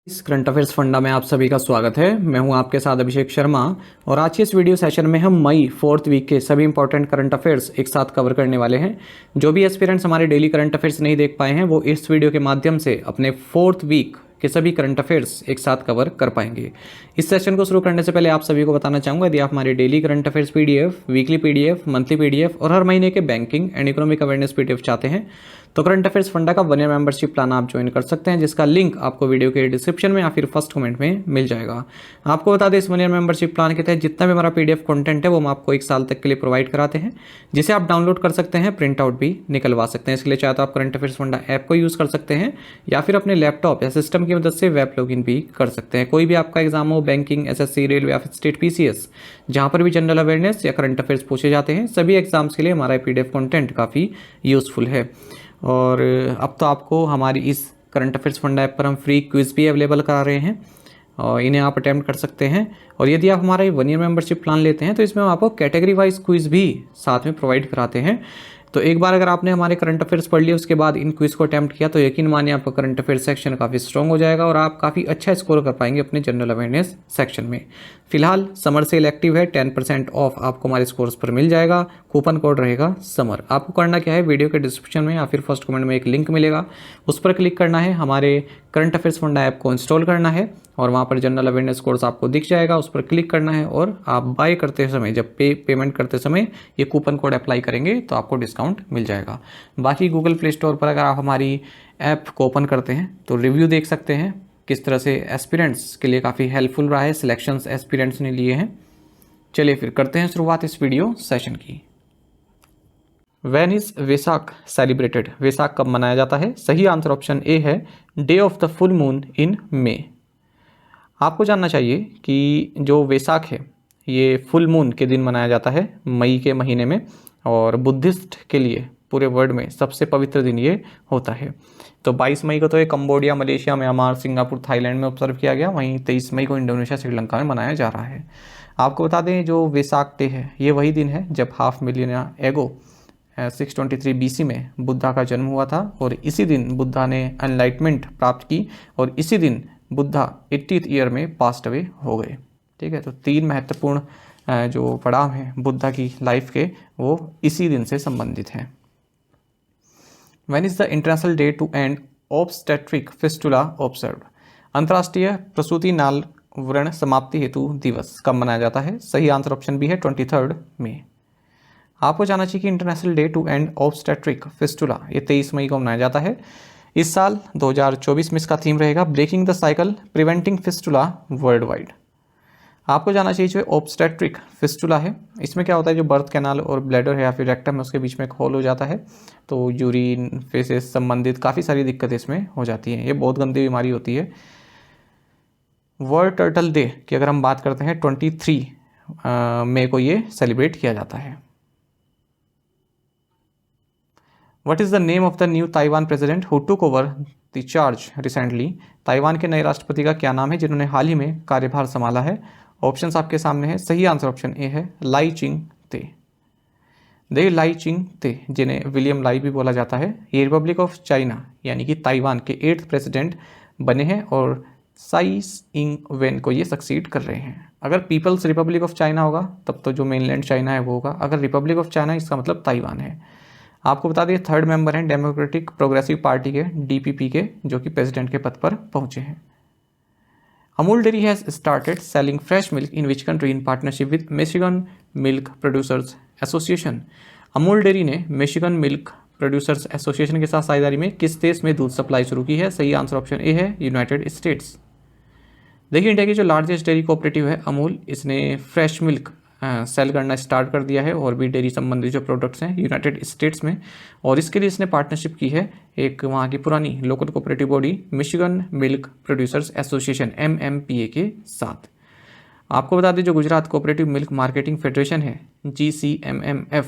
इस current affairs funda में आप सभी का स्वागत है। मैं हूं आपके साथ अभिषेक शर्मा और आज के इस वीडियो सेशन में हम मई 4th वीक के सभी इंपॉर्टेंट करंट अफेयर्स एक साथ कवर करने वाले हैं। जो भी एस्पिरेंट्स हमारे डेली करंट अफेयर्स नहीं देख पाए हैं वो इस वीडियो के माध्यम से अपने 4th वीक के सभी करंट अफेयर्स एक साथ कवर कर पाएंगे। इस सेशन को शुरू करने से पहले आप सभी को बताना चाहूँगा, यदि आप हमारे daily current affairs PDF, weekly PDF, monthly PDF और हर महीने के banking and economic awareness PDF चाहते हैं तो करंट अफेयर्स फंडा का 1 ईयर मेंबरशिप प्लान आप ज्वाइन कर सकते हैं, जिसका लिंक आपको वीडियो के डिस्क्रिप्शन में या फिर फर्स्ट कमेंट में मिल जाएगा। आपको बता दें, इस 1 ईयर मेंबरशिप प्लान के तहत जितना भी हमारा पीडीएफ कंटेंट है वो हम आपको 1 साल तक के लिए प्रोवाइड कराते हैं, जिसे आप डाउनलोड कर सकते हैं, प्रिंट आउट भी निकलवा सकते हैं। इसके लिए चाहे तो आप करंट अफेयर्स फंडा ऐप को यूज़ कर सकते हैं या फिर अपने लैपटॉप या सिस्टम की मदद से वेब लॉगिन भी कर सकते हैं। कोई भी आपका एग्जाम हो, बैंकिंग, एसएससी, रेलवे या फिर स्टेट पीसीएस, जहाँ पर भी जनरल अवेयरनेस या करंट अफेयर्स पूछे जाते हैं, सभी एग्जाम्स के लिए हमारा पीडीएफ कंटेंट काफ़ी यूज़फुल है। और अब तो आपको हमारी इस करंट अफेयर्स फंडा ऐप पर हम फ्री क्विज़ भी अवेलेबल करा रहे हैं और इन्हें आप अटैम्प्ट कर सकते हैं। और यदि आप हमारा 1 ईयर मेंबरशिप प्लान लेते हैं तो इसमें हम आपको कैटेगरी वाइज क्विज़ भी साथ में प्रोवाइड कराते हैं। तो एक बार अगर आपने हमारे करंट अफेयर्स पढ़ लिए, उसके बाद इन क्विज़ को अटैम्प्ट किया, तो यकीन मानिए आपका करंट अफेयर्स सेक्शन काफ़ी स्ट्रॉन्ग हो जाएगा और आप काफ़ी अच्छा स्कोर कर पाएंगे अपने जनरल अवेयरनेस सेक्शन में। फिलहाल समर सेल एक्टिव है, 10% ऑफ आपको हमारे स्कोर्स पर मिल जाएगा। कूपन कोड रहेगा समर। आपको करना क्या है, वीडियो के डिस्क्रिप्शन में या फिर फर्स्ट कमेंट में एक लिंक मिलेगा, उस पर क्लिक करना है, हमारे करंट अफेयर्स फंडा ऐप को इंस्टॉल करना है और वहाँ पर जनरल अवेयरनेस कोर्स आपको दिख जाएगा, उस पर क्लिक करना है और आप बाय करते समय, जब पेमेंट करते समय ये कूपन कोड अप्लाई करेंगे तो आपको डिस्काउंट मिल जाएगा। बाकी गूगल प्ले स्टोर पर अगर आप हमारी ऐप को ओपन करते हैं तो रिव्यू देख सकते हैं, किस तरह से एस्पिरेंट्स के लिए काफ़ी हेल्पफुल रहा है, सिलेक्शंस एस्पिरेंट्स ने लिए हैं। चलिए फिर करते हैं शुरुआत इस वीडियो सेशन की। When is Vaisakh celebrated? Vaisakh कब मनाया जाता है? सही आंसर ऑप्शन ए है, day of the full moon in May. आपको जानना चाहिए कि जो वैसाख है ये फुल मून के दिन मनाया जाता है मई के महीने में, और बुद्धिस्ट के लिए पूरे वर्ल्ड में सबसे पवित्र दिन ये होता है। तो 22 मई को तो ये Cambodia, Malaysia, Myanmar, Singapore, Thailand में ऑब्जर्व किया गया, वहीं 23 मई को इंडोनेशिया, श्रीलंका में मनाया जा रहा है। आपको बता दें, जो वैसाख डे है ये वही दिन है जब 500 मिलियन एगो 623 BC में बुद्धा का जन्म हुआ था, और इसी दिन बुद्धा ने एनलाइटमेंट प्राप्त की और इसी दिन बुद्धा 80th ईयर में पास्ट अवे हो गए। ठीक है, तो 3 महत्वपूर्ण जो पड़ाव हैं बुद्धा की लाइफ के, वो इसी दिन से संबंधित हैं। When is the international day to end obstetric fistula observed? अंतर्राष्ट्रीय प्रसूति नाल व्रण समाप्ति हेतु दिवस कब मनाया जाता है? सही आंसर ऑप्शन बी है, 23 मई। आपको जानना चाहिए कि international day to end obstetric fistula ये 23 मई को मनाया जाता है। इस साल 2024 में इसका थीम रहेगा breaking the cycle preventing fistula world wide. आपको जानना चाहिए जो ऑब्स्टेट्रिक फिस्टुला है, इसमें क्या होता है, जो बर्थ कैनाल और ब्लैडर है या फिर रेक्टम है उसके बीच में एक होल हो जाता है, तो यूरिन फेसेस संबंधित काफ़ी सारी दिक्कतें इसमें हो जाती हैं। ये बहुत गंदी बीमारी होती है। वर्ल्ड टर्टल डे की अगर हम बात करते हैं, 23 मई को ये सेलिब्रेट किया जाता है। What is the name of the new Taiwan president who took over the charge recently? Taiwan के नए राष्ट्रपति का क्या नाम है जिन्होंने हाल ही में कार्यभार संभाला है? ऑप्शंस आपके सामने है। सही आंसर ऑप्शन ए है, लाई चिंग ते। दे लाई चिंग ते, जिन्हें विलियम लाई भी बोला जाता है, ये रिपब्लिक ऑफ चाइना यानी कि ताइवान के 8th प्रेसिडेंट बने हैं और साई इंग वेन को ये सक्सीड कर रहे हैं। अगर पीपल्स रिपब्लिक ऑफ चाइना होगा तब तो जो मेनलैंड चाइना है वो होगा, अगर रिपब्लिक ऑफ चाइना इसका मतलब ताइवान है। आपको बता दें 3rd मेंबर हैं डेमोक्रेटिक प्रोग्रेसिव पार्टी के, DPP के, जो कि प्रेसिडेंट के पद पर पहुंचे हैं। Amul dairy has started selling fresh milk in which country in partnership with Michigan milk producers association? Amul dairy ने मिशिगन मिल्क प्रोड्यूसर्स एसोसिएशन के साथ साझेदारी में किस देश में दूध सप्लाई शुरू की है? सही आंसर ऑप्शन ए है, यूनाइटेड स्टेट्स। देखिए, इंडिया की जो लार्जेस्ट डेयरी कोऑपरेटिव है अमूल, इसने फ्रेश मिल्क सेल करना स्टार्ट कर दिया है और भी डेयरी संबंधित जो प्रोडक्ट्स हैं यूनाइटेड स्टेट्स में, और इसके लिए इसने पार्टनरशिप की है एक वहाँ की पुरानी local cooperative body Michigan milk producers association MMPA के साथ। आपको बता दें, जो Gujarat cooperative milk marketing federation है GCMMF,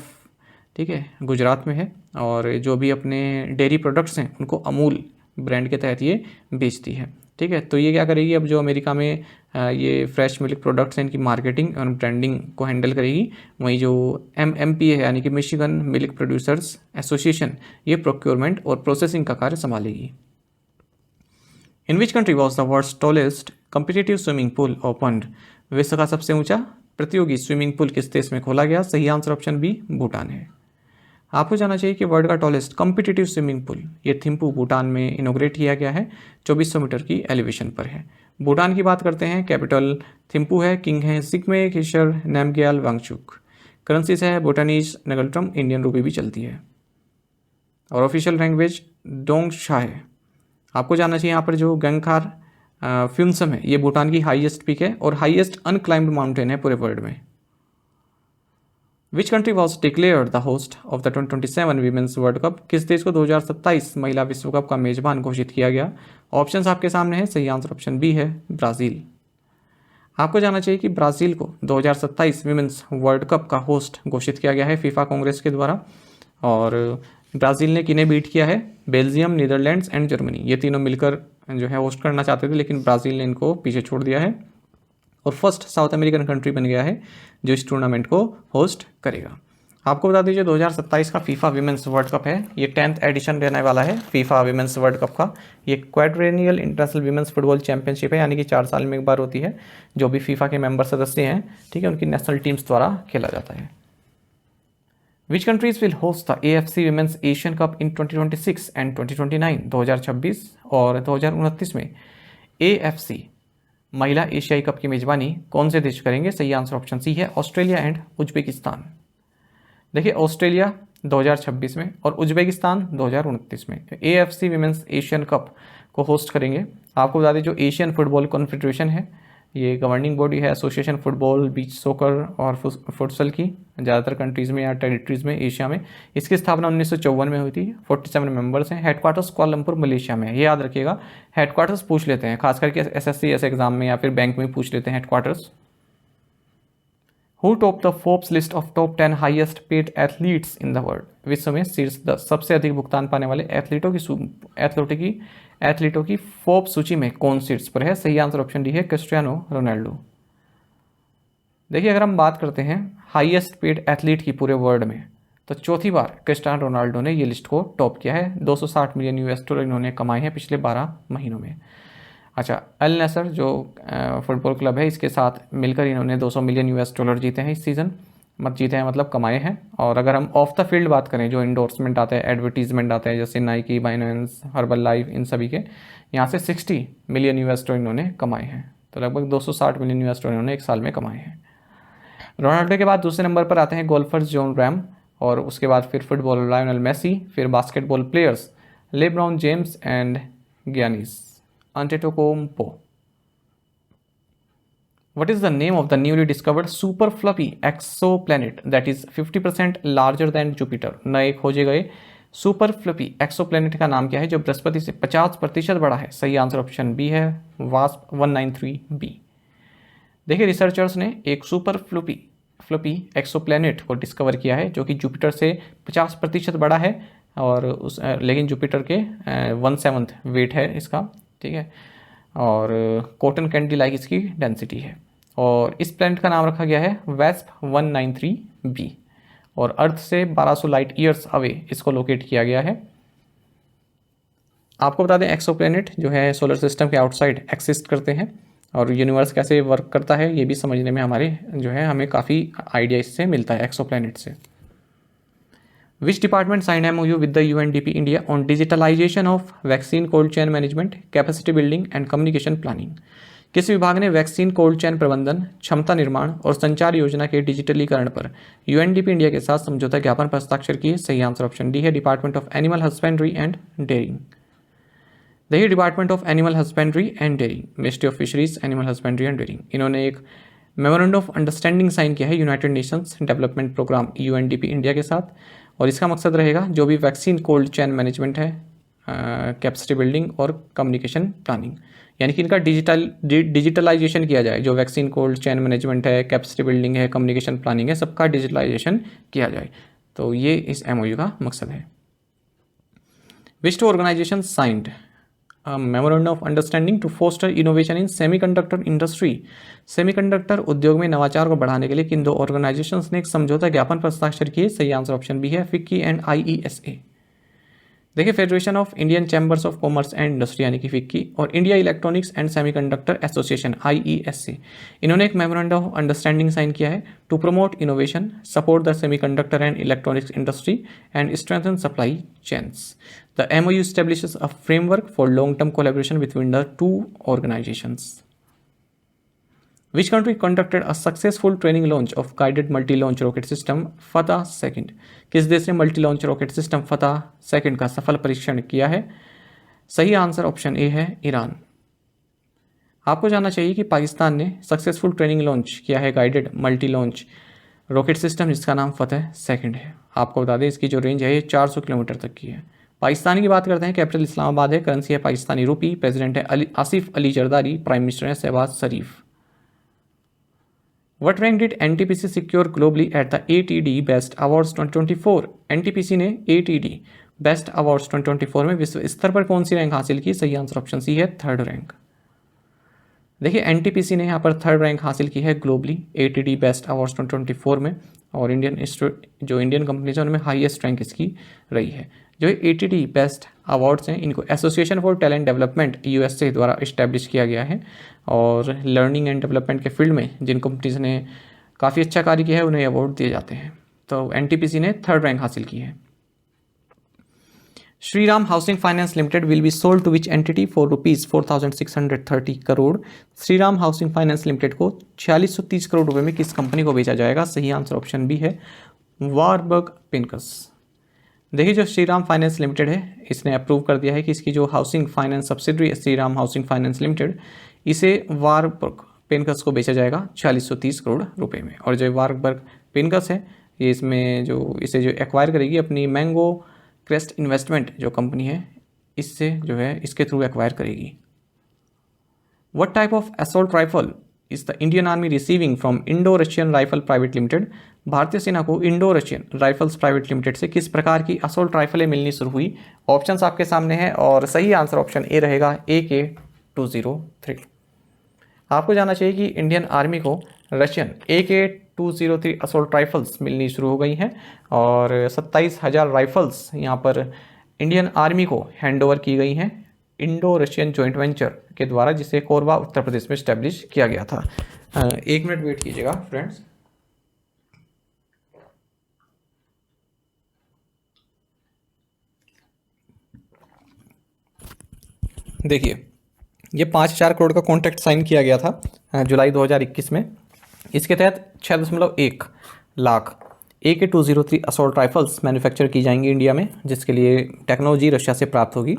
ठीक है, गुजरात में है, और जो भी अपने डेयरी प्रोडक्ट्स हैं उनको अमूल ब्रांड के तहत ये बेचती है। ठीक है, तो ये क्या करेगी, अब जो अमेरिका में ये फ्रेश मिल्क प्रोडक्ट्स हैं इनकी मार्केटिंग और ब्रांडिंग को हैंडल करेगी, वहीं जो MMPA है यानी कि मिशिगन मिल्क प्रोड्यूसर्स एसोसिएशन, ये प्रोक्योरमेंट और प्रोसेसिंग का कार्य संभालेगी। In which country was the world's tallest competitive swimming pool opened? विश्व का सबसे ऊंचा प्रतियोगी स्विमिंग पूल किस देश में खोला गया? सही आंसर ऑप्शन बी भूटान है। आपको जानना चाहिए कि वर्ल्ड का टॉलेस्ट कम्पिटिटिव स्विमिंग पूल ये थिम्पू भूटान में इनोग्रेट किया गया है, 2400 मीटर की एलिवेशन पर है। भूटान की बात करते हैं, कैपिटल थिम्पू है, किंग है सिग्मे खेसर नामग्याल वांगचुक, करेंसीज है भूटानीज नगल्ट्रम, इंडियन रूपी भी चलती है, और ऑफिशियल लैंग्वेज डोंगशा है। आपको जानना चाहिए यहाँ पर जो गंगखार फ्यूमसम है ये भूटान की हाईएस्ट पीक है और हाईएस्ट अनक्लाइम्ड माउंटेन है पूरे वर्ल्ड में। विच country was declared the host of the 2027 women's world cup? किस देश को 2027 महिला विश्व कप का मेजबान घोषित किया गया? ऑप्शंस आपके सामने हैं, सही आंसर ऑप्शन बी है ब्राज़ील। आपको जानना चाहिए कि ब्राज़ील को 2027 वीमेंस वर्ल्ड कप का होस्ट घोषित किया गया है फीफा कांग्रेस के द्वारा, और ब्राज़ील ने किन्हें बीट किया है? बेल्जियम, नीदरलैंड्स एंड जर्मनी, ये तीनों मिलकर जो है होस्ट करना चाहते थे, लेकिन ब्राज़ील ने इनको पीछे छोड़ दिया है और फर्स्ट साउथ अमेरिकन कंट्री बन गया है जो इस टूर्नामेंट को होस्ट करेगा। आपको बता दीजिए 2027 का फीफा वीमेंस वर्ल्ड कप है, ये 10th एडिशन रहने वाला है फीफा वीमेंस वर्ल्ड कप का। ये क्वाड्रेनियल इंटरनेशनल वीमेंस फुटबॉल चैंपियनशिप है, यानी कि 4 साल में एक बार होती है। जो भी फीफा के मेंबर सदस्य हैं, ठीक है, उनकी नेशनल टीम्स द्वारा खेला जाता है। Which countries will host the AFC women's Asian cup in 2026 and 2029? 2026 और 2029 में AFC महिला एशियाई कप की मेजबानी कौन से देश करेंगे? सही आंसर ऑप्शन सी है ऑस्ट्रेलिया एंड उज्बेकिस्तान। देखिए ऑस्ट्रेलिया 2026 में और उज्बेकिस्तान 2029 में AFC वीमेंस एशियन कप को होस्ट करेंगे। आपको बता दें जो एशियन फुटबॉल कॉन्फेडरेशन है, ये गवर्निंग बॉडी है एसोसिएशन फुटबॉल, बीच सॉकर और फुटसल की ज़्यादातर कंट्रीज़ में या टेरिटरीज़ में एशिया में। इसकी स्थापना 1954 में हुई थी। 47 मेंबर्स हैं। हेडक्वार्टर्स कुआलालंपुर मलेशिया में है, ये याद रखिएगा। हेडक्वार्टर्स पूछ लेते हैं, खास करके SSC ऐसे एग्जाम में या फिर बैंक में पूछ लेते हैं headquarters. Who top the Forbes list of top 10 highest paid athletes in the world? विश्व में शीर्ष 10 सबसे अधिक भुगतान पाने वाले एथलीटों की फोर्ब्स सूची में कौन शीर्ष पर है? सही आंसर ऑप्शन डी है क्रिस्टियानो रोनाल्डो। देखिए अगर हम बात करते हैं हाईएस्ट पेड एथलीट की पूरे वर्ल्ड में, तो चौथी बार क्रिस्टियानो रोनाल्डो ने ये लिस्ट को टॉप किया है। 260 मिलियन US डॉलर इन्होंने कमाए हैं पिछले 12 महीनों में। अच्छा, अल नसर जो फुटबॉल क्लब है, इसके साथ मिलकर इन्होंने 200 मिलियन US डॉलर जीते हैं इस सीज़न। जीते हैं मतलब कमाए हैं। और अगर हम ऑफ द फील्ड बात करें, जो इंडोर्समेंट आते हैं, एडवर्टीजमेंट आते हैं, जैसे नाइकी, बाइनेंस, हर्बल लाइफ, इन सभी के यहाँ से 60 मिलियन US डॉलर इन्होंने कमाए हैं। तो लगभग 260 मिलियन US डॉलर इन्होंने एक साल में कमाए हैं। रोनाल्डो के बाद दूसरे नंबर पर आते हैं गोल्फर्स जॉन रैम, और उसके बाद फिर फुटबॉलर लायनल मेसी, फिर basketball players LeBron James and Giannis Antetokounmpo. What is the name of the newly discovered super fluffy exoplanet that is 50% larger than Jupiter? नए खोजे गए सुपर फ्लफी एक्सोप्लैनेट का नाम क्या है जो बृहस्पति से 50% बड़ा है? सही आंसर ऑप्शन बी है वास्प 193b। देखिए रिसर्चर्स ने एक सुपर फ्लफी एक्सोप्लैनेट को डिस्कवर किया है जो कि जुपिटर से 50% बड़ा है, और लेकिन जुपिटर के 1/7 वेट है इसका, ठीक है, और कॉटन कैंडी लाइक इसकी डेंसिटी है। और इस प्लैनेट का नाम रखा गया है वास्प 193b, और अर्थ से 1200 लाइट ईयर्स अवे इसको लोकेट किया गया है। आपको बता दें एक्सोप्लैनेट जो है सोलर सिस्टम के आउटसाइड एक्सिस्ट करते हैं, और यूनिवर्स कैसे वर्क करता है ये भी समझने में हमें काफ़ी आइडिया इससे मिलता है एक्सोप्लैनेट से। Which department signed MOU with the UNDP India on digitalization of vaccine cold chain management, capacity building and communication planning? किस विभाग ने वैक्सीन कोल्ड चेन प्रबंधन, क्षमता निर्माण और संचार योजना के डिजिटलीकरण पर UNDP इंडिया के साथ समझौता ज्ञापन पर हस्ताक्षर किए? सही आंसर ऑप्शन डी है department of animal husbandry and dairying. देखिए department of animal husbandry and dairying, ministry of fisheries, animal husbandry and dairying, इन्होंने एक मेमोरेंडम ऑफ अंडरस्टैंडिंग साइन किया है United Nations development programme UNDP India के साथ, और इसका मकसद रहेगा जो भी वैक्सीन कोल्ड चेन मैनेजमेंट है, कैपेसिटी बिल्डिंग और कम्युनिकेशन प्लानिंग, यानी कि इनका डिजिटलाइजेशन किया जाए। जो वैक्सीन कोल्ड चेन मैनेजमेंट है, कैपेसिटी बिल्डिंग है, कम्युनिकेशन प्लानिंग है, सबका डिजिटलाइजेशन किया जाए। तो ये इस MOU का मकसद है। Which two organisations signed memorandum of understanding to foster innovation in semiconductor industry? Semiconductor उद्योग में नवाचार को बढ़ाने के लिए किन दो ऑर्गेनाइजेशंस ने एक समझौता ज्ञापन पर हस्ताक्षर किए? सही आंसर ऑप्शन बी है फिक्की एंड IESA। देखिए federation of Indian chambers of commerce and industry यानी कि फिक्की और India electronics and semiconductor association IESC, इन्होंने एक मेमोरेंडम ऑफ अंडरस्टैंडिंग साइन किया है to promote innovation, support the semiconductor and electronics industry and strengthen supply chains. The MOU establishes a framework for long-term collaboration between the two organizations. Which country conducted a successful training launch of guided multi-launch rocket system Fateh 2? किस देश ने multi launch rocket system Fateh 2 का सफल परीक्षण किया है? सही answer option A है ईरान। आपको जानना चाहिए कि पाकिस्तान ने सक्सेसफुल ट्रेनिंग लॉन्च किया है guided multi launch rocket system जिसका नाम Fateh 2 है। आपको बता दें इसकी जो रेंज है ये 400 किलोमीटर तक की है। पाकिस्तान की बात करते हैं, कैपिटल इस्लामाबाद है, करेंसी है पाकिस्तानी रुपी, प्रेसिडेंट है आसिफ अली जरदारी, प्राइम मिनिस्टर है शहबाज शरीफ। What rank did NTPC secure globally at the ATD Best Awards 2024? NTPC ने ATD Best Awards 2024 में विश्व स्तर पर कौन सी रैंक हासिल की? सही आंसर ऑप्शन सी है 3rd रैंक। देखिए NTPC ने यहाँ पर 3rd रैंक हासिल की है ग्लोबली ATD बेस्ट अवार्ड्स 2024 में, और इंडियन कंपनीज हैं उनमें हाईएस्ट रैंक इसकी रही है। जो ATD बेस्ट अवार्ड्स हैं इनको association for talent development USA द्वारा इस्टेब्लिश किया गया है, और लर्निंग एंड डेवलपमेंट के फील्ड में जिन कंपनीज ने काफ़ी अच्छा कार्य किया है उन्हें अवार्ड दिए जाते हैं। तो NTPC ने 3rd रैंक हासिल की है। Shriram housing finance limited will be sold to which entity for ₹4630 crore. Shriram housing finance limited को 4630 करोड़ रुपए में किस कंपनी को बेचा जाएगा? सही आंसर ऑप्शन बी है वारबर्ग पिनकस। देखिए जो श्रीराम फाइनेंस लिमिटेड है इसने अप्रूव कर दिया है कि इसकी जो housing finance subsidiary Shriram housing finance limited, इसे वारबर्ग पिनकस को बेचा जाएगा 4630 करोड़ रुपए में। और जो वारबर्ग पिनकस है ये इसमें जो इसे जो एक्वायर करेगी अपनी मैंगो क्रेस्ट इन्वेस्टमेंट जो कंपनी है इससे जो है इसके थ्रू एक्वायर करेगी। What type of assault rifle is the Indian army receiving from Indo Russian rifle private limited? भारतीय सेना को Indo Russian rifles private limited से किस प्रकार की असॉल्ट राइफलें मिलनी शुरू हुई? ऑप्शंस आपके सामने हैं और सही आंसर ऑप्शन ए रहेगा AK-203। आपको जानना चाहिए कि इंडियन आर्मी को रशियन AK-203 असॉल्ट राइफल्स मिलनी शुरू हो गई हैं, और 27,000 राइफल्स यहाँ पर इंडियन आर्मी को हैंडओवर की गई हैं इंडो रशियन जॉइंट वेंचर के द्वारा, जिसे कोरबा उत्तर प्रदेश में इस्टेब्लिश किया गया था। 1 मिनट वेट कीजिएगा फ्रेंड्स। देखिए ये 5,000 करोड़ का कॉन्ट्रैक्ट साइन किया गया था जुलाई 2021 में। इसके तहत 6.1 lakh AK-203 assault rifles manufacture की जाएंगी इंडिया में, जिसके लिए टेक्नोलॉजी रशिया से प्राप्त होगी।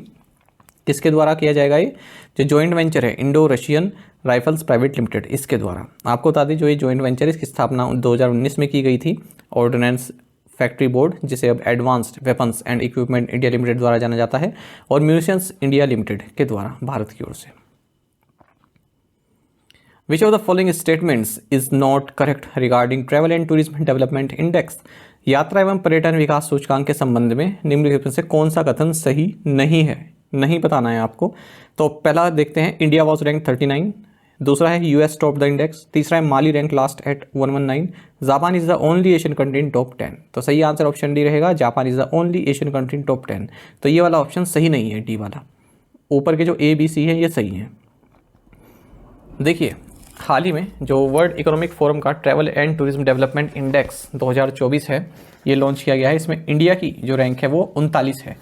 किसके द्वारा किया जाएगा? ये जो जॉइंट वेंचर है Indo Russian rifles private limited, इसके द्वारा। आपको बता दें जो ये जॉइंट वेंचर इसकी स्थापना 2019 में की गई थी। ऑर्डिनेंस फैक्ट्री बोर्ड, जिसे अब advanced weapons and equipment India limited द्वारा जाना जाता है, और म्यूनिशंस इंडिया लिमिटेड के द्वारा भारत की ओर से। Which of the following statements is not correct regarding travel and tourism development index? यात्रा एवं पर्यटन विकास सूचकांक के संबंध में निम्नलिखित में से कौन सा कथन सही नहीं है? नहीं बताना है आपको। तो पहला देखते हैं, इंडिया वॉज रैंक 39। दूसरा है US टॉप द इंडेक्स। तीसरा है Mali rank last at 119। Japan is the only Asian country in top 10। तो सही आंसर ऑप्शन डी रहेगा, Japan is the only Asian country in top 10। तो ये वाला ऑप्शन सही नहीं है, डी वाला। ऊपर के जो ABC है ये सही है। देखिए हाल ही में जो वर्ल्ड इकोनॉमिक फोरम का travel and tourism development index 2024 है ये लॉन्च किया गया है। इसमें इंडिया की जो रैंक है वो 39 है,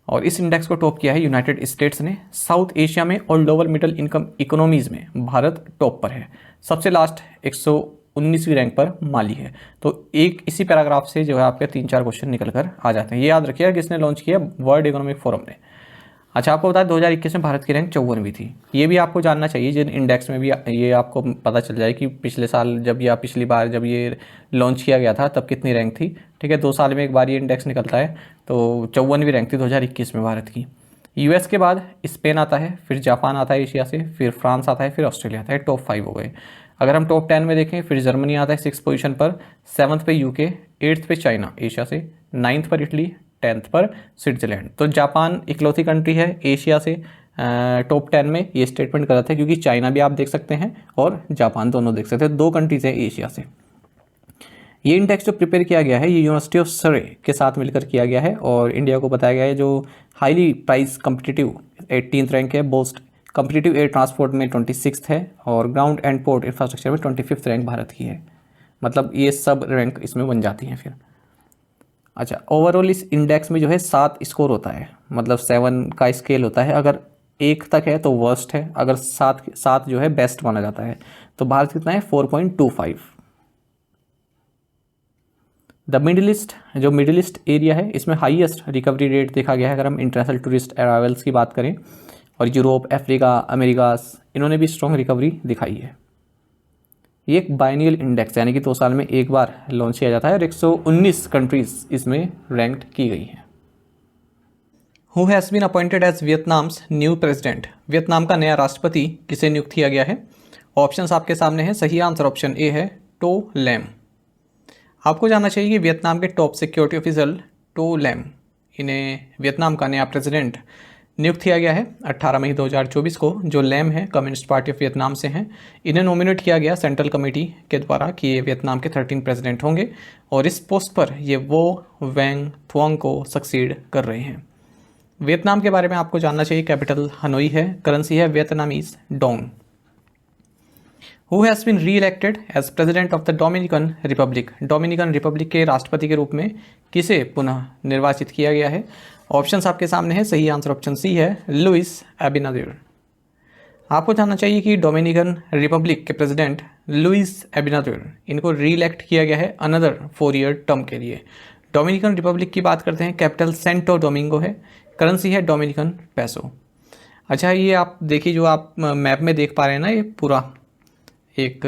और इस इंडेक्स को टॉप किया है यूनाइटेड स्टेट्स ने। साउथ एशिया में और लोअर मिडिल इनकम इकोनॉमीज़ में भारत टॉप पर है। सबसे लास्ट 119वीं रैंक पर माली है। तो एक इसी पैराग्राफ से जो है आपके 3-4 क्वेश्चन निकल कर आ जाते हैं। ये याद रखिएगा किसने लॉन्च किया? वर्ल्ड इकोनॉमिक फोरम ने। अच्छा आपको बता 2021 में भारत की रैंक 54वीं थी। ये भी आपको जानना चाहिए, जिन इंडेक्स में भी ये आपको पता चल जाए कि पिछले साल जब या पिछली बार जब ये लॉन्च किया गया था तब कितनी रैंक थी। ठीक है, 2 साल में एक बार ये इंडेक्स निकलता है। तो 54वीं रैंक थी 2021 में भारत की। US के बाद स्पेन आता है, फिर जापान आता है एशिया से, फिर फ्रांस आता है, फिर ऑस्ट्रेलिया आता है। टॉप 5 हो गए। अगर हम टॉप 10 में देखें, फिर जर्मनी आता है 6th पोजीशन पर, 7th पे UK, 8th पे चाइना एशिया से, 9th पर इटली, 10th पर स्विट्जरलैंड। तो जापान इकलौती कंट्री है एशिया से टॉप 10 में। ये स्टेटमेंट गलत है, क्योंकि चाइना भी आप देख सकते हैं और जापान दोनों देख सकते हैं। 2 कंट्रीज है एशिया से। ये इंडेक्स जो प्रिपेयर किया गया है ये यूनिवर्सिटी ऑफ सरे के साथ मिलकर किया गया है और इंडिया को बताया गया है जो highly price competitive 18th rank है, बोस्ट कम्पिटिटिव एयर ट्रांसपोर्ट में 26th है और ग्राउंड एंड पोर्ट इंफ्रास्ट्रक्चर में 25th रैंक भारत की है। मतलब ये सब रैंक इसमें बन जाती हैं फिर। अच्छा, ओवरऑल इस इंडेक्स में जो है 7 स्कोर होता है, मतलब 7 का स्केल होता है। अगर 1 तक है तो वर्स्ट है, अगर 7 जो है बेस्ट माना जाता है। तो भारत कितना है 4.25। द मिडिल ईस्ट, जो मिडिल ईस्ट एरिया है इसमें हाईएस्ट रिकवरी रेट देखा गया है अगर हम इंटरनेशनल टूरिस्ट अराइवल्स की बात करें। और यूरोप, अफ्रीका, अमेरिकास इन्होंने भी स्ट्रॉन्ग रिकवरी दिखाई है। ये एक बाइनियल इंडेक्स यानी कि 2 साल में एक बार लॉन्च किया जाता है और 119 कंट्रीज इसमें रैंक्ड की गई हैं। Who has been appointed as Vietnam's new president? Vietnam का नया राष्ट्रपति किसे नियुक्त किया गया है? ऑप्शंस आपके सामने हैं। सही आंसर ऑप्शन ए है टो लैम। आपको जानना चाहिए कि वियतनाम के top security officer To Lam, इन्हें वियतनाम का नया प्रेसिडेंट नियुक्त किया गया है 18 मई 2024 को। जो लैम है कम्युनिस्ट पार्टी ऑफ वियतनाम से हैं। इन्हें नॉमिनेट किया गया सेंट्रल कमेटी के द्वारा कि ये वियतनाम के 13 प्रेसिडेंट होंगे और इस पोस्ट पर ये वो वैंग थुआंग को सक्सीड कर रहे हैं। वियतनाम के बारे में आपको जानना चाहिए। कैपिटल हनोई है, करेंसी है Vietnamese dong. Who has been re elected as president of the Dominican Republic? Dominican Republic के राष्ट्रपति के रूप में किसे पुनः निर्वाचित किया गया है? ऑप्शंस आपके सामने है। सही आंसर ऑप्शन सी है लुइस एबिनादर। आपको जानना चाहिए कि डोमिनिकन रिपब्लिक के प्रेसिडेंट लुइस एबिनादर, इनको री इलेक्ट किया गया है अनदर 4 ईयर टर्म के लिए। डोमिनिकन रिपब्लिक की बात करते हैं, कैपिटल सेंटो डोमिंगो है, करेंसी है डोमिनिकन पैसो। अच्छा, ये आप देखिए जो आप मैप में देख पा रहे हैं ना, ये पूरा एक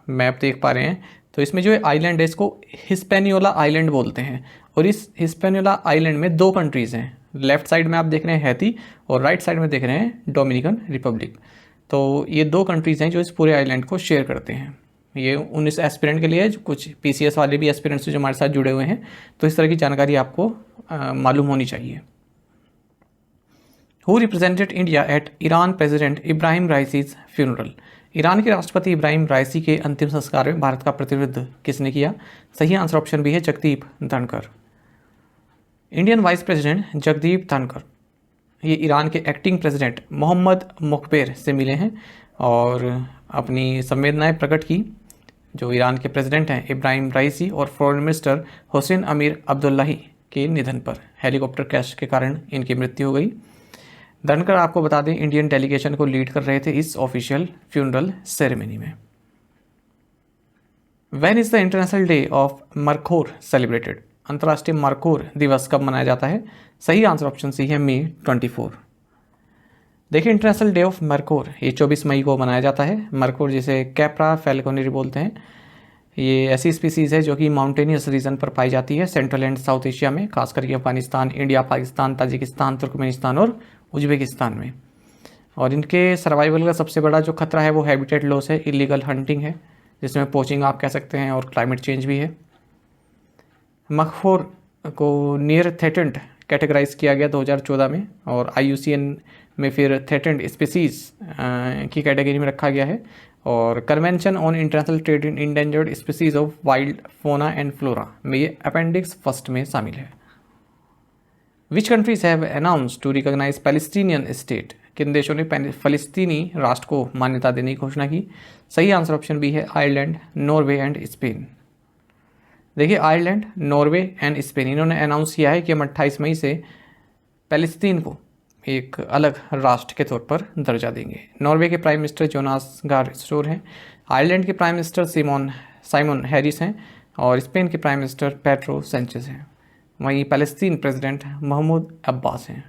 मैप देख पा रहे हैं, तो इसमें जो आइलैंड है इसको हिस्पैनियोला आइलैंड बोलते हैं और इस हिस्पैनियोला आइलैंड में 2 कंट्रीज़ हैं। लेफ्ट साइड में आप देख रहे हैं हैती और राइट साइड में देख रहे हैं डोमिनिकन रिपब्लिक। तो ये 2 कंट्रीज़ हैं जो इस पूरे आइलैंड को शेयर करते हैं। ये 19 एस्पिरेंट के लिए है, कुछ PCS वाले भी एस्पिरेंट्स जो हमारे साथ जुड़े हुए हैं, तो इस तरह की जानकारी आपको मालूम होनी चाहिए। Who represented India at Iran president Ebrahim Raisi's funeral? Iran के राष्ट्रपति इब्राहिम राइसी के अंतिम संस्कार में भारत का प्रतिनिधित्व किसने किया? सही आंसर ऑप्शन बी है Jagdeep Dhankhar. Indian vice president Jagdeep Dhankhar ये ईरान के एक्टिंग प्रेसिडेंट मोहम्मद मुखबेर से मिले हैं और अपनी संवेदनाएं प्रकट की। जो ईरान के प्रेसिडेंट हैं इब्राहिम राइसी और फॉरेन मिनिस्टर हुसैन अमीर अब्दुल्लाही के निधन पर हेलीकॉप्टर क्रैश के कारण इनकी मृत्यु हो गई। धनखड़ आपको बता दें इंडियन डेलीगेशन को लीड कर रहे थे इस ऑफिशियल फ्यूनरल सेरेमनी में। When is the international day of markhor celebrated? अंतर्राष्ट्रीय मरखोर दिवस कब मनाया जाता है? सही आंसर ऑप्शन सी है मई 24। देखिए इंटरनेशनल डे ऑफ मरखोर ये 24 मई को मनाया जाता है। मरखोर जिसे कैप्रा फैल्कोनेरी बोलते हैं, ये ऐसी स्पीसीज़ है जो कि माउंटेनियस रीजन पर पाई जाती है सेंट्रल एंड साउथ एशिया में, खास करके Afghanistan, India, Pakistan, Tajikistan, Turkmenistan और उज्बेकिस्तान में। और इनके सर्वाइवल का सबसे बड़ा जो खतरा है वो हैबिटेट लॉस है, इलीगल हंटिंग है, जिसमें पोचिंग आप कह सकते हैं, और क्लाइमेट चेंज भी है। मरखोर को नियर थ्रेटेंड कैटेगराइज किया गया 2014 में और IUCN में फिर थ्रेटेंड स्पीसीज़ की कैटेगरी में रखा गया है। और convention on international trade in endangered species of wild fauna and flora में ये अपेंडिक्स फर्स्ट में शामिल है। Which countries have announce to recognise Palestinian state? किन देशों ने फ़लस्तीनी राष्ट्र को मान्यता देने की घोषणा की? सही आंसर ऑप्शन बी है आयरलैंड, नॉर्वे एंड स्पेन। देखिए आयरलैंड, नॉर्वे एंड स्पेन इन्होंने अनाउंस किया है कि हम 28 मई से पैलेस्तीन को एक अलग राष्ट्र के तौर पर दर्जा देंगे। नॉर्वे के प्राइम मिनिस्टर जोनास गार स्टोर हैं, आयरलैंड के प्राइम मिनिस्टर साइमन हैरिस हैं और स्पेन के प्राइम मिनिस्टर पेड्रो सैंचेज हैं। वहीं पैलेस्तीन प्रेसिडेंट महमूद अब्बास हैं।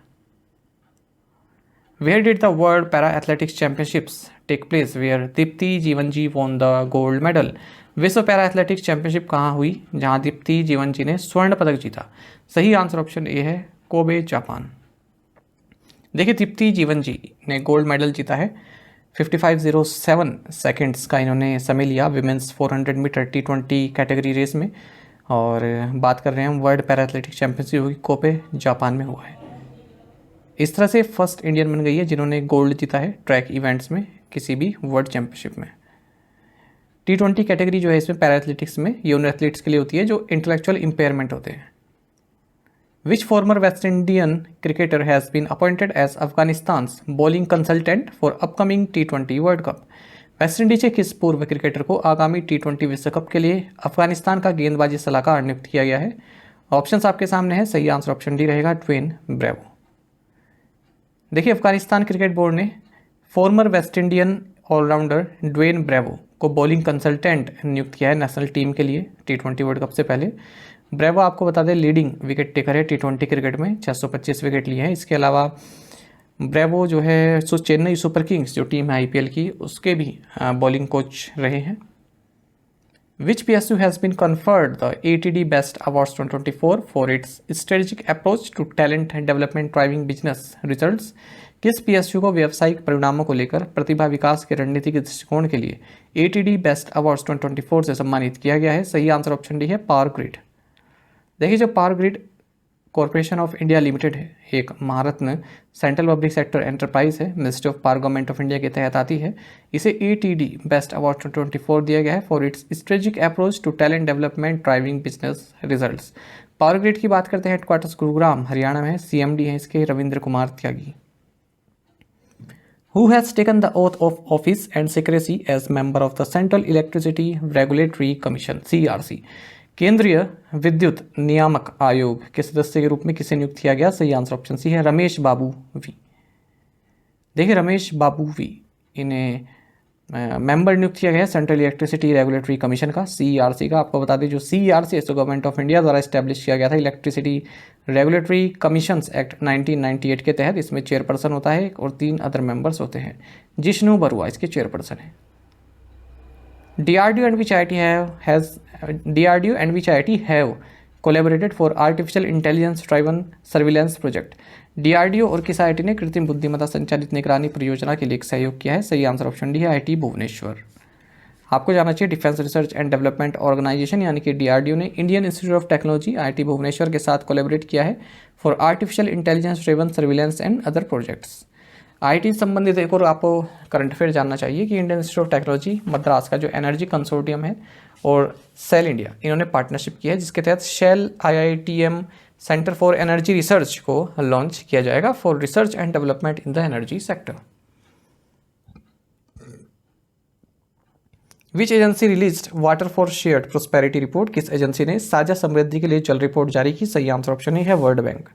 Where did the world para athletics championships take place where Deepthi Jeevanji won the gold medal? विश्व पैरा एथलेटिक्स चैंपियनशिप कहाँ हुई जहाँ दीप्ति जीवनजी ने स्वर्ण पदक जीता? सही आंसर ऑप्शन ए है कोबे, जापान। देखिए दीप्ति जीवनजी ने गोल्ड मेडल जीता है। 55.07 सेकेंड्स का इन्होंने समय लिया women's 400 metre T20 category race में। और बात कर रहे हैं हम वर्ल्ड पैरा एथलेटिक्स चैंपियनशिप हुई कोबे, जापान में हुआ है। इस तरह से फर्स्ट इंडियन बन गई है जिन्होंने गोल्ड जीता है ट्रैक इवेंट्स में किसी भी वर्ल्ड चैंपियनशिप में। T20 कैटेगरी जो है इसमें पैरा एथलेटिक्स में ये उन एथलीट्स के लिए होती है जो इंटेलेक्चुअल इम्पेयरमेंट होते हैं। Which former West Indian cricketer has been appointed as Afghanistan's bowling consultant for upcoming T20 world cup. West Indies के किस पूर्व क्रिकेटर को आगामी T20 विश्व कप के लिए अफगानिस्तान का गेंदबाजी सलाहकार नियुक्त किया गया है? ऑप्शंस आपके सामने है, सही आंसर ऑप्शन डी रहेगा ड्वेन ब्रेवो। देखिए अफगानिस्तान क्रिकेट बोर्ड ने former West Indian allrounder Dwayne Bravo को बॉलिंग कंसल्टेंट नियुक्त किया है नेशनल टीम के लिए T20 वर्ल्ड कप से पहले। ब्रेवो आपको बता दें लीडिंग विकेट टेकर है T20 क्रिकेट में, 625 विकेट लिए हैं। इसके अलावा ब्रेवो जो है चेन्नई सुपर किंग्स जो टीम है IPL की उसके भी बॉलिंग कोच रहे हैं। Which PSU has been conferred the ATD Best Awards 2024 for its strategic approach to talent development driving business results? किस PSU को व्यावसायिक परिणामों को लेकर प्रतिभा विकास के रणनीतिक दृष्टिकोण के लिए ATD Best Awards 2024 से सम्मानित किया गया है? सही आंसर ऑप्शन डी है पावर ग्रिड। देखिए जो power grid corporation of India limited है, एक महारत्न सेंट्रल पब्लिक सेक्टर एंटरप्राइज है, ministry of power government of India के तहत आती है। इसे ATD बेस्ट अवार्ड 2024 दिया गया है for its strategic approach to talent development driving business results. Power grid की बात करते हैं, हेडक्वार्टर्स गुरुग्राम हरियाणा में है, CMD है इसके रविंद्र कुमार त्यागी। Who has taken the oath of office and secrecy as member of the Central Electricity Regulatory Commission CERC? केंद्रीय विद्युत नियामक आयोग के सदस्य के रूप में किसे नियुक्त किया गया? सही आंसर ऑप्शन सी है रमेश बाबू वी। देखिए रमेश बाबू वी इन्हें मेंबर नियुक्त किया गया है सेंट्रल इलेक्ट्रिसिटी रेगुलेटरी कमीशन का CERC का। आपको बता दें जो CERC है गवर्नमेंट ऑफ इंडिया द्वारा इस्टेब्लिश किया गया था इलेक्ट्रिसिटी रेगुलेटरी कमीशंस एक्ट 1998 के तहत। इसमें चेयरपर्सन होता है और 3 अदर मेंबर्स होते हैं। जिष्णु बरुआ इसके चेयरपर्सन है। DRDO and which IIT have collaborated for artificial intelligence driven surveillance project? DRDO और किस IIT ने कृत्रिम बुद्धिमत्ता संचालित निगरानी परियोजना के लिए एक सहयोग किया है? सही आंसर ऑप्शन डी है IIT भुवनेश्वर। आपको जानना चाहिए defence research and development organisation यानी कि DRDO ने Indian institute of technology IIT Bhubaneswar के साथ कोलैबोरेट किया है for artificial intelligence driven surveillance and other projects. IIT संबंधित एक और आपको करंट अफेयर जानना चाहिए कि Indian institute of technology Madras का जो एनर्जी कंसोर्टियम है और सेल इंडिया इन्होंने पार्टनरशिप की है जिसके तहत Shell IITM centre for energy research को लॉन्च किया जाएगा for research and development in the energy sector. Which agency released water for shared prosperity report? किस एजेंसी ने साझा समृद्धि के लिए जल रिपोर्ट जारी की? सही आंसर ऑप्शन है वर्ल्ड बैंक।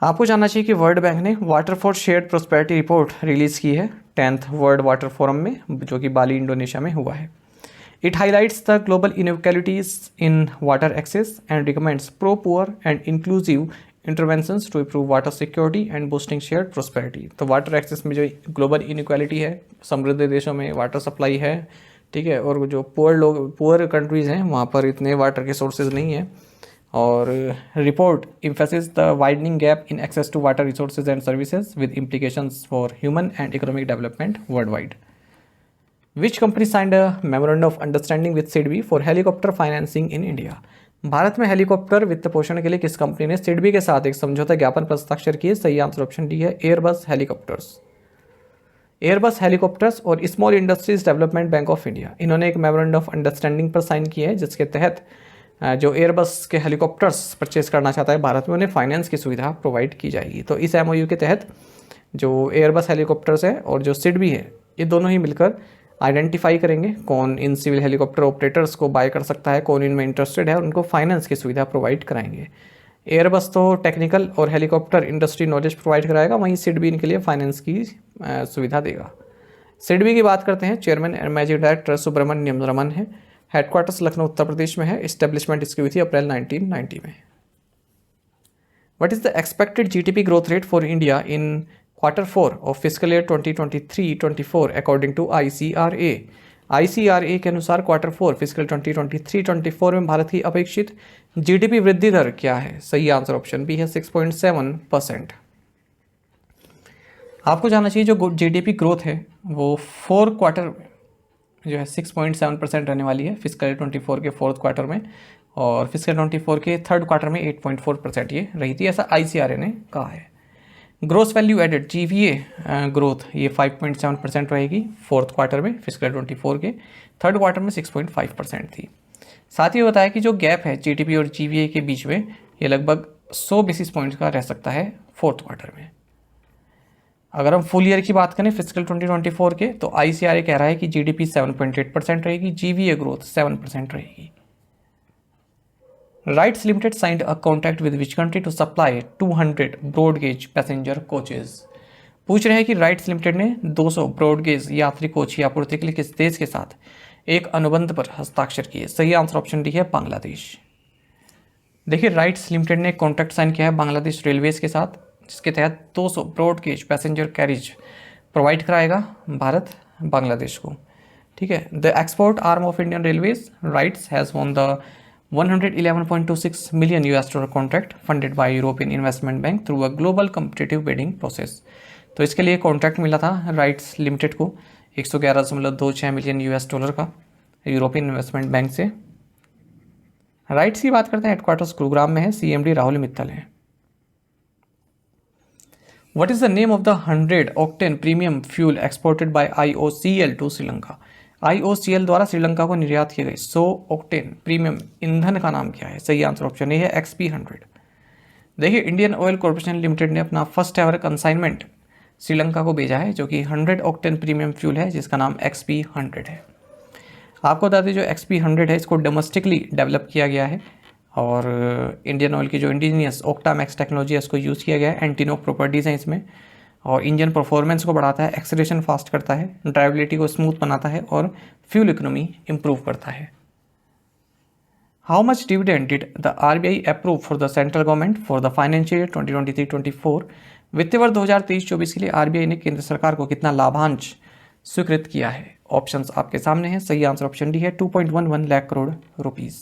आपको जानना चाहिए कि वर्ल्ड बैंक ने water for shared prosperity report release की है 10th वर्ल्ड वाटर फोरम में जो कि बाली इंडोनेशिया में हुआ है। It highlights the global inequalities in water access and recommends pro poor and inclusive interventions to improve water security and boosting shared prosperity. तो water access में जो global inequality है, समृद्ध देशों में वाटर सप्लाई है, ठीक है, और जो पुअर कंट्रीज़ हैं वहाँ पर इतने वाटर के सोर्सेज नहीं हैं। और report emphasizes the widening gap in access to water resources and services with implications for human and economic development worldwide. Which company signed a memorandum of understanding with SIDBI for helicopter financing in India? Bharat में helicopter वित्त पोषण के लिए किस company ने SIDBI के साथ एक समझौता ज्ञापन पर हस्ताक्षर किए? सही आंसर ऑप्शन डी है एयरबस हेलीकॉप्टर्स। एयरबस हेलीकॉप्टर्स और small industries development bank of India इन्होंने एक मेमोरेंडम ऑफ अंडरस्टैंडिंग पर साइन किया है जिसके तहत जो एयरबस के हेलीकॉप्टर्स परचेज करना चाहता है भारत में उन्हें फाइनेंस की सुविधा प्रोवाइड की जाएगी। तो इस MOU के तहत जो एयरबस हेलीकॉप्टर्स है और जो SIDBI है ये दोनों ही मिलकर आइडेंटिफाई करेंगे कौन इन सिविल हेलीकॉप्टर ऑपरेटर्स को बाय कर सकता है, कौन इनमें इंटरेस्टेड है, और उनको फाइनेंस की सुविधा प्रोवाइड कराएंगे। एयरबस तो टेक्निकल और हेलीकॉप्टर इंडस्ट्री नॉलेज प्रोवाइड कराएगा, वहीं SIDBI इनके लिए फाइनेंस की सुविधा देगा। SIDBI की बात करते हैं, chairman and managing director Subrahmanyam Raman है, हेडक्वार्टर्स लखनऊ उत्तर प्रदेश में है, इस्टेब्लिशमेंट इसकी हुई थी अप्रैल 1990 में। What is the expected GDP growth rate for India in Q4 of physical year 2023-24 according to ICRA? ICRA के अनुसार Q4 फिजिकल 2023-24 में भारत की अपेक्षित GDP वृद्धि दर क्या है? सही आंसर ऑप्शन बी है 6.7%। आपको जानना चाहिए जो GDP ग्रोथ है वो 4 क्वार्टर जो है 6.7% रहने वाली है फिजिकल 24 के 4th क्वार्टर में, और फिजिकल 24 के 3rd क्वार्टर में 8.4% ये रही थी, ऐसा ICRA ने कहा है। Gross value added GVA growth ये 5.7% रहेगी फोर्थ क्वार्टर में फिजिकल 24 के, थर्ड क्वार्टर में 6.5% थी। साथ ही बताया कि जो गैप है GDP और GVA के बीच में ये लगभग 100 बेसिस पॉइंट्स का रह सकता है फोर्थ क्वार्टर में। अगर हम फुल ईयर की बात करें फिजिकल 2024 के, तो ICRA कह रहा है कि GDP 7.8% रहेगी, GVA ग्रोथ 7% रहेगी। RITES limited signed a contract with which country to supply 200 broad gauge passenger coaches. पूछ रहे हैं कि राइट्स लिमिटेड ने 200 ब्रॉड गेज यात्री कोच की आपूर्ति के लिए किस देश के साथ एक अनुबंध पर हस्ताक्षर किए। सही आंसर ऑप्शन डी है बांग्लादेश। देखिए राइट्स लिमिटेड ने कॉन्ट्रैक्ट साइन किया है बांग्लादेश रेलवेज के साथ, जिसके तहत 200 broad gauge passenger carriage provide कराएगा भारत बांग्लादेश को। ठीक है। The export arm of Indian railways RITES has won the 111.26 million US$ contract funded by European investment bank through a global competitive bidding process. तो इसके लिए कॉन्ट्रैक्ट मिला था राइट्स लिमिटेड को 111.26 मिलियन US$ का यूरोपियन इन्वेस्टमेंट बैंक से। Rights की बात करते हैं, हेडक्वार्टर्स गुरुग्राम में है, CMD राहुल मित्तल है। What is the name of the 100 octane premium fuel exported by IOCL to Sri Lanka? IOCL द्वारा श्रीलंका को निर्यात किए गए 100 ऑक्टेन प्रीमियम ईंधन का नाम क्या है? सही आंसर ऑप्शन ए है XP100। देखिए इंडियन ऑयल कॉर्पोरेशन लिमिटेड ने अपना फर्स्ट एवर कंसाइनमेंट श्रीलंका को भेजा है, जो कि 100 ऑक्टेन प्रीमियम फ्यूल है, जिसका नाम XP100 है। आपको बता दें जो XP100 है इसको डोमेस्टिकली डेवलप किया गया है और इंडियन ऑयल की जो इंडिजिनियस ऑक्टामैक्स टेक्नोलॉजी है उसको यूज़ किया गया है। एंटीनोक प्रॉपर्टीज़ हैं इसमें और इंजन परफॉर्मेंस को बढ़ाता है, एक्सेलरेशन फास्ट करता है, ड्राइविलिटी को स्मूथ बनाता है और फ्यूल इकोनॉमी इंप्रूव करता है। How much dividend did the RBI approve for the central government for the financial year 2023-24? वित्तीय वर्ष 2023-24 के लिए RBI ने केंद्र सरकार को कितना लाभांश स्वीकृत किया है? ऑप्शंस आपके सामने हैं। सही आंसर ऑप्शन डी है 2.11 लाख करोड़ रुपीज़।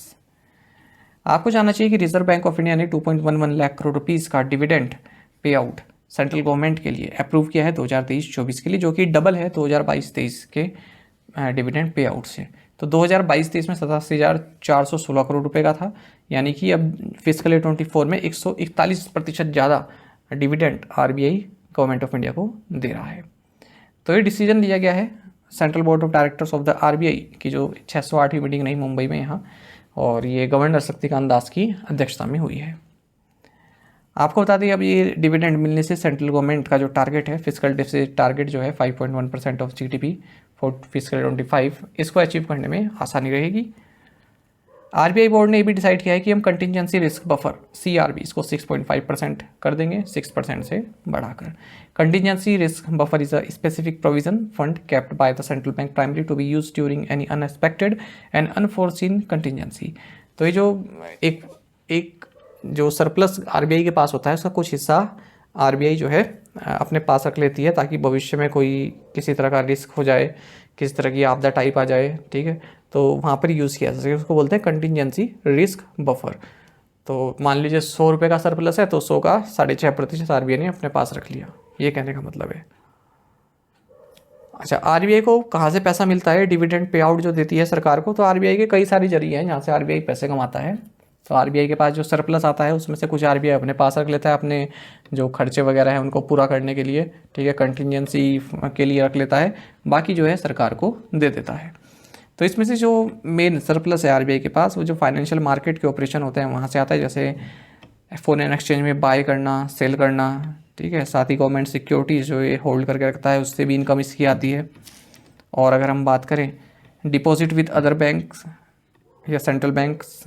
आपको जानना चाहिए कि रिजर्व बैंक ऑफ इंडिया ने 2.11 लाख करोड़ रुपीज़ का dividend pay out central government के लिए अप्रूव किया है 2023-24 के लिए, जो कि डबल है 2022-23 के डिविडेंड पे आउट से। तो 2022-23 में 87,416 करोड़ रुपए का था, यानी कि अब फिजिकल ईयर 24 में 141% ज़्यादा dividend RBI government of India को दे रहा है। तो ये डिसीजन लिया गया है central board of directors of the RBI की जो 608वीं मीटिंग नहीं मुंबई में यहाँ, और ये गवर्नर शक्तिकांत दास की अध्यक्षता में हुई है। आपको बता दें अब ये डिविडेंड मिलने से सेंट्रल गवर्नमेंट का जो टारगेट है फिजिकल डेफिसिट टारगेट जो है 5.1% ऑफ GDP फॉर फिजिकल 25, इसको अचीव करने में आसानी रहेगी। RBI बोर्ड ने ये भी डिसाइड किया है कि हम कंटिजेंसी रिस्क बफर CRB इसको 6.5% कर देंगे 6% से बढ़ाकर। Contingency risk buffer is a specific provision fund kept by the central bank primary to be use during any unexpected and unforeseen contingency. तो ये जो एक जो सरप्लस RBI के पास होता है उसका कुछ हिस्सा RBI जो है अपने पास रख लेती है, ताकि भविष्य में कोई किसी तरह का रिस्क हो जाए, किसी तरह की आपदा टाइप आ जाए, ठीक है, तो वहाँ पर यूज़ किया जा सके, उसको बोलते हैं कंटिजेंसी रिस्क बफर। तो मान लीजिए 100 रुपये का सरप्लस है तो 100 का 6.5% RBI ने अपने पास रख लिया, ये कहने का मतलब है। अच्छा, RBI को कहाँ से पैसा मिलता है? डिविडेंड पे आउट जो देती है सरकार को, तो RBI के कई सारे जरिए हैं जहाँ से RBI पैसे कमाता है। तो RBI के पास जो सरप्लस आता है उसमें से कुछ RBI अपने पास रख लेता है, अपने जो खर्चे वगैरह हैं उनको पूरा करने के लिए, ठीक है, कंटिजेंसी के लिए रख लेता है, बाकी जो है सरकार को दे देता है। तो इसमें से जो मेन सरप्लस है RBI के पास वो जो फाइनेंशियल मार्केट के ऑपरेशन होते हैं वहाँ से आता है, जैसे फॉरेन एक्सचेंज में बाय करना, सेल करना, ठीक है, साथ ही गवर्नमेंट सिक्योरिटीज़ जो ये होल्ड करके रखता है उससे भी इनकम इसकी आती है। और अगर हम बात करें डिपॉजिट विद अदर बैंक्स या सेंट्रल बैंक्स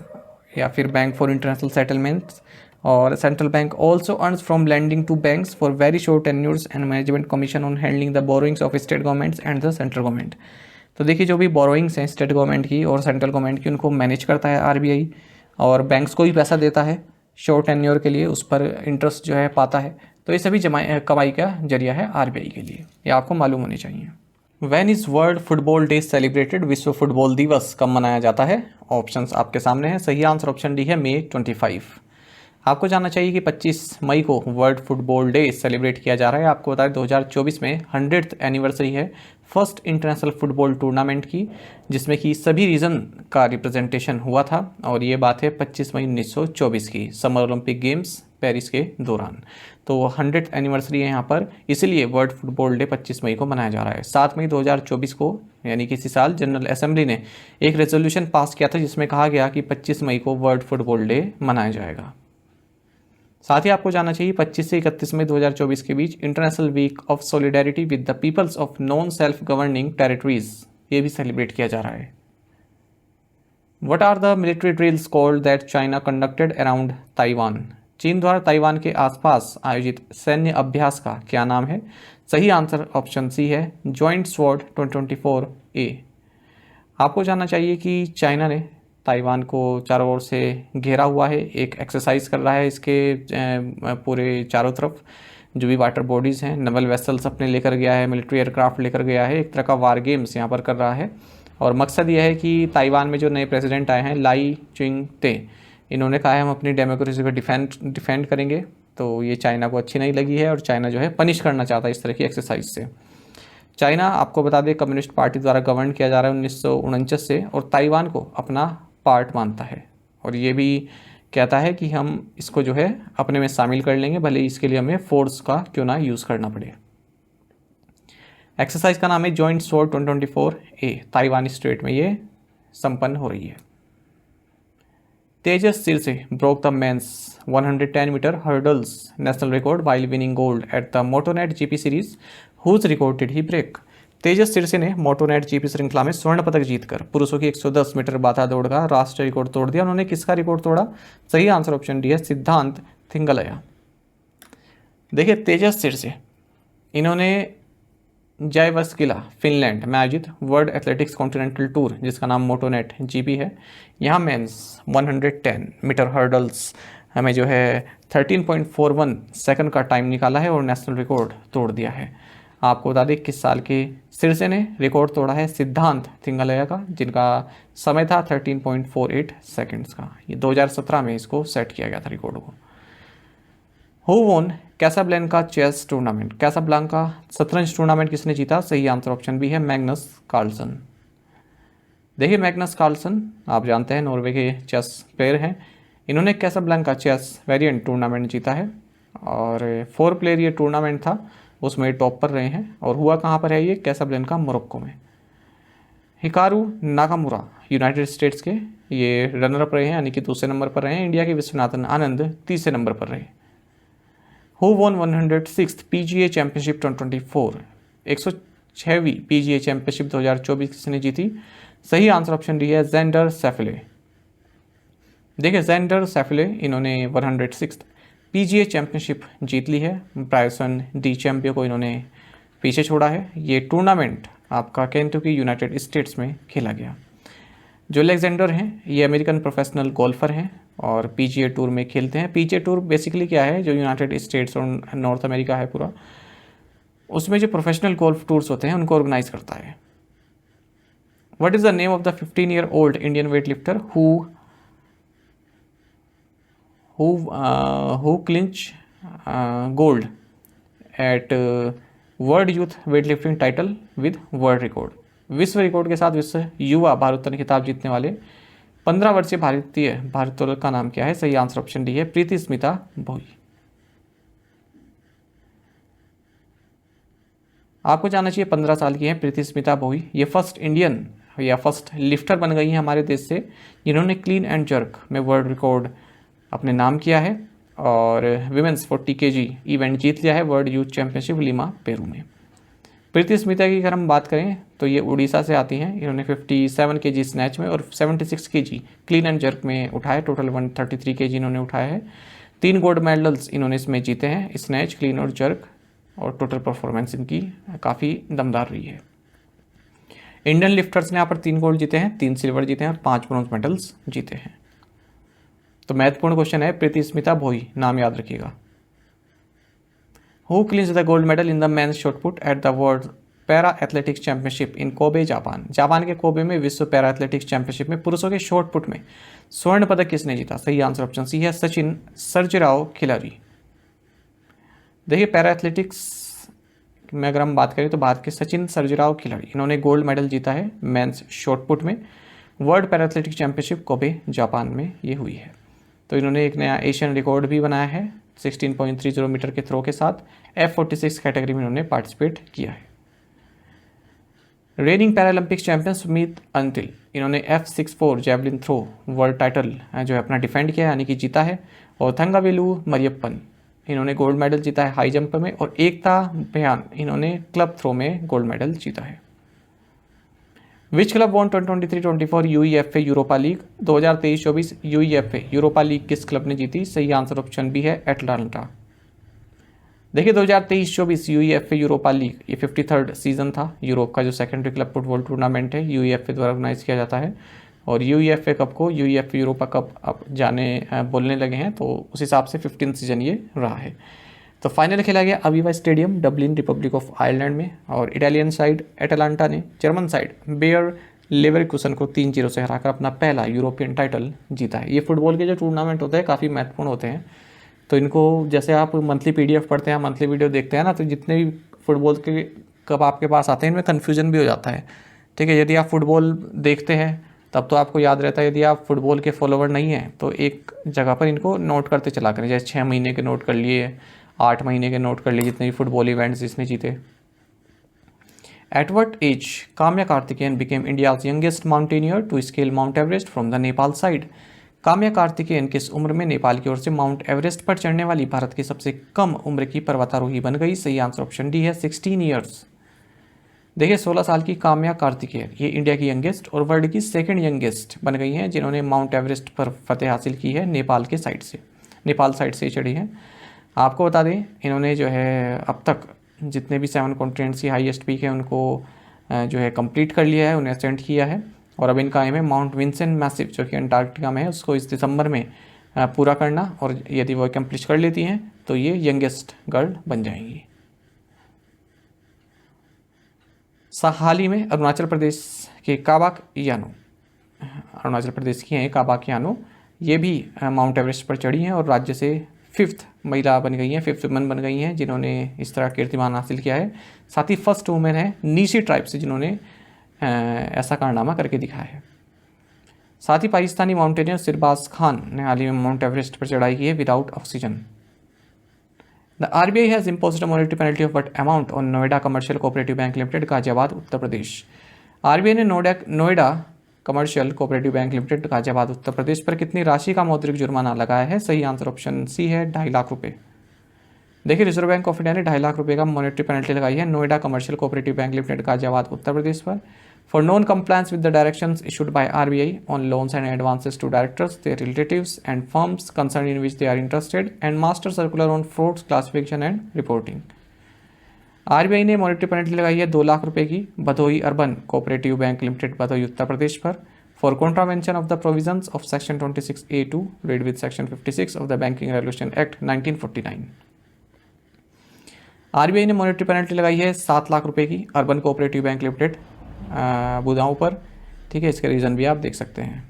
या फिर बैंक फॉर इंटरनेशनल सेटलमेंट्स, और central bank also earns from lending to banks for very short tenures and management commission on handling the borrowings of state governments and the central government. तो देखिए जो भी borrowings हैं state government की और central government की उनको manage करता है RBI, और बैंक्स को भी पैसा देता है शॉर्ट टेन्योर के लिए, उस पर इंटरेस्ट जो है पाता है। तो ये सभी कमाई का जरिया है RBI के लिए, ये आपको मालूम होनी चाहिए। When is world football day celebrated? विश्व फुटबॉल दिवस कब मनाया जाता है? ऑप्शंस आपके सामने हैं। सही आंसर ऑप्शन डी है May 25। आपको जानना चाहिए कि 25 मई को वर्ल्ड फुटबॉल डे सेलिब्रेट किया जा रहा है। आपको बता दें 2024 में 100th एनिवर्सरी है फर्स्ट इंटरनेशनल फुटबॉल टूर्नामेंट की, जिसमें कि सभी रीजन का रिप्रेजेंटेशन हुआ था, और ये बात है 25 मई 1924 की। समर ओलंपिक गेम्स पेरिस के दौरान। तो 100th एनिवर्सरी है यहाँ पर, इसीलिए वर्ल्ड फुटबॉल डे 25 मई को मनाया जा रहा है। 7 मई 2024 को यानी कि इसी साल जनरल असेंबली ने एक रेजोल्यूशन पास किया था जिसमें कहा गया कि 25 मई को वर्ल्ड फुटबॉल डे मनाया जाएगा। साथ ही आपको जानना चाहिए 25 से 31 मई 2024 के बीच international week of solidarity with the peoples of non self governing territories ये भी सेलिब्रेट किया जा रहा है। What are the military drills called that China conducted around Taiwan? चीन द्वारा ताइवान के आसपास आयोजित सैन्य अभ्यास का क्या नाम है? सही आंसर ऑप्शन सी है, जॉइंट स्वॉर्ड 2024A। आपको जानना चाहिए कि चाइना ने ताइवान को चारों ओर से घेरा हुआ है, एक एक्सरसाइज कर रहा है इसके पूरे चारों तरफ। जो भी वाटर बॉडीज़ हैं, नवल वेसल्स अपने लेकर गया है, मिलिट्री एयरक्राफ्ट लेकर गया है, एक तरह का वार गेम्स यहाँ पर कर रहा है। और मकसद यह है कि ताइवान में जो नए प्रेसिडेंट आए हैं लाई चिंग-ते, इन्होंने कहा है हम अपनी डेमोक्रेसी को डिफेंड करेंगे। तो ये चाइना को अच्छी नहीं लगी है और चाइना जो है पनिश करना चाहता है इस तरह की एक्सरसाइज से। चाइना आपको बता दें कम्युनिस्ट पार्टी द्वारा गवर्न किया जा रहा है 1949 से, और ताइवान को अपना पार्ट मानता है और ये भी कहता है कि हम इसको जो है अपने में शामिल कर लेंगे, भले इसके लिए हमें फोर्स का क्यों ना यूज़ करना पड़े। एक्सरसाइज का नाम है joint sword 2024A। Taiwan straight में ये संपन्न हो रही है। Tejas Sirse broke the men's 110 metre hurdles national record while winning gold at the Motonet GP series, whose record did he break? Tejas Sirse ने मोटोनेट जीपी श्रृंखला में स्वर्ण पदक जीतकर पुरुषों की 110 मीटर बाधा दौड़ का राष्ट्रीय रिकॉर्ड तोड़ दिया। उन्होंने किसका रिकॉर्ड तोड़ा? सही आंसर ऑप्शन डी है, सिद्धांत थिंगलया। देखिए तेजस सिरसे, इन्होंने जायवस्किला फिनलैंड में आयोजित वर्ल्ड एथलेटिक्स कॉन्टिनेंटल टूर जिसका नाम मोटोनेट जीपी है, यहाँ मेंस 110 मीटर हर्डल्स हमें जो है 13.41 सेकंड का टाइम निकाला है और नेशनल रिकॉर्ड तोड़ दिया है। आपको बता दें किस साल के सिरसे ने रिकॉर्ड तोड़ा है? सिद्धांत थिंगलया का, जिनका समय था 13.48 सेकेंड्स का। ये 2017 में इसको सेट किया गया था रिकॉर्ड को। हु वोन कैसाब्लैंका चेस टूर्नामेंट? कैसाब्लैंका शतरंज टूर्नामेंट किसने जीता? सही आंसर ऑप्शन बी है, मैग्नस कार्लसन। देखिए मैग्नस कार्लसन आप जानते हैं नॉर्वे के चेस प्लेयर हैं। इन्होंने कैसाब्लैंका चेस वेरिएंट टूर्नामेंट जीता है और 4 प्लेयर ये टूर्नामेंट था, उसमें टॉप पर रहे हैं। और हुआ कहाँ पर है ये? कैसाब्लैंका मोरक्को में। हिकारू नाकामुरा यूनाइटेड स्टेट्स के ये रनर अप रहे हैं, यानी कि दूसरे नंबर पर रहे हैं। इंडिया के विश्वनाथन आनंद तीसरे नंबर पर रहे। Who won 106th PGA championship 2024? 106वीं PGA championship 2024 किसने जीती? सही आंसर ऑप्शन डी है, जेंडर सेफले। देखिए जेंडर सेफले इन्होंने 106th PGA चैंपियनशिप जीत ली है। ब्रायसन डी चैंपियो को इन्होंने पीछे छोड़ा है। ये टूर्नामेंट आपका केंटकी यूनाइटेड स्टेट्स में खेला गया। जो अलेक्जेंडर हैं ये अमेरिकन प्रोफेशनल गोल्फर हैं और PGA टूर में खेलते हैं। PGA टूर बेसिकली क्या है? जो यूनाइटेड स्टेट्स और नॉर्थ अमेरिका है पूरा, उसमें जो प्रोफेशनल गोल्फ टूर्स होते हैं उनको ऑर्गेनाइज करता है। What is the name of the 15-year-old Indian weight lifter who clinch gold eight world youth weight lifting title with world record? विश्व रिकॉर्ड के साथ विश्व युवा भारोत्तोलन खिताब जीतने वाले 15 वर्षीय भारतीय भारोत्तोलक का नाम क्या है? सही आंसर ऑप्शन डी है, प्रीति स्मिता भोई। आपको जानना चाहिए 15 साल की हैं प्रीति स्मिता भोई। ये फर्स्ट इंडियन या फर्स्ट लिफ्टर बन गई हैं हमारे देश से, जिन्होंने क्लीन एंड जर्क में वर्ल्ड रिकॉर्ड अपने नाम किया है और विमेंस 40 kg इवेंट जीत लिया है world youth championship Lima Peru में। प्रीति स्मिता की अगर हम बात करें तो ये उड़ीसा से आती हैं। इन्होंने 57 kg स्नैच में और 76 kg क्लीन एंड जर्क में उठाए, टोटल 133 kg इन्होंने उठाया है। 3 गोल्ड मेडल्स इन्होंने इसमें जीते हैं, स्नैच, क्लीन और जर्क, और टोटल परफॉर्मेंस इनकी काफ़ी दमदार रही है। इंडियन लिफ्टर्स ने यहाँ पर 3 गोल्ड जीते हैं, 3 सिल्वर जीते हैं और 5 ब्रॉन्ज मेडल्स जीते हैं। तो महत्वपूर्ण क्वेश्चन है, प्रीति स्मिता भोई नाम याद रखिएगा। Who clinch the gold medal in the men's shot put at the world para athletics championship in Kobe Japan? Japan के कोबे में विश्व पैरा एथलेटिक्स चैंपियनशिप में पुरुषों के शॉटपुट में स्वर्ण पदक किसने जीता? सही आंसर ऑप्शन सी है, सचिन सर्जेराव खिलाड़ी। देखिए पैरा एथलेटिक्स में अगर हम बात करें तो भारत के सचिन सर्जेराव खिलाड़ी, इन्होंने गोल्ड मेडल जीता है मेंस शॉटपुट में। World para athletics championship Kobe Japan में ये हुई है। तो इन्होंने एक नया एशियन रिकॉर्ड भी बनाया है 16.30 मीटर के थ्रो के साथ F46 कैटेगरी में इन्होंने पार्टिसिपेट किया है। Raining Paralympics champion Sumit Antil, इन्होंने F64 javelin throw world title जो है अपना डिफेंड किया यानी कि जीता है। और थंगावेलु मरियप्पन, इन्होंने गोल्ड मेडल जीता है हाई जंप में। और एकता भयान, इन्होंने क्लब थ्रो में गोल्ड मेडल जीता है। Which club won 2023-24 UEFA Europa League? 2023-24 UEFA Europa League किस क्लब ने जीती? सही आंसर ऑप्शन बी है एटलांटा। देखिए 2023-24 यूईएफए यूरोपा लीग ये 53rd सीजन था। यूरोप का जो सेकेंडरी क्लब फुटबॉल टूर्नामेंट है यूईएफए द्वारा ऑर्गेनाइज किया जाता है। और यूईएफए कप को यूईएफए यूरोपा कप अब बोलने लगे हैं, तो उस हिसाब से 15 सीजन ये रहा है। तो फाइनल खेला गया Aviva stadium Dublin Republic of Ireland में। और इटालियन साइड एटलांटा ने जर्मन साइड बेयर लेवरकुसन को 3-0 से हराकर अपना पहला यूरोपियन टाइटल जीता है। ये फुटबॉल के जो टूर्नामेंट होते हैं काफ़ी महत्वपूर्ण होते हैं। तो इनको जैसे आप मंथली PDF पढ़ते हैं, मंथली वीडियो देखते हैं ना, तो जितने भी फुटबॉल के कब आपके पास आते हैं इनमें कन्फ्यूजन भी हो जाता है। ठीक है, यदि आप फुटबॉल देखते हैं तब तो आपको याद रहता है, यदि आप फुटबॉल के फॉलोवर नहीं हैं तो एक जगह पर इनको नोट करते चला करें। जैसे 6 महीने के नोट कर लिए, 8 महीने के नोट कर लिए, जितने भी फुटबॉल इवेंट्स जिसने जीते। At what age Kamya Karthikeyan became India's youngest mountaineer to scale Mount Everest from the Nepal side? Kamya Karthikeyan किस उम्र में नेपाल की ओर से माउंट एवरेस्ट पर चढ़ने वाली भारत की सबसे कम उम्र की पर्वतारोही बन गई? सही आंसर ऑप्शन डी है 16 ईयर्स। देखिए 16 साल की काम्या कार्तिकेयन ये इंडिया की यंगेस्ट और वर्ल्ड की सेकंड यंगेस्ट बन गई हैं जिन्होंने माउंट एवरेस्ट पर फतेह हासिल की है नेपाल साइड से चढ़ी हैं। आपको बता दें इन्होंने जो है अब तक जितने भी 7 कॉन्टिनेंट्स की हाईएस्ट पीक है उनको जो है कंप्लीट कर लिया है, उन्हें असेंड किया है। और अब इनका एम है माउंट विंसेंट मैसिव जो कि अंटार्कटिका में है उसको इस दिसंबर में पूरा करना। और यदि वो कंप्लीट कर लेती हैं तो ये यंगेस्ट गर्ल बन जाएंगी। हाल ही में अरुणाचल प्रदेश के काबाक यानो, अरुणाचल प्रदेश की हैं काबाक यानो, ये भी माउंट एवरेस्ट पर चढ़ी हैं और राज्य से 5th महिला बन गई हैं, 5th वुमेन बन गई हैं जिन्होंने इस तरह कीर्तिमान हासिल किया है। साथ ही फर्स्ट वुमेन है नीसी ट्राइब से जिन्होंने ऐसा कारनामा करके दिखाया है। साथ ही पाकिस्तानी माउंटेनियर सिरबाज खान ने हाल ही में माउंट एवरेस्ट पर चढ़ाई की है without oxygen. The RBI has imposed a monetary penalty of what amount on Noida commercial cooperative bank limited Ghaziabad Uttar Pradesh? RBI ने Noida commercial cooperative bank limited Ghaziabad Uttar Pradesh पर कितनी राशि का मौद्रिक जुर्माना लगाया है? सही आंसर ऑप्शन सी है 2.5 लाख रुपये। देखिए रिजर्व बैंक ऑफ इंडिया ने 2.5 लाख रुपये का मॉनेटरी पेनल्टी लगाई है Noida commercial cooperative bank limited Ghaziabad Uttar Pradesh पर for non compliance with the directions issued by RBI on loans and advances to directors their relatives and firms concern in which they are interested and master circular on frauds classification and reporting. RBI ने monetary penalty लगाई है 2 लाख रुपये की Bhadohi urban cooperative bank limited Bhadohi Uttar Pradesh पर for contravention of the provisions of section 26A2 read with section 56 of the banking regulation act 1949। RBI ने monetary penalty लगाई है 7 लाख रुपए की अर्बन कोऑपरेटिव बैंक लिमिटेड बुदाऊं पर। ठीक है, इसके रीज़न भी आप देख सकते हैं।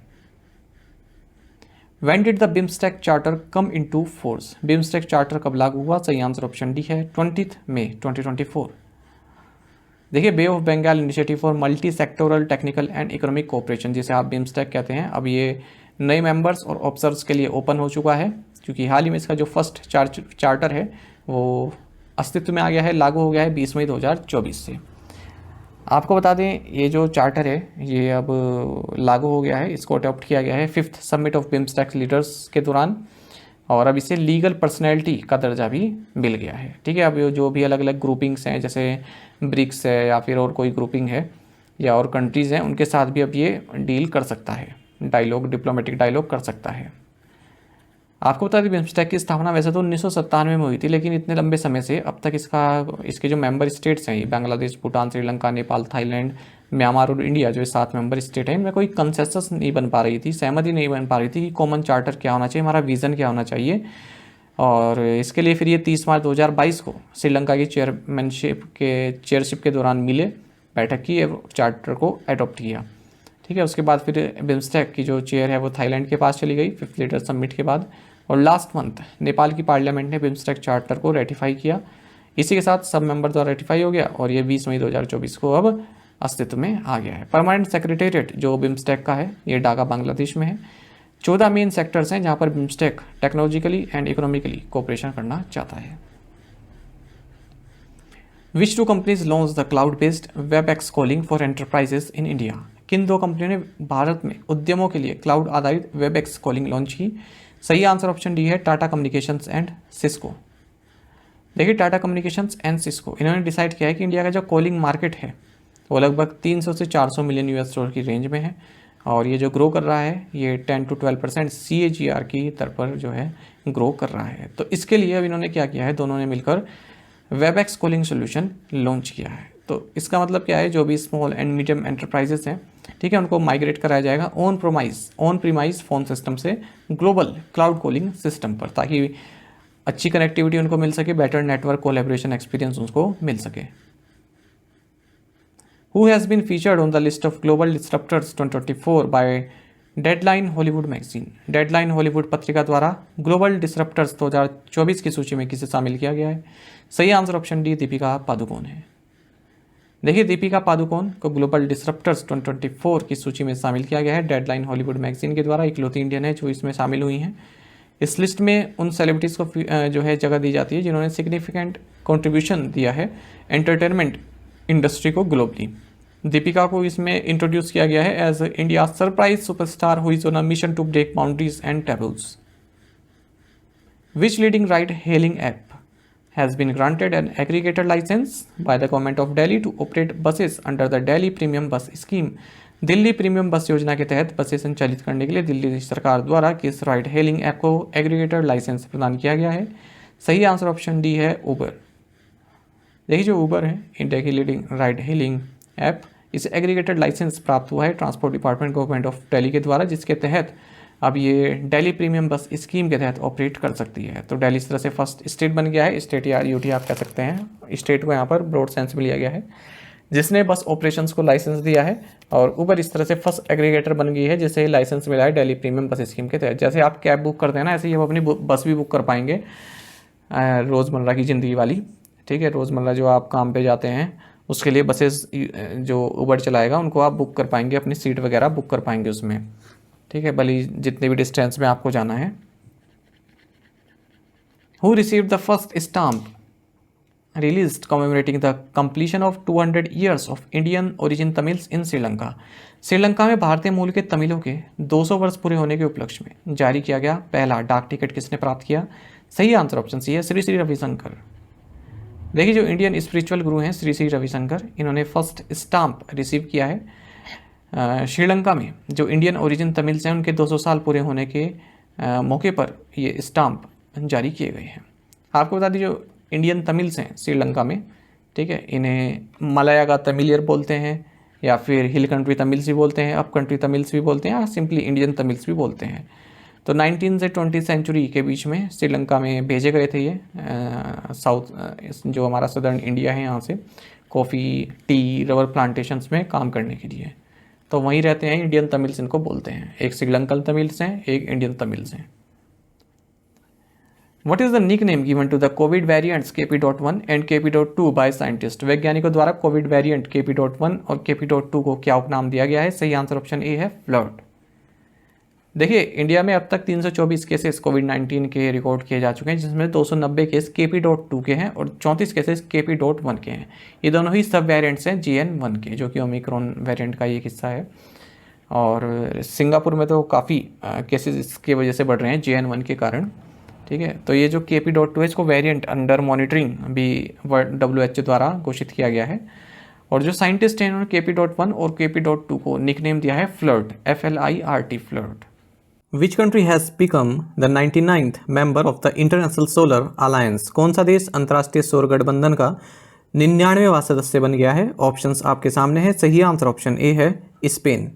When did the BIMSTEC charter come into force? BIMSTEC charter कब लागू हुआ? सही आंसर ऑप्शन डी है 20 मई 2024। देखिए Bay of Bengal initiative for multi sectoral technical and economic cooperation जिसे आप BIMSTEC कहते हैं, अब ये नए मेंबर्स और ऑफिसर्स के लिए ओपन हो चुका है क्योंकि हाल ही में इसका जो फर्स्ट चार्टर है वो अस्तित्व में आ गया है, लागू हो गया है 20 मई 2024 से। आपको बता दें ये जो चार्टर है ये अब लागू हो गया है, इसको अडॉप्ट किया गया है 5th summit of BIMSTEC leaders के दौरान और अब इसे लीगल पर्सनैलिटी का दर्जा भी मिल गया है। ठीक है, अब जो भी अलग अलग ग्रुपिंग्स हैं जैसे ब्रिक्स है या फिर और कोई ग्रुपिंग है या और कंट्रीज़ हैं उनके साथ भी अब ये डील कर सकता है, डिप्लोमेटिक डायलॉग कर सकता है। आपको बता दें BIMSTEC की स्थापना वैसे तो 1997 में हुई थी, लेकिन इतने लंबे समय से अब तक इसके जो मेंबर स्टेट्स हैं बांग्लादेश, भूटान, श्रीलंका, नेपाल, थाईलैंड, म्यांमार और इंडिया जो 7 मेंबर स्टेट हैं, इनमें कोई कंसेंसस नहीं बन पा रही थी, सहमति नहीं बन पा रही थी कि कॉमन चार्टर क्या होना चाहिए, हमारा विज़न क्या होना चाहिए। और इसके लिए फिर ये 30 मार्च 2022 को श्रीलंका की चेयरशिप के दौरान मिले, बैठक की, चार्टर को एडॉप्ट किया। ठीक है, उसके बाद फिर BIMSTEC की जो चेयर है वो थाईलैंड के पास चली गई 5th लीडर समिट के बाद, और लास्ट मंथ नेपाल की पार्लियामेंट ने BIMSTEC चार्टर को रेटिफाई किया। इसी के साथ सब मेंबर द्वारा रेटिफाई हो गया और ये 20 मई 2024 को अब अस्तित्व में आ गया है। परमानेंट सेक्रेटेरिएट जो BIMSTEC का है ये ढाका बांग्लादेश में है। 14 मेन सेक्टर्स हैं जहाँ पर BIMSTEC technologically and economically cooperation करना चाहता है। Which two companies launch the cloud based Webex calling for enterprises in India? किन दो कंपनियों ने भारत में उद्यमों के लिए क्लाउड आधारित वेब एक्स कॉलिंग लॉन्च की? सही आंसर ऑप्शन डी है टाटा कम्युनिकेशंस एंड सिस्को। देखिए टाटा कम्युनिकेशंस एंड सिस्को इन्होंने डिसाइड किया है कि इंडिया का जो कॉलिंग मार्केट है वो लगभग 300 से 400 मिलियन US$ की रेंज में है और ये जो ग्रो कर रहा है ये 10 to 12% CAGR की दर पर जो है ग्रो कर रहा है। तो इसके लिए अब इन्होंने क्या किया है, दोनों ने मिलकर वेबएक्स कॉलिंग सोल्यूशन लॉन्च किया है। तो इसका मतलब क्या है, जो भी स्मॉल एंड मीडियम एंटरप्राइजेस हैं, ठीक है, उनको माइग्रेट कराया जाएगा ऑन प्रीमाइज फ़ोन सिस्टम से ग्लोबल क्लाउड कॉलिंग सिस्टम पर, ताकि अच्छी कनेक्टिविटी उनको मिल सके, बेटर नेटवर्क कोलैबोरेशन एक्सपीरियंस उनको मिल सके। Who has been featured on the list of Global Disruptors 2024 by Deadline Hollywood Magazine? Deadline Hollywood पत्रिका द्वारा ग्लोबल डिसरप्टर्स 2024 की सूची में किसे शामिल किया गया है? सही answer option D Deepika Padukone है। देखिए दीपिका पादुकोण को ग्लोबल डिसरप्टर्स 2024 की सूची में शामिल किया गया है डेडलाइन हॉलीवुड मैगजीन के द्वारा। इकलौती इंडियन है जो इसमें शामिल हुई हैं। इस लिस्ट में उन सेलिब्रिटीज़ को जो है जगह दी जाती है जिन्होंने सिग्निफिकेंट कंट्रीब्यूशन दिया है एंटरटेनमेंट इंडस्ट्री को ग्लोबली। दीपिका को इसमें इंट्रोड्यूस किया गया है as India surprise superstar who is on a mission to break boundaries and taboos. Which leading ride hailing app has been granted an aggregator license by the government of Delhi to operate buses under the Delhi Premium Bus Scheme? Delhi premium बस योजना के तहत बसें संचालित करने के लिए दिल्ली सरकार द्वारा किस राइड हेलिंग ऐप को एग्रीगेटर लाइसेंस प्रदान किया गया है? सही आंसर ऑप्शन डी है ऊबर। देखिए जो ऊबर है इंडिया की लीडिंग राइड हेलिंग ऐप, इसे एग्रीगेटेड लाइसेंस प्राप्त हुआ है transport department government of Delhi के द्वारा, जिसके तहत अब ये दिल्ली प्रीमियम बस स्कीम के तहत ऑपरेट कर सकती है। तो दिल्ली इस तरह से फर्स्ट स्टेट बन गया है, स्टेट या यूटी आप कह सकते हैं, स्टेट को यहाँ पर ब्रॉड सेंस में लिया गया है, जिसने बस ऑपरेशंस को लाइसेंस दिया है। और ऊबर इस तरह से फर्स्ट एग्रीगेटर बन गई है जिसे लाइसेंस मिला है दिल्ली प्रीमियम बस स्कीम के तहत। जैसे आप कैब बुक करते हैं ना, ऐसे ही आप अपनी बस भी बुक कर पाएंगे रोज़मर्रा की ज़िंदगी वाली, ठीक है, रोज़मर्रा जो आप काम पे जाते हैं उसके लिए बसेस जो ऊबर चलाएगा उनको आप बुक कर पाएंगे, अपनी सीट वगैरह बुक कर पाएंगे उसमें, ठीक है, भले जितने भी डिस्टेंस में आपको जाना है। Who received the first stamp released commemorating the completion of 200 years of Indian origin Tamils in Sri Lanka? Sri Lanka में भारतीय मूल के तमिलों के 200 वर्ष पूरे होने के उपलक्ष्य में जारी किया गया पहला डाक टिकट किसने प्राप्त किया? सही आंसर ऑप्शन सी है श्री श्री रविशंकर। देखिए जो इंडियन स्पिरिचुअल गुरु हैं श्री श्री रविशंकर, इन्होंने फर्स्ट स्टाम्प रिसीव किया है श्रीलंका में। जो इंडियन ओरिजिन तमिल्स हैं उनके 200 साल पूरे होने के मौके पर ये स्टाम्प जारी किए गए हैं। आपको बता दीजिए जो इंडियन तमिल्स हैं श्रीलंका में, ठीक है, इन्हें मलयागा तमिलियर बोलते हैं या फिर हिल कंट्री तमिल्स भी बोलते हैं, अप कंट्री तमिल्स भी बोलते हैं, या सिंपली इंडियन तमिल्स भी बोलते हैं। तो 19 से 20 सेंचुरी के बीच में श्रीलंका में भेजे गए थे ये साउथ जो हमारा सदर्न इंडिया है, यहाँ से कॉफ़ी टी रबर प्लांटेशंस में काम करने के लिए। तो वहीं रहते हैं इंडियन तमिल्स इनको बोलते हैं। एक श्रीलंकन तमिल्स हैं, एक इंडियन तमिल्स हैं। What is the nickname given to the COVID variants KP.1 and KP.2 by scientists? वैज्ञानिकों द्वारा कोविड वेरिएंट KP.1 और KP.2 को क्या उपनाम दिया गया है? सही आंसर ऑप्शन ए है फ्लड। देखिए इंडिया में अब तक 324 केसेस कोविड-19 के रिकॉर्ड किए जा चुके हैं, जिसमें 290 केस KP.2 के हैं और 34 केसेस KP.1 के हैं। ये दोनों ही सब वेरिएंट्स हैं JN.1 के, जो कि ओमिक्रॉन वेरिएंट का ये हिस्सा है। और सिंगापुर में तो काफ़ी केसेस इसकी वजह से बढ़ रहे हैं JN.1 के कारण, ठीक है। तो ये जो KP.2 है इसको वेरिएंट अंडर मॉनिटरिंग भी WHO द्वारा घोषित किया गया है। और जो साइंटिस्ट हैं उन्होंने KP.1 और KP.2 को निकनेम दिया है flirt, FLIRT flirt. Which country has become the 99th member of the international solar alliance? कौन सा देश अंतर्राष्ट्रीय सौर गठबंधन का 99वां सदस्य बन गया है? ऑप्शंस आपके सामने है। सही आंसर ऑप्शन ए है स्पेन।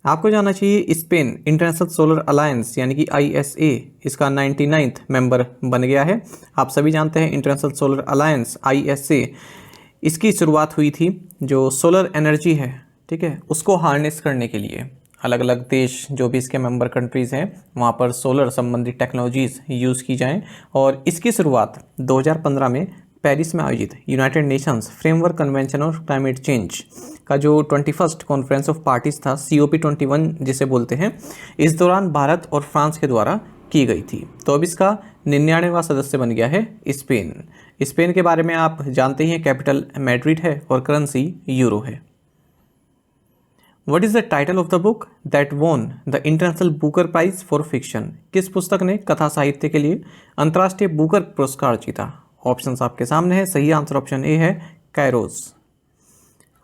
आपको जानना चाहिए स्पेन इंटरनेशनल सोलर अलायंस यानी कि ISA इसका 99th मेंबर बन गया है। आप सभी जानते हैं इंटरनेशनल सोलर अलायंस ISA इसकी शुरुआत हुई थी जो सोलर एनर्जी है, ठीक है, उसको हार्नेस करने के लिए अलग अलग देश जो भी इसके मेंबर कंट्रीज़ हैं वहाँ पर सोलर संबंधी टेक्नोलॉजीज़ यूज़ की जाएं। और इसकी शुरुआत 2015 में पेरिस में आयोजित United Nations framework convention of climate change का जो 21st कॉन्फ्रेंस ऑफ पार्टीज था, COP21 जिसे बोलते हैं, इस दौरान भारत और फ्रांस के द्वारा की गई थी। तो अब इसका 99वां सदस्य बन गया है स्पेन। स्पेन के बारे में आप जानते ही हैं, कैपिटल मैड्रिड है और करेंसी यूरो है। What is the title of the book that won the International Booker Prize for Fiction? किस पुस्तक ने कथा साहित्य के लिए अंतर्राष्ट्रीय बुकर पुरस्कार जीता? ऑप्शंस आपके सामने है। सही आंसर ऑप्शन ए है, कैरोज।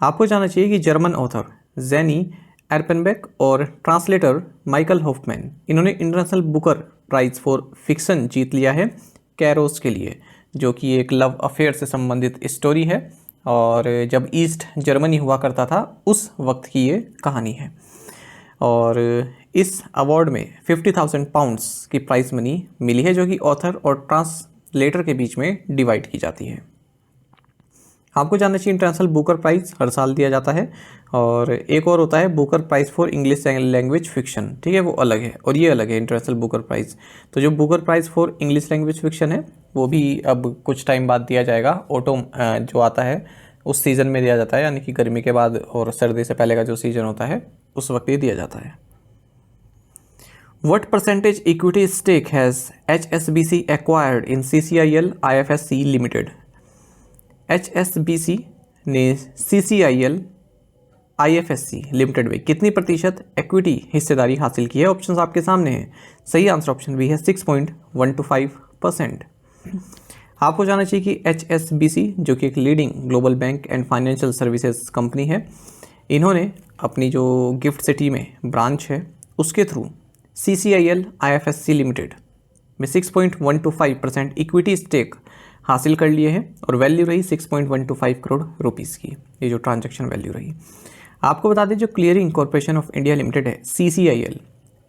आपको जानना चाहिए कि जर्मन ऑथर जेनी एर्पेनबेक और ट्रांसलेटर माइकल हॉफमैन, इन्होंने international Booker prize for fiction जीत लिया है कैरोज के लिए, जो कि एक लव अफेयर से संबंधित स्टोरी है और जब ईस्ट जर्मनी हुआ करता था उस वक्त की ये कहानी है। और इस अवार्ड में 50,000 पाउंड्स की प्राइज मनी मिली है, जो कि ऑथर और ट्रांसलेटर के बीच में डिवाइड की जाती है। आपको जानना चाहिए इंटरनेशनल बुकर प्राइज हर साल दिया जाता है, और एक और होता है Booker prize for English language fiction, ठीक है, वो अलग है और ये अलग है इंटरनेशनल बुकर प्राइज। तो जो Booker prize for English language fiction है वो भी अब कुछ टाइम बाद दिया जाएगा। ऑटोम जो आता है उस सीज़न में दिया जाता है, यानी कि गर्मी के बाद और सर्दी से पहले का जो सीज़न होता है उस वक्त ये दिया जाता है। What percentage equity stake has HSBC acquired in CCIL IFSC Limited? HSBC ने CCIL IFSC लिमिटेड में कितनी प्रतिशत इक्विटी हिस्सेदारी हासिल की है? ऑप्शंस आपके सामने हैं। सही आंसर ऑप्शन बी है 6.125%। आपको जानना चाहिए कि HSBC जो कि एक leading global bank and financial services company है, इन्होंने अपनी जो गिफ्ट सिटी में ब्रांच है उसके थ्रू CCIL IFSC लिमिटेड में 6.125% इक्विटी स्टेक हासिल कर लिए हैं और वैल्यू रही 6.125 करोड़ रुपीस की, ये जो ट्रांजैक्शन वैल्यू रही। आपको बता दें जो clearing corporation of India limited है CCIL,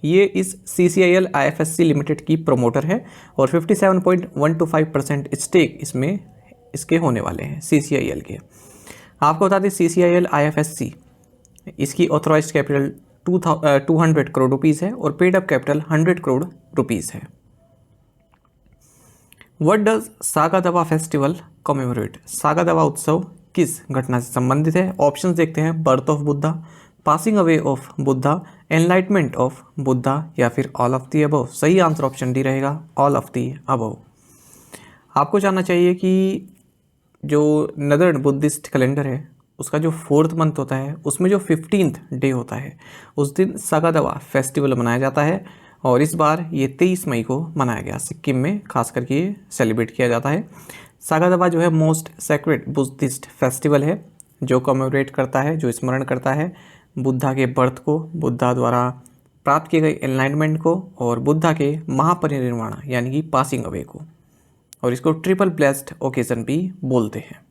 ये इस CCIL IFSC लिमिटेड की प्रमोटर है और 57.125% स्टेक इसमें इसके होने वाले हैं CCIL के। आपको बता दें CCIL IFSC इसकी ऑथोराइज्ड कैपिटल 200 करोड़ रुपीज़ है और paid up capital 100 crore rupees है। What does Saga Dawa festival commemorate? Saga Dawa उत्सव किस घटना से संबंधित है? ऑप्शंस देखते हैं। Birth of Buddha, passing away of Buddha, enlightenment of Buddha या फिर ऑल ऑफ दी अबव। सही आंसर ऑप्शन डी रहेगा, ऑल ऑफ दी अबव। आपको जानना चाहिए कि जो नदर्न बुद्धिस्ट कैलेंडर है उसका जो 4th मंथ होता है उसमें जो 15th डे होता है उस दिन सागादावा फेस्टिवल मनाया जाता है और इस बार ये 23 मई को मनाया गया। सिक्किम में खास करके ये सेलिब्रेट किया जाता है। सागादावा जो है मोस्ट सेक्रेड बुद्धिस्ट फेस्टिवल है जो कमेमोरेट करता है, जो स्मरण करता है बुद्धा के बर्थ को, बुद्धा द्वारा प्राप्त किए गए एनलाइटमेंट को और बुद्धा के महापरिनिर्वाण यानी कि पासिंग अवे को, और इसको ट्रिपल ब्लेस्ड ओकेजन भी बोलते हैं।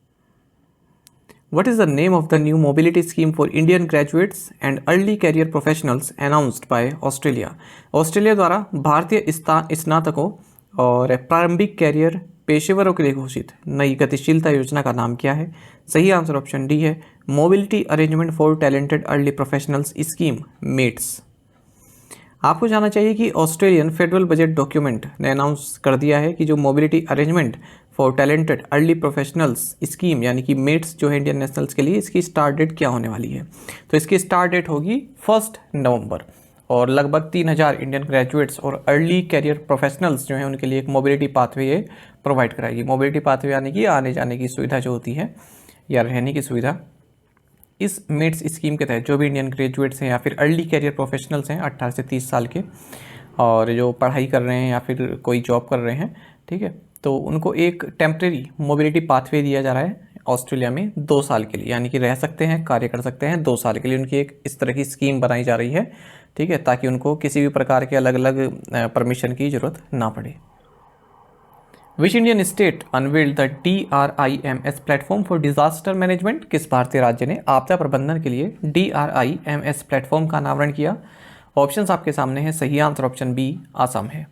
What is the name of the new mobility scheme for Indian graduates and early career professionals announced by Australia? Australia द्वारा भारतीय स्नातकों और प्रारंभिक कैरियर पेशेवरों के लिए घोषित नई गतिशीलता योजना का नाम क्या है? सही आंसर ऑप्शन डी है, mobility arrangement for talented early professionals scheme MATES. आपको जानना चाहिए कि ऑस्ट्रेलियन फेडरल बजट डॉक्यूमेंट ने अनाउंस कर दिया है कि जो mobility arrangement for talented early professionals scheme यानी कि मेट्स जो है इंडियन नेशनल्स के लिए, इसकी स्टार्ट डेट क्या होने वाली है? तो इसकी स्टार्ट डेट होगी 1 नवंबर और लगभग 3000 इंडियन ग्रेजुएट्स और अर्ली कैरियर प्रोफेशनल्स जो हैं उनके लिए एक मोबिलिटी पाथवे ये प्रोवाइड कराएगी। मोबिलिटी पाथवे यानी कि आने जाने की सुविधा जो होती है या रहने की सुविधा, इस मेट्स स्कीम के तहत जो भी इंडियन ग्रेजुएट्स हैं या फिर अर्ली कैरियर प्रोफेशनल्स हैं 18 से 30 साल के और जो पढ़ाई कर रहे हैं या फिर कोई जॉब कर रहे हैं, ठीक है, तो उनको एक टेम्प्रेरी मोबिलिटी पाथवे दिया जा रहा है ऑस्ट्रेलिया में 2 साल के लिए, यानी कि रह सकते हैं, कार्य कर सकते हैं 2 साल के लिए। उनकी एक इस तरह की स्कीम बनाई जा रही है, ठीक है, ताकि उनको किसी भी प्रकार के अलग अलग परमिशन की जरूरत ना पड़े। Which Indian state unveiled the DRIMS platform for disaster management? किस भारतीय राज्य ने आपदा प्रबंधन के लिए DRIMS प्लेटफॉर्म का अनावरण किया? ऑप्शंस आपके सामने हैं। सही आंसर ऑप्शन बी असम है।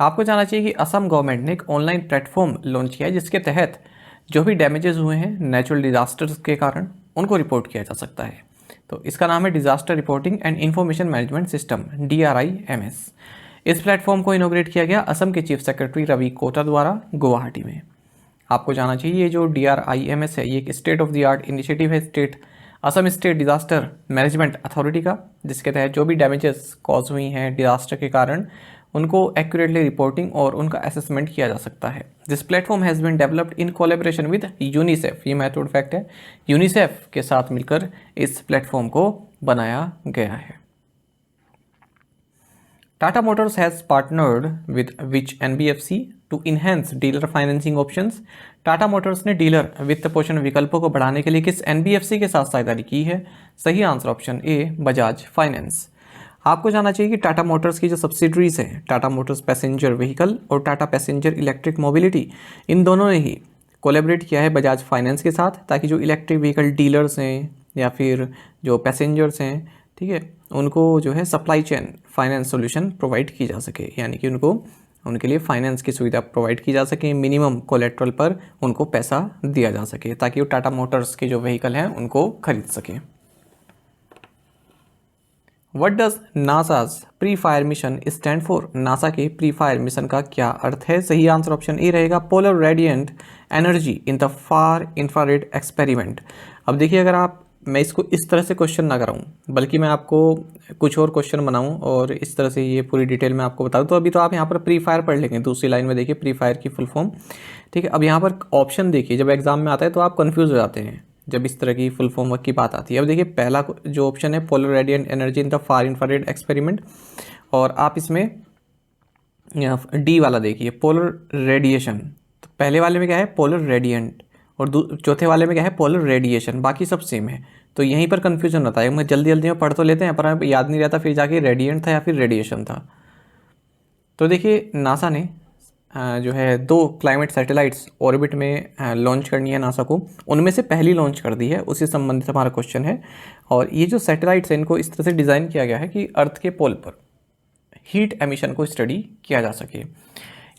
आपको जानना चाहिए कि असम गवर्नमेंट ने एक ऑनलाइन प्लेटफॉर्म लॉन्च किया है जिसके तहत जो भी डैमेजेस हुए हैं नेचुरल डिजास्टर्स के कारण उनको रिपोर्ट किया जा सकता है। तो इसका नाम है disaster reporting and information management system DRIMS। इस प्लेटफॉर्म को इनोग्रेट किया गया असम के चीफ सेक्रेटरी रवि कोटा द्वारा गुवाहाटी में। आपको जाना चाहिए ये जो DRIMS है ये एक state of the art initiative है Assam state disaster management authority का, जिसके तहत जो भी डैमेजेस कॉज हुई हैं डिजास्टर के कारण उनको एक्यूरेटली रिपोर्टिंग और उनका असेसमेंट किया जा सकता है। This platform has been developed in collaboration with UNICEF, ये महत्वपूर्ण फैक्ट है, यूनिसेफ के साथ मिलकर इस प्लेटफॉर्म को बनाया गया है। Tata Motors has partnered with which NBFC to enhance dealer financing options? Tata Motors ने डीलर वित्त पोषण विकल्पों को बढ़ाने के लिए किस NBFC के साथ साझेदारी की है? सही आंसर ऑप्शन ए बजाज फाइनेंस। आपको जानना चाहिए कि टाटा मोटर्स की जो सब्सिडरीज हैं, टाटा मोटर्स पैसेंजर व्हीकल और टाटा पैसेंजर इलेक्ट्रिक मोबिलिटी, इन दोनों ने ही कोलैबोरेट किया है बजाज फाइनेंस के साथ, ताकि जो इलेक्ट्रिक व्हीकल डीलर्स हैं या फिर जो पैसेंजर्स हैं, ठीक है, उनको जो है supply chain finance solution provide की जा सके, यानी कि उनके लिए फाइनेंस की सुविधा प्रोवाइड की जा सके, मिनिमम कोलेट्रल पर उनको पैसा दिया जा सके ताकि वो टाटा मोटर्स के जो व्हीकल हैं उनको खरीद सकें। What does NASA's pre fire mission stand for? NASA के प्री फायर मिशन का क्या अर्थ है? सही आंसर ऑप्शन ए रहेगा polar radiant energy in the far infrared experiment. अब देखिए, अगर मैं इसको इस तरह से क्वेश्चन ना कराऊं, बल्कि मैं आपको कुछ और क्वेश्चन बनाऊं और इस तरह से ये पूरी डिटेल में आपको बता दूं, तो अभी तो आप यहाँ पर प्री फायर पढ़ लेंगे, दूसरी लाइन में देखिए प्री फायर की फुल फॉर्म, ठीक है। अब यहाँ पर ऑप्शन देखिए, जब एग्जाम में आता है तो आप कंफ्यूज हो जाते हैं जब इस तरह की फुल फॉर्म वर्क की बात आती है। अब देखिए, पहला जो ऑप्शन है polar radiant energy in the far infrared experiment, और आप इसमें डी वाला देखिए पोलर रेडिएशन, तो पहले वाले में क्या है पोलर रेडिएंट और चौथे वाले में क्या है पोलर रेडिएशन, बाकी सब सेम है। तो यहीं पर कन्फ्यूजन होता है, मैं जल्दी जल्दी में पढ़ तो लेते हैं पर हमें याद नहीं रहता फिर जाके रेडिएंट था या फिर रेडिएशन था। तो देखिए, नासा ने जो है 2 क्लाइमेट सैटेलाइट्स ऑर्बिट में लॉन्च करनी है नासा को, उनमें से पहली लॉन्च कर दी है, उससे संबंधित हमारा क्वेश्चन है। और ये जो सैटेलाइट्स हैं इनको इस तरह से डिज़ाइन किया गया है कि अर्थ के पोल पर हीट एमिशन को स्टडी किया जा सके।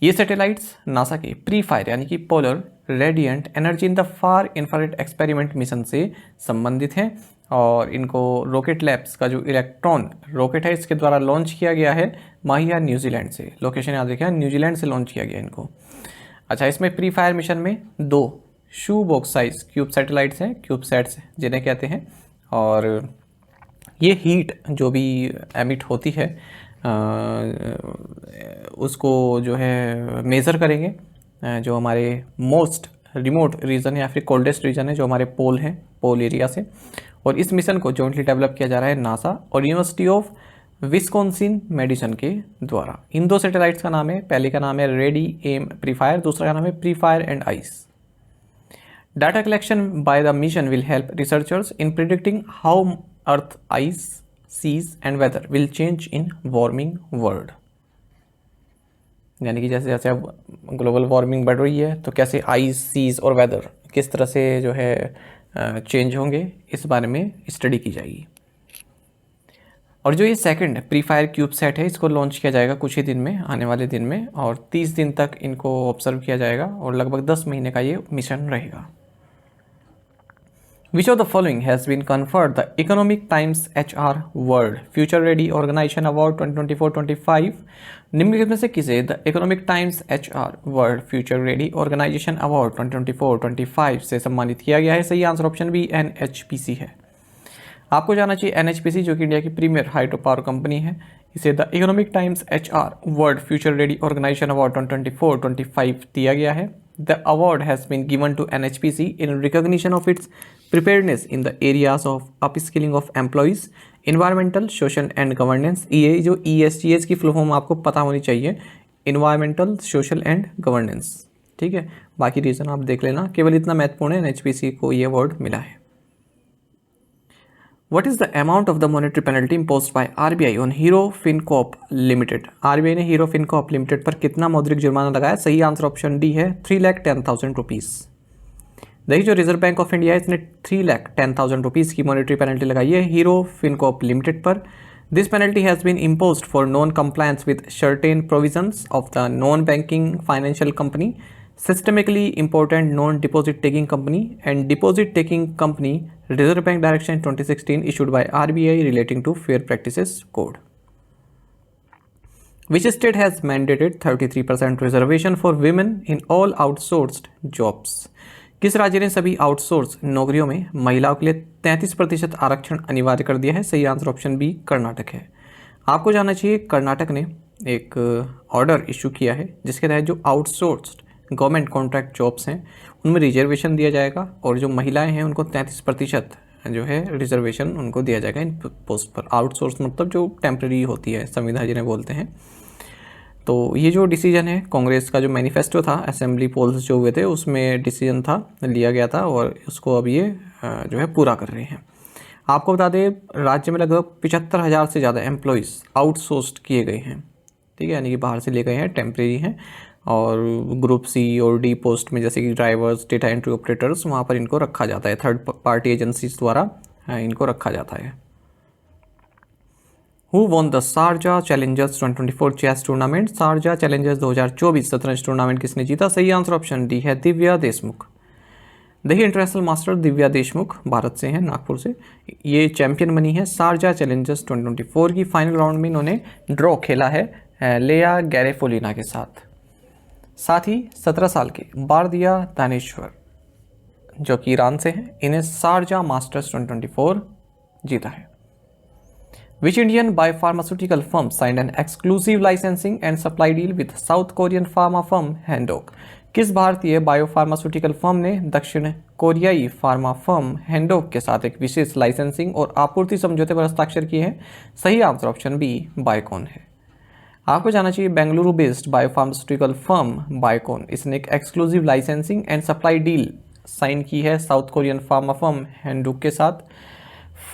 ये सैटेलाइट्स नासा के प्री फायर यानी कि polar radiant energy in the far infrared experiment mission से संबंधित हैं, और इनको रॉकेट लैब्स का जो इलेक्ट्रॉन रॉकेट है इसके द्वारा लॉन्च किया गया है माहिया न्यूजीलैंड से। लोकेशन याद रखिए, न्यूजीलैंड से लॉन्च किया गया इनको। अच्छा, इसमें प्री फायर मिशन में 2 शू बॉक्स साइज क्यूब सैटेलाइट्स हैं, क्यूब सेट्स जिन्हें कहते हैं, और ये हीट जो भी एमिट होती है उसको जो है मेज़र करेंगे, जो हमारे मोस्ट रिमोट रीजन या फिर कोल्डेस्ट रीजन है जो हमारे पोल हैं, पोल एरिया से। और इस मिशन को जॉइंटली डेवलप किया जा रहा है नासा और यूनिवर्सिटी ऑफ विस्कॉन्सिन मेडिसन के द्वारा। इन 2 सैटेलाइट्स का नाम है, पहले का नाम है रेडी एम प्री फायर, दूसरा का नाम है pre fire and ice. Data collection by the mission will help researchers in predicting how earth ice seas and weather will change in warming world, यानी कि जैसे जैसे अब ग्लोबल वार्मिंग बढ़ रही है तो कैसे आइस सीज और वेदर किस तरह से जो है चेंज होंगे, इस बारे में स्टडी की जाएगी। और जो ये second pre fire cube set है इसको लॉन्च किया जाएगा कुछ ही दिन में, आने वाले दिन में, और 30 दिन तक इनको ऑब्जर्व किया जाएगा और लगभग 10 महीने का ये मिशन रहेगा। Which of the following has been conferred the Economic Times HR World Future Ready Organization Award 2024-25? निम्नलिखित में से किसे the Economic Times HR world future ready organisation award 2024-25 से सम्मानित किया गया है? सही आंसर ऑप्शन बी NHPC है। आपको जाना चाहिए NHPC जो कि इंडिया की प्रीमियर हाइड्रो पावर कंपनी है, इसे the Economic Times HR world future ready organisation award 2024-25 दिया गया है। The award has been given to NHPC in recognition of its preparedness in the areas of upskilling of employees, environmental, social and governance। ये जो ESGS की full form आपको पता होनी चाहिए, environmental, social and governance, ठीक है। बाकी रीज़न आप देख लेना, केवल इतना महत्वपूर्ण है NHPC को ये अवार्ड मिला है। What is the amount of the monetary penalty imposed by RBI on Hero FinCorp Limited? RBI ने Hero FinCorp Limited पर कितना मौद्रिक जुर्माना लगाया? सही आंसर ऑप्शन डी है 3,10,000 रुपीज़। देखिए, जो रिजर्व बैंक ऑफ इंडिया है इसने 3,10,000 रुपीज़ की मॉनेटरी पेनल्टी लगाई है हीरो फिनकॉर्प लिमिटेड पर। This penalty has been imposed for non compliance with certain provisions of the non banking financial company, systemically important non-deposit taking company and deposit taking company, Reserve Bank Direction 2016 issued by RBI relating to Fair Practices Code. Which state has mandated 33% reservation for women in all outsourced jobs. किस राज्य ने सभी outsource नौकरियों में महिलाओं के लिए 33% आरक्षण अनिवार्य कर दिया है? सही आंसर ऑप्शन बी कर्नाटक है। आपको जानना चाहिए कर्नाटक ने एक ऑर्डर इशू किया है जिसके तहत जो आउटसोर्स्ड गवर्नमेंट कॉन्ट्रैक्ट जॉब्स हैं उनमें रिजर्वेशन दिया जाएगा और जो महिलाएं हैं उनको 33% जो है रिजर्वेशन उनको दिया जाएगा इन पोस्ट पर। आउटसोर्स मतलब जो टेम्प्रेरी होती है, संविदा जिन्हें बोलते हैं। तो ये जो डिसीजन है कांग्रेस का जो मैनिफेस्टो था, असेंबली पोल्स जो हुए थे उसमें डिसीजन था, लिया गया था और उसको अब ये जो है पूरा कर रहे हैं। आपको बता दें राज्य में लगभग 75,000 से ज़्यादा एम्प्लॉयज़ आउटसोर्स्ड किए गए हैं, ठीक है, यानी कि बाहर से लिए गए हैं, टेम्प्रेरी हैं। और ग्रुप सी और डी पोस्ट में जैसे कि ड्राइवर्स, डेटा एंट्री ऑपरेटर्स, वहाँ पर इनको रखा जाता है, थर्ड पार्टी एजेंसीज द्वारा इनको रखा जाता है। Who won the Sharjah Challengers 2024 chess tournament? Sharjah challengers 2024 शतरंज टूर्नामेंट किसने जीता? सही आंसर ऑप्शन डी है दिव्या देशमुख। देखिए इंटरनेशनल मास्टर दिव्या देशमुख भारत से हैं, नागपुर से, ये चैंपियन बनी है शारजा चैलेंजर्स 2024 की। फाइनल राउंड में इन्होंने ड्रॉ खेला है लेया गैरेफोलिना के साथ ही 17 साल के बारदिया दानेश्वर जो कि ईरान से हैं, इन्हें शारजा मास्टर्स 2024 जीता है। Which Indian biopharmaceutical firm signed an exclusive licensing and supply deal with South Korean pharma firm Handok? किस भारतीय बायोफार्मास्यूटिकल फर्म ने दक्षिण कोरियाई फार्मा फर्म हैंडोक के साथ एक विशेष लाइसेंसिंग और आपूर्ति समझौते पर हस्ताक्षर किए हैं? सही आंसर ऑप्शन बी बायोकॉन है। आपको जानना चाहिए Bengaluru based biopharmaceutical firm Biocon, इसने एक exclusive licensing and supply deal sign की है South Korean pharma firm Handok के साथ।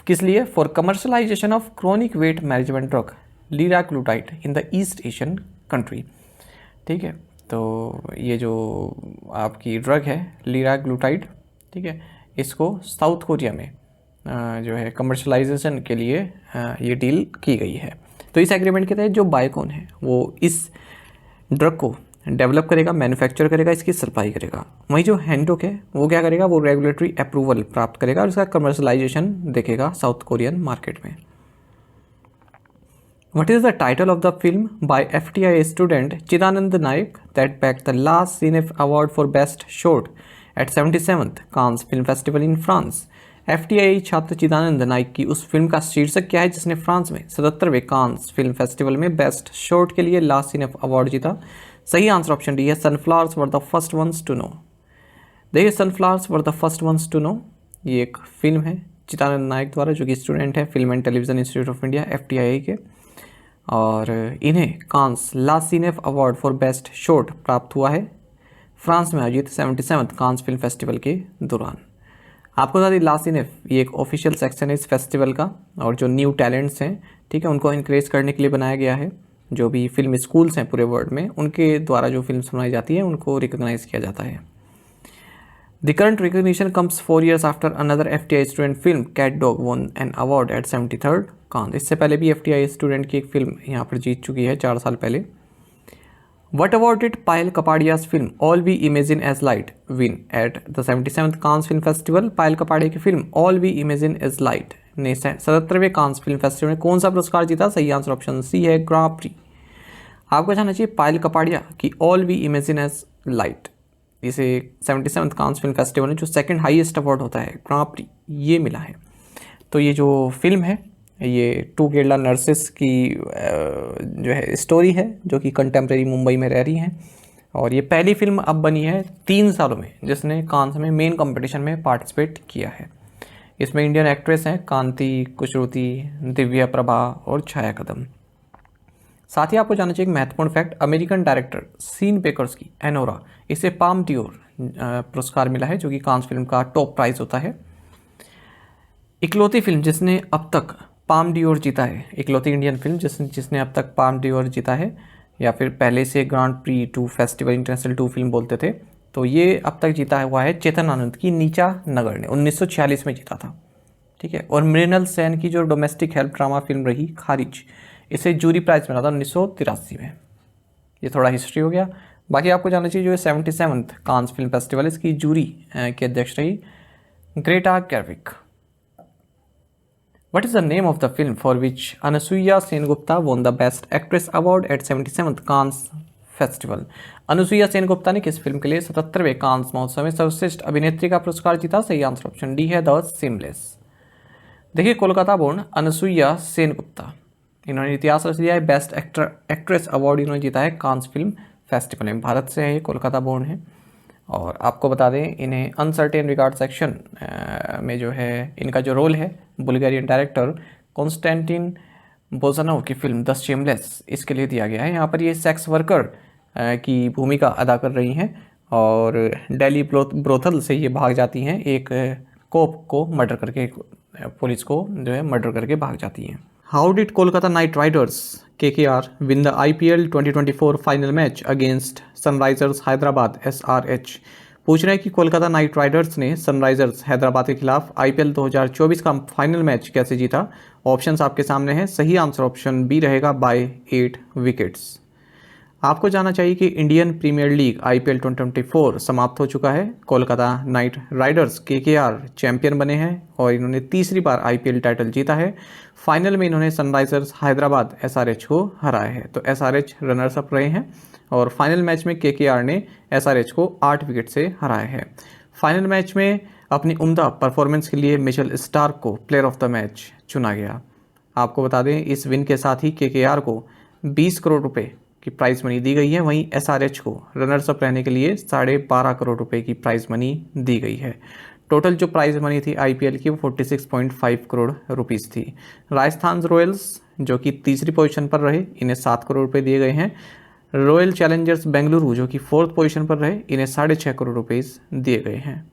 किस लिए? For commercialisation of chronic weight management drug liraglutide in the East Asian country, ठीक है। तो ये जो आपकी ड्रग है लीराग्लूटाइड, ठीक है, इसको साउथ कोरिया में जो है कमर्शलाइजेशन के लिए ये डील की गई है। तो इस एग्रीमेंट के तहत जो बायोकॉन है वो इस ड्रग को डेवलप करेगा, मैन्युफैक्चर करेगा, इसकी सप्लाई करेगा। वहीं जो हैंडोक है वो क्या करेगा, वो रेगुलेटरी अप्रूवल प्राप्त करेगा और इसका कमर्शलाइजेशन देखेगा साउथ कोरियन मार्केट में। What is the title of the film by FTI student Chidanand Naik that bagged the last Cinef Award for Best Short at 77th Cannes Film Festival in France? FTI छात्र चिदानंद नाइक की उस film का शीर्षक क्या है जिसने France में 77वें कांस फिल्म फेस्टिवल में बेस्ट शॉर्ट के लिए लास्ट सिनेफ अवार्ड जीता? सही आंसर ऑप्शन डी है Sunflowers were the first ones to know. देखिए Sunflowers were the first ones to know ये एक फिल्म है चिदानंद नाइक द्वारा, जो कि स्टूडेंट है film and television institute of India FTI के, और इन्हें कांस ला सिनेफ अवार्ड फॉर बेस्ट शॉर्ट प्राप्त हुआ है फ्रांस में आयोजित 77वें कांस फिल्म फेस्टिवल के दौरान। आपको बता दें ला सिनेफ ये एक ऑफिशियल सेक्शन है इस फेस्टिवल का, और जो न्यू टैलेंट्स हैं, ठीक है, उनको इनक्रेज करने के लिए बनाया गया है। जो भी फिल्म स्कूल्स हैं पूरे वर्ल्ड में, उनके द्वारा जो फिल्म बनाई जाती है उनको रिकॉग्नाइज किया जाता है। The current recognition comes 4 years after another FTI student film cat dog won an award at 73rd Cannes. इससे पहले भी FTI स्टूडेंट की एक फिल्म यहाँ पर जीत चुकी है 4 साल पहले। What award did Payal Kapadia's film all we imagine as light win at the 77th Cannes film festival? Payal Kapadia की film all we imagine as light ने 77वें कांस फिल्म फेस्टिवल में कौन सा पुरस्कार जीता? सही आंसर ऑप्शन सी है ग्रां प्री। आपको जानना चाहिए पायल कपाड़िया की all we imagine as light, इसे 77th कांस फिल्म फेस्टिवल में जो सेकंड हाईएस्ट अवार्ड होता है ग्रां प्री, ये मिला है। तो ये जो फिल्म है ये 2 केरला नर्सेस की जो है स्टोरी है, जो कि कंटेम्प्रेरी मुंबई में रह रही हैं, और ये पहली फिल्म अब बनी है 3 सालों में जिसने कांस में मेन कंपटीशन में पार्टिसिपेट किया है। इसमें इंडियन एक्ट्रेस हैं कांति कुशरुति, दिव्या प्रभा और छाया कदम। साथ ही आपको जानना चाहिए एक महत्वपूर्ण fact, American director Sean Baker's की एनोरा, इसे पाम डियोर पुरस्कार मिला है, जो कि कांस फिल्म का टॉप प्राइज होता है। इकलौती फिल्म जिसने अब तक पाम डियोर जीता है, इकलौती इंडियन फिल्म जिसने अब तक पाम डियोर जीता है, या फिर पहले से grand pre 2 festival international 2 film बोलते थे, तो ये अब तक जीता हुआ है चेतन आनंद की नीचा नगर ने 1946 में जीता था, ठीक है। और मृणाल सेन की जो डोमेस्टिक हेल्प ड्रामा फिल्म रही खारिज, इसे जूरी प्राइज मिला था 1983 में। ये थोड़ा हिस्ट्री हो गया। बाकी आपको जानना चाहिए जो 77th कांस फिल्म फेस्टिवल इसकी जूरी की अध्यक्ष रही Greta गैर्विक। What is the name of the film for which Anasuya Sengupta won the Best Actress Award at 77th Cannes Festival? Anusuiya Sengupta ने किस फिल्म के लिए 77वें कांस महोत्सव में सर्वश्रेष्ठ अभिनेत्री का पुरस्कार जीता? सही आंसर ऑप्शन डी है द सीमलेस। देखिए, कोलकाता बोर्न अनुसुईया सेनगुप्ता, इन्होंने इतिहास रच दिया है। बेस्ट एक्ट्रेस अवार्ड इन्होंने जीता है कांस फिल्म फेस्टिवल में। भारत से है ये, कोलकाता बोर्न है। और आपको बता दें, इन्हें अनसर्टेन रिगार्ड सेक्शन में जो है इनका जो रोल है, बुल्गारियन डायरेक्टर कॉन्स्टेंटिन बोजानोव की फिल्म द शेमलेस, इसके लिए दिया गया है। यहाँ पर ये सेक्स वर्कर की भूमिका अदा कर रही हैं और दिल्ली ब्रोथल से ये भाग जाती हैं, एक कोप को मर्डर करके, पुलिस को जो है मर्डर करके भाग जाती हैं। How did Kolkata night Riders KKR win the IPL 2024 final match against Sunrisers Hyderabad SRH? पूछ रहे हैं कि कोलकाता नाइट राइडर्स ने सनराइजर्स हैदराबाद के खिलाफ IPL 2024 का फाइनल मैच कैसे जीता? ऑप्शंस आपके सामने हैं। सही आंसर ऑप्शन बी रहेगा, बाय 8 विकेट्स। आपको जानना चाहिए कि इंडियन प्रीमियर लीग IPL 2024 समाप्त हो चुका है। Kolkata night Riders KKR champion बने हैं और इन्होंने तीसरी बार IPL टाइटल जीता है। फाइनल में इन्होंने सनराइजर्स हैदराबाद SRH को हराया है, तो SRH रनर्स अप रहे हैं और फाइनल मैच में KKR ने SRH को 8 विकेट से हराया है। फाइनल मैच में अपनी उम्दा परफॉर्मेंस के लिए मिचेल स्टार्क को प्लेयर ऑफ द मैच चुना गया। आपको बता दें, इस विन के साथ ही KKR को 20 करोड़ रुपए की प्राइज मनी दी गई है, वहीं SRH को रनर्स अप रहने के लिए 12.5 करोड़ रुपए की प्राइज मनी दी गई है। टोटल जो प्राइज मनी थी IPL की वो 46.5 करोड़ रुपीस थी। राजस्थान रॉयल्स जो कि तीसरी पोजीशन पर रहे, इन्हें 7 करोड़ रुपए दिए गए हैं। रॉयल चैलेंजर्स बेंगलुरु जो कि 4th पोजीशन पर रहे, इन्हें 6.5 करोड़ रुपीस दिए गए हैं।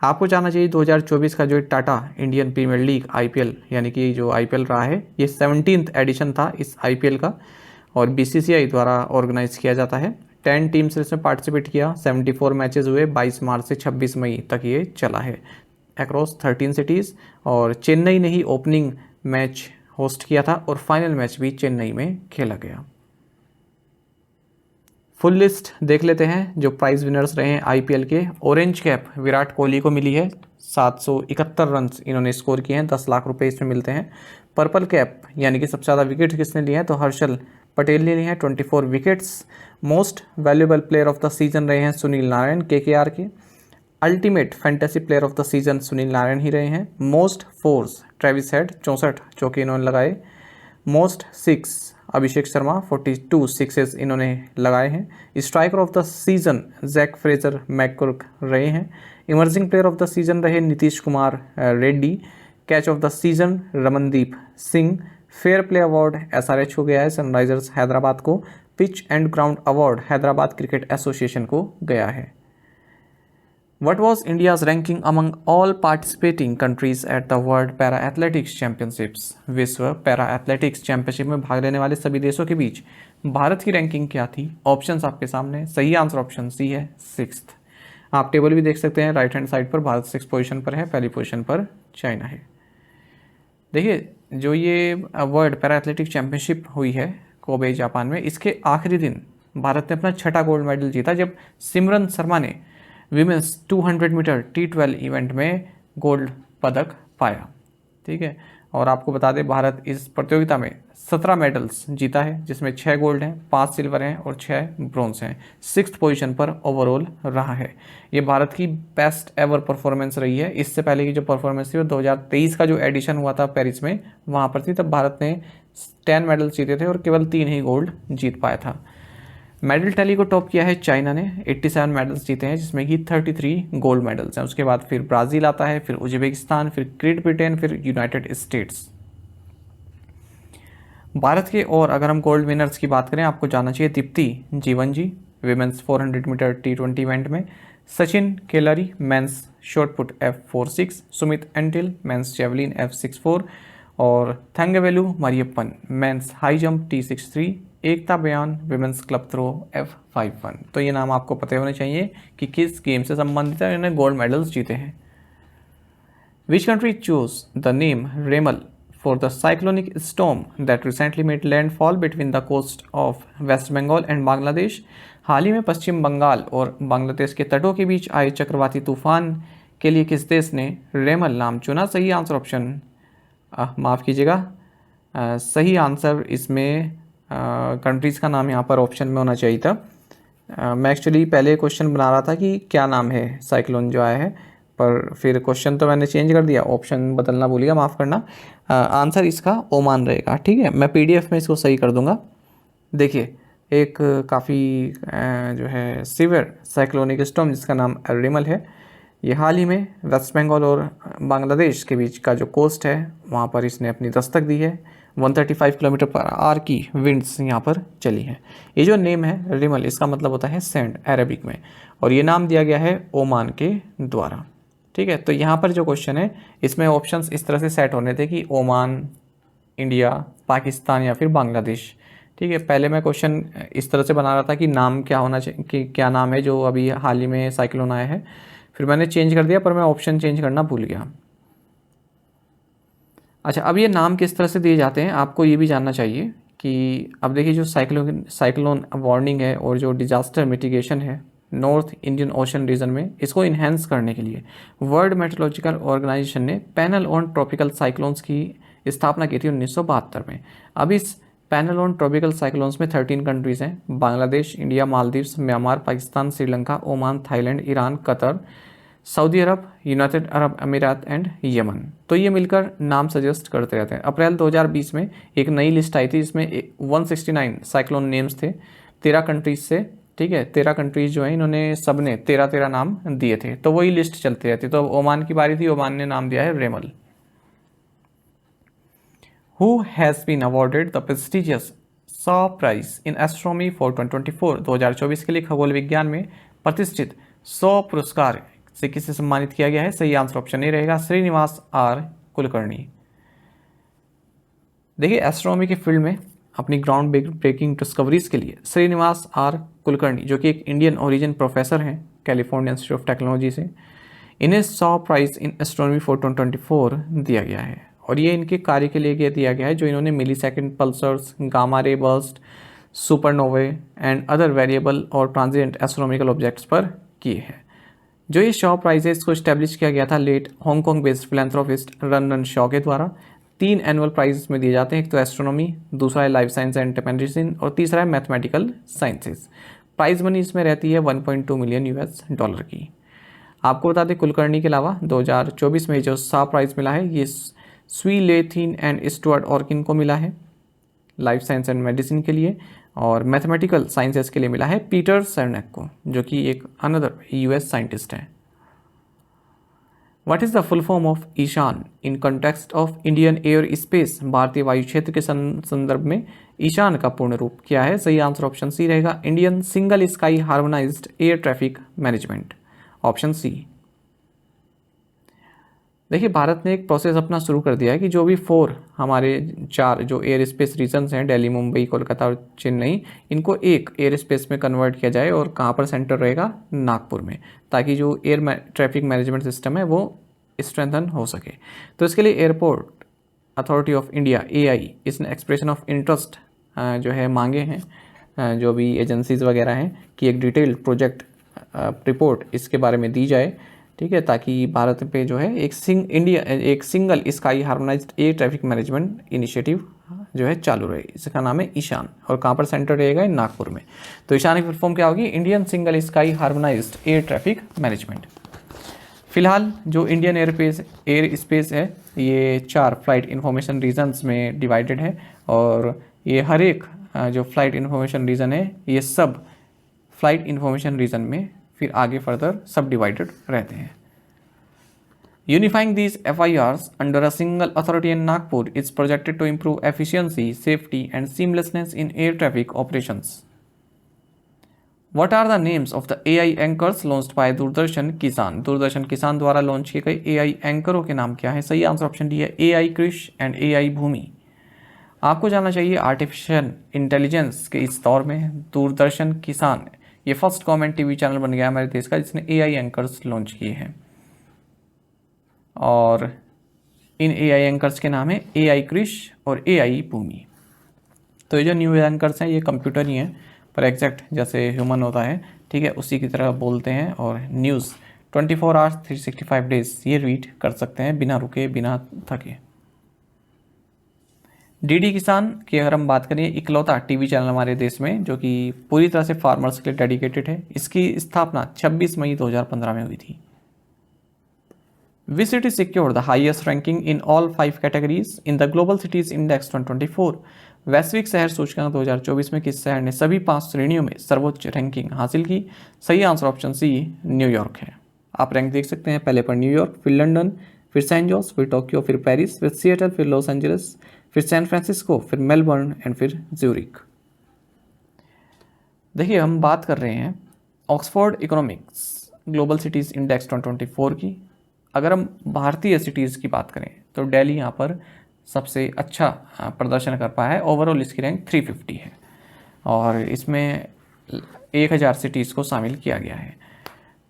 आपको जानना चाहिए 2024 का जो Tata Indian premier league IPL यानी कि जो IPL रहा है, ये 17th एडिशन था इस IPL का और BCCI द्वारा ऑर्गेनाइज किया जाता है। 10 टीम्स ने इसमें पार्टिसिपेट किया। 74 मैचेस हुए। 22 मार्च से 26 मई तक ये चला है अक्रॉस 13 सिटीज़। और चेन्नई ने ही ओपनिंग मैच होस्ट किया था और फाइनल मैच भी चेन्नई में खेला गया। फुल लिस्ट देख लेते हैं जो प्राइज विनर्स रहे हैं IPL के। ऑरेंज कैप विराट कोहली को मिली है, 771 रन इन्होंने स्कोर किए हैं, 10 लाख रुपए इसमें मिलते हैं। पर्पल कैप यानी कि सबसे ज़्यादा विकेट किसने लिए हैं, तो हर्षल पटेल ने लिए हैं, 24 wickets. Most valuable player of the season रहे हैं सुनील नारायण KKR के। Ultimate fantasy player of the season Sunil Narine ही रहे हैं। मोस्ट फोर्स ट्रेविस हेड 64 चौके इन्होंने लगाए। Most six Abhishek Sharma 42 sixes इन्होंने लगाए हैं। Striker of the season Jake Fraser McGurk रहे हैं। Emerging player of the season रहे Nitish Kumar Reddy. Catch of the season Ramandeep Singh. Fair play award SRH को गया है सनराइजर्स हैदराबाद को। Pitch and ground award Hyderabad cricket association को गया है। What was India's ranking among all participating countries at the World Para Athletics Championships? विश्व para athletics championship में भाग लेने वाले सभी देशों के बीच भारत की रैंकिंग क्या थी? ऑप्शंस आपके सामने। सही आंसर ऑप्शन सी है, 6th। आप टेबल भी देख सकते हैं, राइट हैंड साइड पर भारत 6 पोजीशन पर है, पहली पोजीशन पर चाइना है। देखिए, जो ये वर्ल्ड पैरा एथलेटिक्स चैंपियनशिप हुई है कोबे जापान में, इसके आखिरी दिन भारत ने अपना 6ठा गोल्ड मेडल जीता जब सिमरन शर्मा ने विमेंस 200 मीटर T12 इवेंट में गोल्ड पदक पाया। ठीक है, और आपको बता दें भारत इस प्रतियोगिता में 17 मेडल्स जीता है, जिसमें 6 गोल्ड हैं, 5 सिल्वर हैं और 6 ब्रॉन्ज हैं। 6th पोजीशन पर ओवरऑल रहा है। ये भारत की बेस्ट एवर परफॉर्मेंस रही है। इससे पहले की जो परफॉर्मेंस थी वो 2023 का जो एडिशन हुआ था पेरिस में, वहाँ पर थी। तब भारत ने 10 मेडल्स जीते थे और केवल 3 ही गोल्ड जीत पाया था। मेडल टैली को टॉप किया है चाइना ने, 87 मेडल्स जीते हैं, जिसमें कि 33 गोल्ड मेडल्स हैं। उसके बाद फिर ब्राज़ील आता है, फिर उज्बेकिस्तान, फिर ग्रेट ब्रिटेन, फिर यूनाइटेड स्टेट्स। भारत के और अगर हम गोल्ड विनर्स की बात करें, आपको जानना चाहिए Deepthi Jeevanji women's 400 metre T20 event में, Sachin Khilari men's shot put F46, Sumit Antil men's javelin F64 और Thangavelu Mariyappan men's high jump T63, Ekta Bhyan women's club throw F51। तो ये नाम आपको पता होने चाहिए कि किस गेम से संबंधित है, इन्होंने गोल्ड मेडल्स जीते हैं। Which country choose the name Remal for the cyclonic storm that recently made landfall between the coast of West Bengal and Bangladesh? हाल ही में पश्चिम बंगाल और बांग्लादेश के तटों के बीच आए चक्रवाती तूफान के लिए किस देश ने रेमल नाम चुना? सही आंसर ऑप्शन माफ़ कीजिएगा, सही आंसर इसमें कंट्रीज़ का नाम यहाँ पर ऑप्शन में होना चाहिए था। मैं एक्चुअली पहले क्वेश्चन बना रहा था कि क्या नाम है साइक्लोन जो आया है, पर फिर क्वेश्चन तो मैंने चेंज कर दिया, ऑप्शन बदलना भूल गया, माफ़ करना। आंसर इसका ओमान रहेगा। ठीक है, मैं पीडीएफ में इसको सही कर दूंगा। देखिए, एक काफ़ी जो है सीवियर साइक्लोनिक स्टॉर्म जिसका नाम रिमल है, ये हाल ही में वेस्ट बंगाल और बांग्लादेश के बीच का जो कोस्ट है वहाँ पर इसने अपनी दस्तक दी है। 135 किलोमीटर पर आवर की विंड्स यहाँ पर चली हैं। ये जो नेम है रिमल, इसका मतलब होता है सैंड अरबिक में, और ये नाम दिया गया है ओमान के द्वारा। ठीक है, तो यहाँ पर जो क्वेश्चन है इसमें ऑप्शंस इस तरह से सेट होने थे कि ओमान, इंडिया, पाकिस्तान या फिर बांग्लादेश। ठीक है, पहले मैं क्वेश्चन इस तरह से बना रहा था कि नाम क्या होना चाहिए, कि क्या नाम है जो अभी हाल ही में साइक्लोन आया है, फिर मैंने चेंज कर दिया, पर मैं ऑप्शन चेंज करना भूल गया। अच्छा, अब ये नाम किस तरह से दिए जाते हैं आपको ये भी जानना चाहिए कि अब देखिए, जो साइक्लोन वार्निंग है और जो डिजास्टर मिटिगेशन है नॉर्थ इंडियन ओशन रीजन में, इसको इन्हेंस करने के लिए वर्ल्ड मेट्रोलॉजिकल ऑर्गेनाइजेशन ने पैनल ऑन ट्रॉपिकल साइक्लोन्स की स्थापना की थी 1972 में। अब इस पैनल ऑन ट्रॉपिकल साइक्लोन्स में 13 कंट्रीज़ हैं, Bangladesh, India, Maldives, Myanmar, Pakistan, Sri Lanka, Oman, Thailand, Iran, Qatar, Saudi Arabia, United Arab Emirates and Yemen. तो ये मिलकर नाम सजेस्ट करते रहते हैं। अप्रैल 2020 में एक नई लिस्ट आई थी, इसमें 169 साइक्लोन नेम्स थे 13 कंट्रीज से। ठीक है, 13 कंट्रीज जो है इन्होंने सब ने 13 नाम दिए थे, तो वही लिस्ट चलती रहती। तो ओमान की बारी थी, ओमान ने नाम दिया है रेमल। Who has been awarded the prestigious Shaw Prize in Astronomy for 2024? 2024 के लिए खगोल विज्ञान में प्रतिष्ठित 100 पुरस्कार से किसे सम्मानित किया गया है? सही आंसर ऑप्शन ए रहेगा, श्रीनिवास आर कुलकर्णी। देखिए, एस्ट्रोनॉमी के फील्ड में अपनी ग्राउंड ब्रेकिंग डिस्कवरीज के लिए श्रीनिवास आर कुलकर्णी, जो कि एक इंडियन ओरिजिन प्रोफेसर हैं कैलिफोर्निया इंस्टीट्यूट ऑफ टेक्नोलॉजी से, इन्हें Shaw prize in astronomy for 2024 दिया गया है। और ये इनके कार्य के लिए दिया गया है जो इन्होंने millisecond pulsars, gamma ray burst, supernovae and other variable और ट्रांजिएंट एस्ट्रोनॉमिकल ऑब्जेक्ट्स पर किए हैं। जो ये शॉ प्राइजेस को इस्टेब्लिश किया गया था late Hong Kong based philanthropist Run Shaw के द्वारा। 3 एनुअल प्राइज में दिए जाते हैं, एक तो एस्ट्रोनॉमी, दूसरा है लाइफ साइंस एंड मेडिसिन, और तीसरा है मैथमेटिकल साइंसेज। प्राइज मनी इसमें रहती है 1.2 मिलियन US$ की। आपको बता दें, कुलकर्णी के अलावा 2024 में जो शॉ प्राइज मिला है ये स्वी लेथिन एंड स्टुअर्ट ऑर्किन को मिला है लाइफ साइंस एंड मेडिसिन के लिए, और मैथमेटिकल साइंसेस के लिए मिला है पीटर सर्नेक को, जो कि एक अनदर US साइंटिस्ट है। What is the full form of ISHAN in context of Indian airspace? भारतीय वायु क्षेत्र के संदर्भ में ईशान का पूर्ण रूप क्या है? सही आंसर ऑप्शन सी रहेगा, Indian single sky harmonised air traffic management, option C. देखिए, भारत ने एक प्रोसेस अपना शुरू कर दिया है कि जो भी 4 हमारे 4 जो एयर स्पेस रीजन्स हैं, दिल्ली, मुंबई, कोलकाता और चेन्नई, इनको एक एयर स्पेस में कन्वर्ट किया जाए, और कहाँ पर सेंटर रहेगा? नागपुर में, ताकि जो एयर ट्रैफिक मैनेजमेंट सिस्टम है वो स्ट्रेंथन हो सके। तो इसके लिए airport authority of India AI इसने एक्सप्रेशन ऑफ इंटरेस्ट जो है मांगे हैं, जो भी एजेंसीज वगैरह हैं, कि एक डिटेल्ड प्रोजेक्ट रिपोर्ट इसके बारे में दी जाए। ठीक है, ताकि भारत पे जो है एक single sky harmonised air traffic management initiative जो है चालू रहे। इसका नाम है ईशान, और कहाँ पर सेंटर रहेगा? नागपुर में। तो ईशान की फुल फॉर्म क्या होगी? Indian single sky harmonised air traffic management. फिलहाल जो इंडियन एयर स्पेस है ये 4 फ्लाइट इन्फॉर्मेशन रीजन्स में डिवाइडेड है, और ये हर एक जो फ्लाइट इन्फॉर्मेशन रीजन है ये सब फ्लाइट इन्फॉर्मेशन रीजन में फिर आगे फर्दर सब डिवाइडेड रहते हैं। Unifying these FIRs under a single authority in Nagpur is projected to improve efficiency, safety and seamlessness in air traffic operations. What are the names of the AI anchors launched by Doordarshan Kisan? Doordarshan किसान द्वारा launch किए गए AI एंकरों के नाम क्या है? सही answer option D है, AI कृष एंड AI भूमि। आपको जानना चाहिए, आर्टिफिशियल इंटेलिजेंस के इस दौर में दूरदर्शन किसान ये फर्स्ट गवर्नमेंट TV चैनल बन गया हमारे देश का जिसने AI एंकर्स लॉन्च किए हैं, और इन AI एंकर्स के नाम है AI कृष और AI भूमि। तो ये जो न्यू एंकर्स हैं ये कंप्यूटर ही हैं, पर एग्जैक्ट जैसे ह्यूमन होता है, ठीक है, उसी की तरह बोलते हैं, और न्यूज़ 24 आवर्स 365 डेज ये रीड कर सकते हैं बिना रुके बिना थके। डीडी किसान की अगर हम बात करें, इकलौता टीवी चैनल हमारे देश में जो कि पूरी तरह से फार्मर्स के लिए डेडिकेटेड है। इसकी स्थापना 26 मई 2015 में हुई थी। Which city secured the highest ranking in all 5 categories in the Global Cities Index 2024? वैश्विक शहर सूचकांक 2024 में किस शहर ने सभी 5 श्रेणियों में सर्वोच्च रैंकिंग हासिल की? सही आंसर ऑप्शन सी न्यूयॉर्क है। आप रैंक देख सकते हैं, पहले पर न्यूयॉर्क, फिर लंदन, फिर सैन जोस, फिर टोक्यो, फिर पेरिस, फिर सिएटल, फिर लॉस एंजलिस, फिर सैन फ्रांसिस्को, फिर मेलबर्न एंड फिर ज्यूरिक। देखिए हम बात कर रहे हैं Oxford economics global cities index 2024 की। अगर हम भारतीय सिटीज़ की बात करें तो दिल्ली यहाँ पर सबसे अच्छा प्रदर्शन कर पाया है। ओवरऑल इसकी रैंक 350 है और इसमें 1000 सिटीज़ को शामिल किया गया है।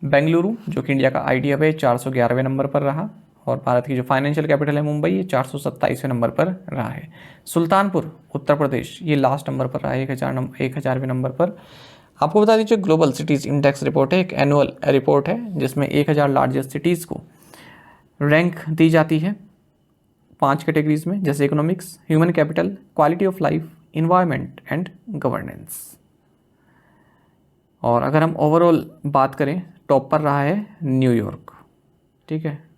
बेंगलुरु जो कि इंडिया का आईटी हब है 411वें नंबर पर रहा और भारत की जो फाइनेंशियल कैपिटल है मुंबई, ये 427वें नंबर पर रहा है। सुल्तानपुर उत्तर प्रदेश ये लास्ट नंबर पर रहा है 1000वें नंबर पर। आपको बता दीजिए ग्लोबल सिटीज़ इंडेक्स रिपोर्ट है, एक एनुअल रिपोर्ट है जिसमें 1000 लार्जेस्ट सिटीज़ को रैंक दी जाती है 5 कैटेगरीज में, जैसे economics, human capital, quality of life, environment and governance. और अगर हम ओवरऑल बात करें, टॉप पर रहा है न्यूयॉर्क, ठीक है,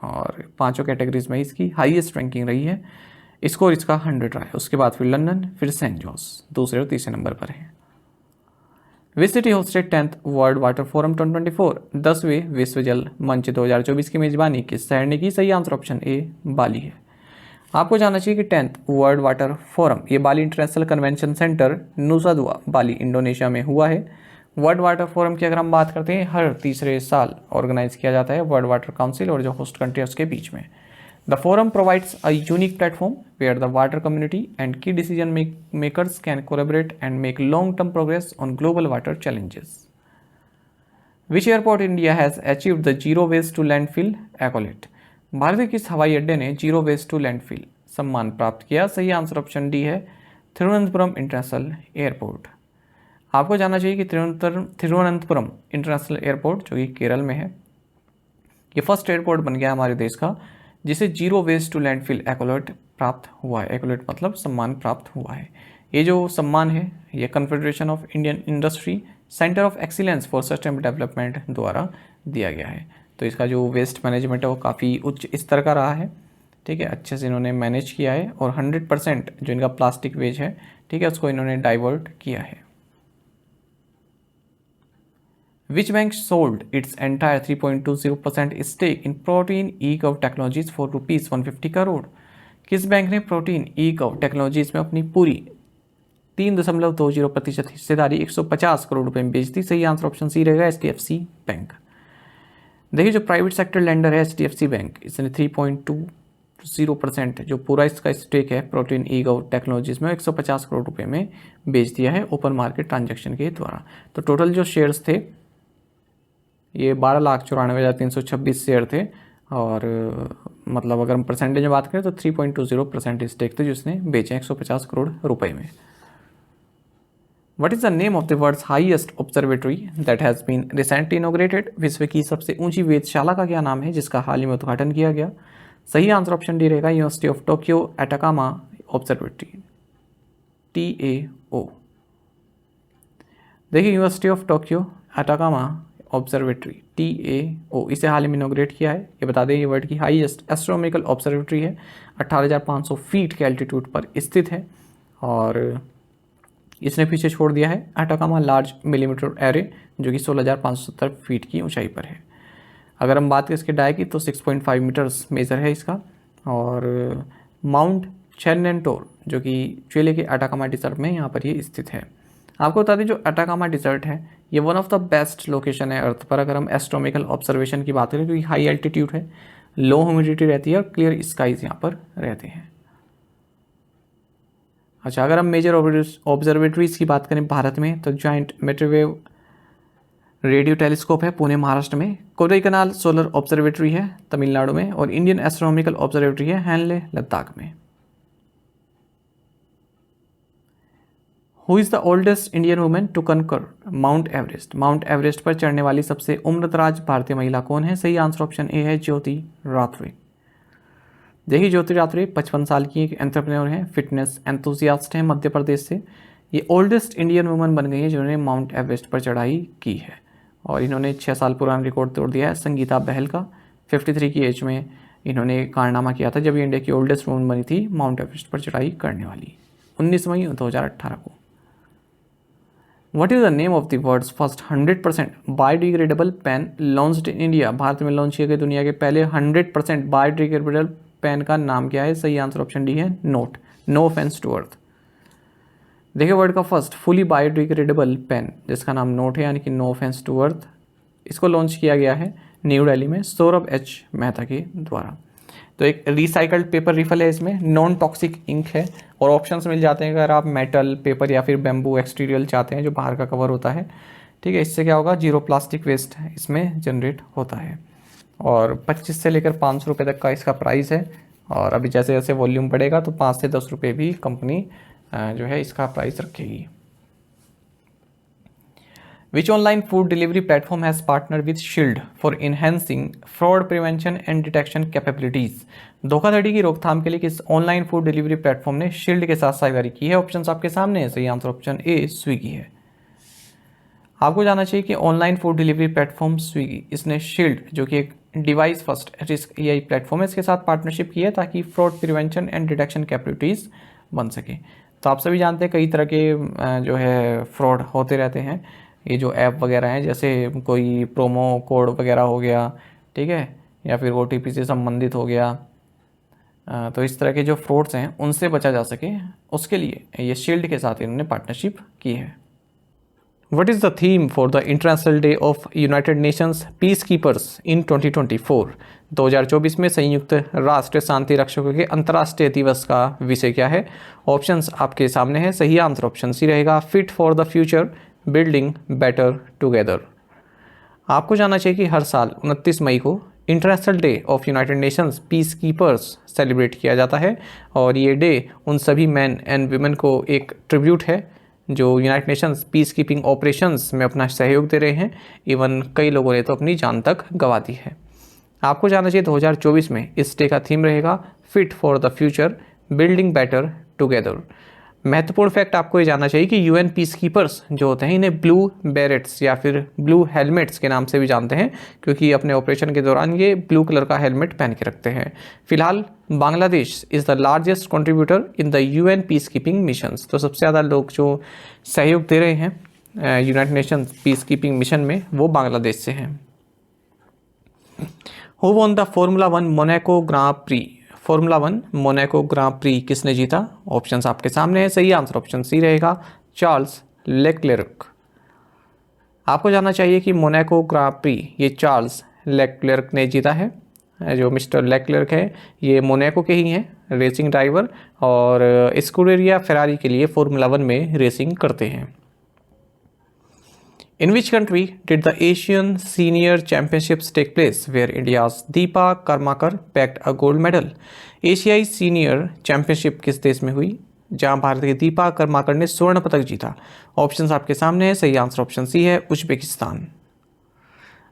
और 5 कैटेगरीज में इसकी हाईएस्ट रैंकिंग रही है। स्कोर इसका 100 रहा है। उसके बाद फिर लंदन, फिर सेंट जॉस दूसरे और तीसरे नंबर पर है। Which city hosted 10th world water forum 2024? 10वें विश्व जल मंच 2024 की मेजबानी किस शहर ने की? सही आंसर ऑप्शन ए बाली है। आपको जानना चाहिए कि 10th वर्ल्ड वाटर फोरम ये बाली इंटरनेशनल कन्वेंशन सेंटर नुसा दुआ बाली इंडोनेशिया में हुआ है। वर्ल्ड वाटर फोरम की अगर हम बात करते हैं, हर तीसरे साल ऑर्गेनाइज किया जाता है वर्ल्ड वाटर काउंसिल और जो होस्ट कंट्री है उसके बीच में। The forum provides a unique platform where the water community and key decision makers can collaborate and make long-term progress on global water challenges. Which airport in India has achieved the zero waste to landfill accolade? Bharat के किस हवाई अड्डे ने zero waste to landfill सम्मान प्राप्त किया? सही answer option D है तिरुवनंतपुरम इंटरनेशनल एयरपोर्ट। आपको जानना चाहिए कि तिरुवनंतपुरम इंटरनेशनल एयरपोर्ट जो कि केरल में है, ये फर्स्ट एयरपोर्ट बन गया हमारे देश का जिसे जीरो वेस्ट टू लैंडफिल एक्कोलेट प्राप्त हुआ है। एक्कोलेट मतलब सम्मान प्राप्त हुआ है। ये जो सम्मान है ये confederation of Indian industry centre of excellence for sustainable development द्वारा दिया गया है। तो इसका जो वेस्ट मैनेजमेंट है वो काफ़ी उच्च स्तर का रहा है, ठीक है, अच्छे से इन्होंने मैनेज किया है और 100% जो इनका प्लास्टिक वेस्ट है, ठीक है, उसको इन्होंने डाइवर्ट किया है। Which bank sold its entire 3.20% stake in Protein eGov Technologies for rupees 150 crore? किस बैंक ने प्रोटीन eGov टेक्नोलॉजीज में अपनी पूरी 3.20% हिस्सेदारी 150 करोड़ रुपए में बेच दी? सही आंसर ऑप्शन सी रहेगा HDFC बैंक। देखिए जो प्राइवेट सेक्टर लेंडर है HDFC बैंक, इसने 3.20% जो पूरा इसका स्टेक है प्रोटीन eGov टेक्नोलॉजीज में 150 करोड़ रुपए में बेच दिया है ओपन मार्केट ट्रांजैक्शन के द्वारा। तो टोटल जो शेयर्स थे ये 12,94,326 शेयर थे और मतलब अगर हम परसेंटेज में बात करें तो 3.20% स्टेक थे जिसने बेचे 150 करोड़ रुपए में। What is the name of the world's highest observatory that has been recently inaugurated? विश्व की सबसे ऊंची वेधशाला का क्या नाम है जिसका हाल ही में उद्घाटन किया गया? सही आंसर ऑप्शन डी रहेगा university of Tokyo Atacama observatory, TAO। देखिए university of Tokyo Atacama observatory TAO इसे हाल ही में इनोग्रेट किया है। ये बता दें ये वर्ल्ड की हाईएस्ट एस्ट्रोनॉमिकल ऑब्जर्वेटरी है, 18,500 फीट के एल्टीट्यूड पर स्थित है और इसने पीछे छोड़ दिया है एटाकामा लार्ज मिलीमीटर एरे जो कि 16,570 फीट की ऊंचाई पर है। अगर हम बात करें इसके डाय की तो 6.5 मीटर्स मेजर है इसका। और माउंट चेरनेंटोर जो कि चिली के एटाकामा डिजर्ट में यहाँ पर ये स्थित है। आपको बता दें जो एटाकामा डिजर्ट है ये one of the best location है अर्थ पर अगर हम एस्ट्रोनॉमिकल ऑब्जर्वेशन की बात करें, क्योंकि हाई एल्टीट्यूड है, लो ह्यूमिडिटी रहती है और क्लियर स्काइज यहाँ पर रहते हैं। अच्छा अगर हम मेजर ऑब्जर्वेटरीज की बात करें भारत में तो जॉइंट माइक्रोवेव रेडियो टेलीस्कोप है पुणे महाराष्ट्र में, कोडाईकनाल सोलर ऑब्जर्वेटरी है तमिलनाडु में और इंडियन एस्ट्रोनॉमिकल ऑब्जर्वेटरी है हैनले लद्दाख में। Who is the oldest Indian women to conquer Mount Everest? Mount Everest पर चढ़ने वाली सबसे उम्रदराज भारतीय महिला कौन है? सही आंसर ऑप्शन ए है ज्योति राठौर। देखिए ज्योतिरात्रे 55 साल की एक एंटरप्रेन्योर हैं, फिटनेस एंथुसियास्ट हैं मध्य प्रदेश से। ये ओल्डेस्ट इंडियन वुमन बन गई है जिन्होंने माउंट एवरेस्ट पर चढ़ाई की है और इन्होंने 6 साल पुराना रिकॉर्ड तोड़ दिया है संगीता बहल का। 53 की एज में इन्होंने कारनामा किया था जब ये इंडिया की ओल्डेस्ट वुमन बनी थी माउंट एवरेस्ट पर चढ़ाई करने वाली, 19 मई 2018 को। What is the name of the world's first 100% biodegradable pen launched in India? Bharat में लॉन्च किए गए दुनिया के पहले 100% बायोडिग्रेडेबल पेन का नाम क्या है? सही आंसर ऑप्शन डी है note, no offence to earth. देखिए वर्ल्ड का फर्स्ट फुली बायोडिग्रेडेबल पेन जिसका नाम नोट है यानी कि नो ऑफेंस टू अर्थ, इसको लॉन्च किया गया है न्यू दिल्ली में सौरभ एच मेहता के द्वारा। तो एक रिसाइकल्ड पेपर रिफल है, इसमें नॉन टॉक्सिक इंक है और ऑप्शंस मिल जाते हैं अगर आप मेटल पेपर या फिर बैम्बू एक्सटीरियल चाहते हैं जो बाहर का कवर होता है। ठीक है, इससे क्या होगा, 0 प्लास्टिक वेस्ट इसमें जनरेट होता है और 25 से लेकर 500 रुपये तक का इसका प्राइस है और अभी जैसे जैसे वॉल्यूम बढ़ेगा तो 5 से 10 रुपये भी कंपनी जो है इसका प्राइस रखेगी। Which online food delivery platform has partnered with Shield for enhancing fraud prevention and detection capabilities? धोखाधड़ी की रोकथाम के लिए किस ऑनलाइन फूड डिलीवरी प्लेटफॉर्म ने शील्ड के साथ साझेदारी की है? ऑप्शंस आपके सामने है, सही आंसर ऑप्शन ए स्विगी है। आपको जानना चाहिए कि online food delivery platform Swiggy, इसने शील्ड जो कि एक device first risk AI platform है, इसके साथ पार्टनरशिप की है ताकि fraud prevention and detection capabilities बन सके। तो आप सभी जानते हैं कई तरह के जो है फ्रॉड होते रहते हैं, ये जो ऐप वगैरह हैं जैसे कोई प्रोमो कोड वगैरह हो गया, ठीक है, या फिर ओटीपी से संबंधित हो गया, तो इस तरह के जो फ्रॉड्स हैं उनसे बचा जा सके उसके लिए ये शील्ड के साथ इन्होंने पार्टनरशिप की है। What is the theme for the international day of United Nations peacekeepers in 2024? 2024 में संयुक्त राष्ट्र शांति रक्षकों के अंतर्राष्ट्रीय दिवस का विषय क्या है? ऑप्शंस आपके सामने है, सही आंसर ऑप्शन सी रहेगा, fit for the future building better together. आपको जानना चाहिए कि हर साल 29 मई को international day of United Nations peace keepers celebrate किया जाता है और ये डे उन सभी मैन एंड वुमेन को एक ट्रिब्यूट है जो United Nations peace keeping operations में अपना सहयोग दे रहे हैं। इवन कई लोगों ने तो अपनी जान तक गंवा दी है। आपको जानना चाहिए 2024 में इस डे का थीम रहेगा fit for the future building better together. महत्वपूर्ण फैक्ट आपको ये जानना चाहिए कि यूएन पीस कीपर्स जो होते हैं इन्हें ब्लू बेरेट्स या फिर ब्लू हेलमेट्स के नाम से भी जानते हैं क्योंकि अपने ऑपरेशन के दौरान ये ब्लू कलर का हेलमेट पहन के रखते हैं। फिलहाल Bangladesh is the largest contributor in the UN peace keeping missions. तो सबसे ज़्यादा लोग जो सहयोग दे रहे हैं United Nations peace keeping mission में वो बांग्लादेश से हैं। Who won the formula 1 Monaco grand prix? Formula 1 Monaco grand prix किसने जीता? ऑप्शंस आपके सामने है, सही आंसर ऑप्शन सी रहेगा, चार्ल्स लेक्लेर्क। आपको जानना चाहिए कि मोनाको ग्रां प्री ये चार्ल्स लेक्लेर्क ने जीता है। जो मिस्टर लेक्लेर्क है ये मोनाको के ही हैं रेसिंग ड्राइवर और स्कूडेरिया फेरारी के लिए फॉर्मूला 1 में रेसिंग करते हैं। In which country did the Asian Senior Championships take place where India's Deepa Karmakar bagged a gold medal? एशियाई सीनियर चैंपियनशिप किस देश में हुई जहां भारत के दीपा कर्माकर ने स्वर्ण पदक जीता? ऑप्शंस आपके सामने है, सही आंसर ऑप्शन सी है, उज्बेकिस्तान।